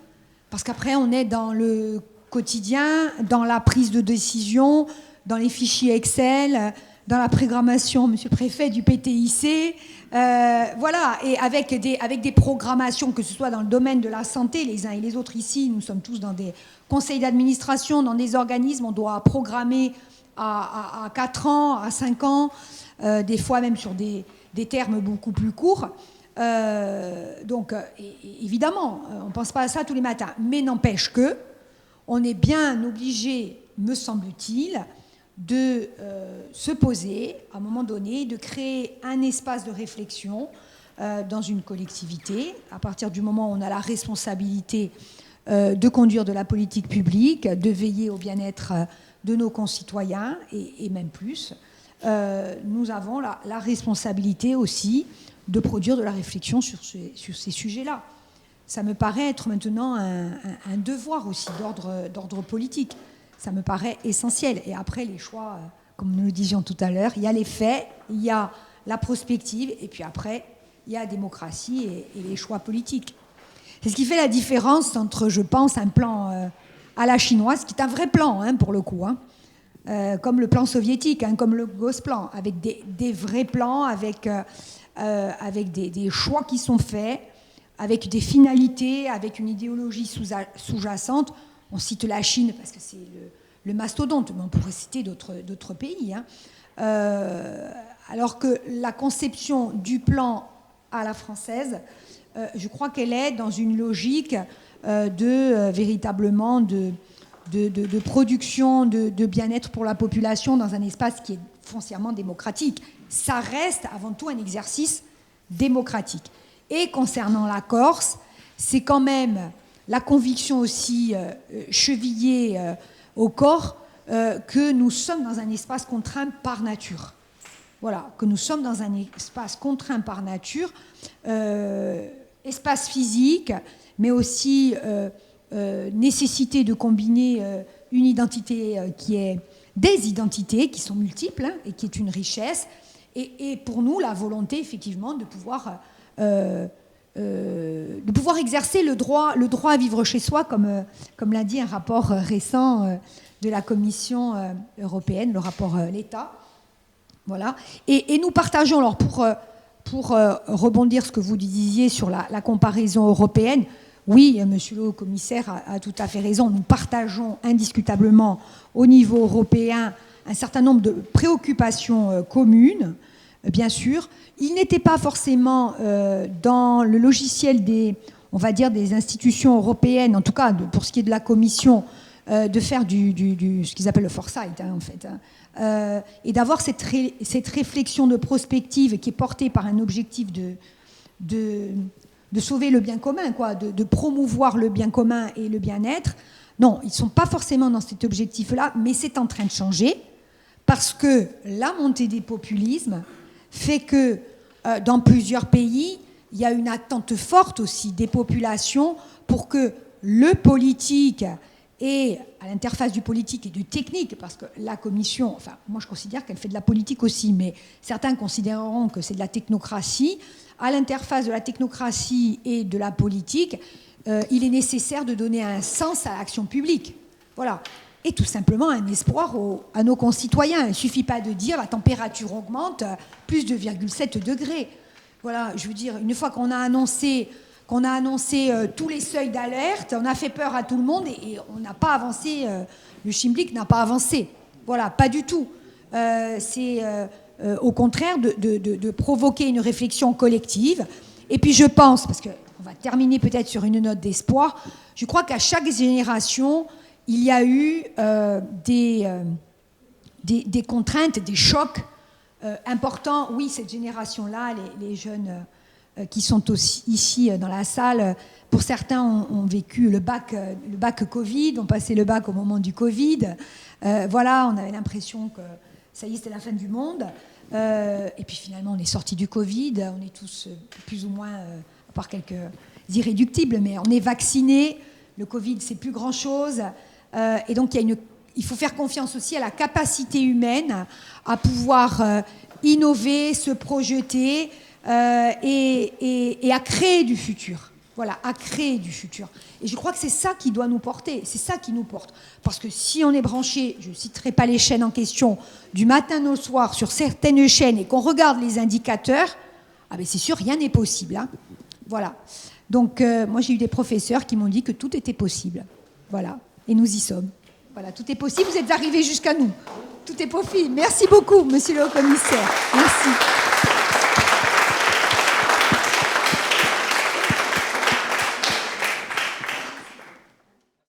parce qu'après, on est dans le quotidien, dans la prise de décision, dans les fichiers Excel, dans la programmation, monsieur le préfet, du PTIC, voilà, et avec des programmations, que ce soit dans le domaine de la santé, les uns et les autres ici, nous sommes tous dans des conseils d'administration, dans des organismes, on doit programmer à 4 ans, à 5 ans, des fois même sur des termes beaucoup plus courts. Donc, évidemment, on ne pense pas à ça tous les matins, mais n'empêche que on est bien obligé, me semble-t-il, de se poser à un moment donné, de créer un espace de réflexion dans une collectivité, à partir du moment où on a la responsabilité de conduire de la politique publique, de veiller au bien-être de nos concitoyens, et même plus. Nous avons la responsabilité aussi de produire de la réflexion sur ces sujets-là. Ça me paraît être maintenant un devoir aussi d'ordre politique. Ça me paraît essentiel. Et après, les choix, comme nous le disions tout à l'heure, il y a les faits, il y a la prospective, et puis après, il y a la démocratie et les choix politiques. C'est ce qui fait la différence entre, je pense, un plan à la chinoise, qui est un vrai plan, hein, pour le coup, hein, comme le plan soviétique, hein, comme le Gosplan, avec des vrais plans, avec des choix qui sont faits, avec des finalités, avec une idéologie sous-jacente. On cite la Chine parce que c'est le mastodonte, mais on pourrait citer d'autres pays. Hein. Alors que la conception du plan à la française, je crois qu'elle est dans une logique véritablement de production, de bien-être pour la population dans un espace qui est foncièrement démocratique. Ça reste avant tout un exercice démocratique. Et concernant la Corse, c'est quand même la conviction aussi chevillée au corps que nous sommes dans un espace contraint par nature. Voilà, que nous sommes dans un espace contraint par nature, espace physique, mais aussi nécessité de combiner une identité qui est des identités qui sont multiples, hein, et qui est une richesse, et pour nous la volonté effectivement de pouvoir exercer le droit à vivre chez soi, comme l'a dit un rapport récent de la Commission européenne, le rapport l'État. Voilà. Et nous partageons, alors pour rebondir ce que vous disiez sur la comparaison européenne, oui, monsieur le haut-commissaire a tout à fait raison, nous partageons indiscutablement au niveau européen un certain nombre de préoccupations communes, bien sûr. Il n'était pas forcément dans le logiciel des institutions européennes, en tout cas pour ce qui est de la Commission, de faire ce qu'ils appellent le foresight, hein, en fait, hein, et d'avoir cette réflexion de prospective qui est portée par un objectif de sauver le bien commun, quoi, de promouvoir le bien commun et le bien-être. Non, ils ne sont pas forcément dans cet objectif-là, mais c'est en train de changer, parce que la montée des populismes fait que dans plusieurs pays, il y a une attente forte aussi des populations pour que le politique et à l'interface du politique et du technique, parce que la Commission, enfin moi je considère qu'elle fait de la politique aussi, mais certains considéreront que c'est de la technocratie. À l'interface de la technocratie et de la politique, il est nécessaire de donner un sens à l'action publique. Voilà. Et tout simplement un espoir à nos concitoyens. Il ne suffit pas de dire la température augmente plus de 2,7 degrés. Voilà, je veux dire, une fois qu'on a annoncé tous les seuils d'alerte, on a fait peur à tout le monde et on n'a pas avancé, le Schimblick n'a pas avancé. Voilà, pas du tout. C'est au contraire de provoquer une réflexion collective. Et puis je pense, parce qu'on va terminer peut-être sur une note d'espoir, je crois qu'à chaque génération, il y a eu des contraintes, des chocs importants. Oui, cette génération-là, les jeunes qui sont aussi ici dans la salle, pour certains ont vécu le bac Covid, ont passé le bac au moment du Covid. Voilà, on avait l'impression que ça y est, c'était la fin du monde. Et puis finalement, on est sorti du Covid. On est tous plus ou moins, à part quelques irréductibles, mais on est vaccinés. Le Covid, c'est plus grand-chose. Et donc, il faut faire confiance aussi à la capacité humaine à pouvoir innover, se projeter et à créer du futur. Voilà, à créer du futur. Et je crois que c'est ça qui doit nous porter, c'est ça qui nous porte. Parce que si on est branché, je ne citerai pas les chaînes en question, du matin au soir sur certaines chaînes et qu'on regarde les indicateurs, ah ben c'est sûr, rien n'est possible. Hein. Voilà. Donc, moi, j'ai eu des professeurs qui m'ont dit que tout était possible. Voilà. Et nous y sommes. Voilà, tout est possible. Vous êtes arrivés jusqu'à nous. Tout est possible. Merci beaucoup, monsieur le haut-commissaire. Merci.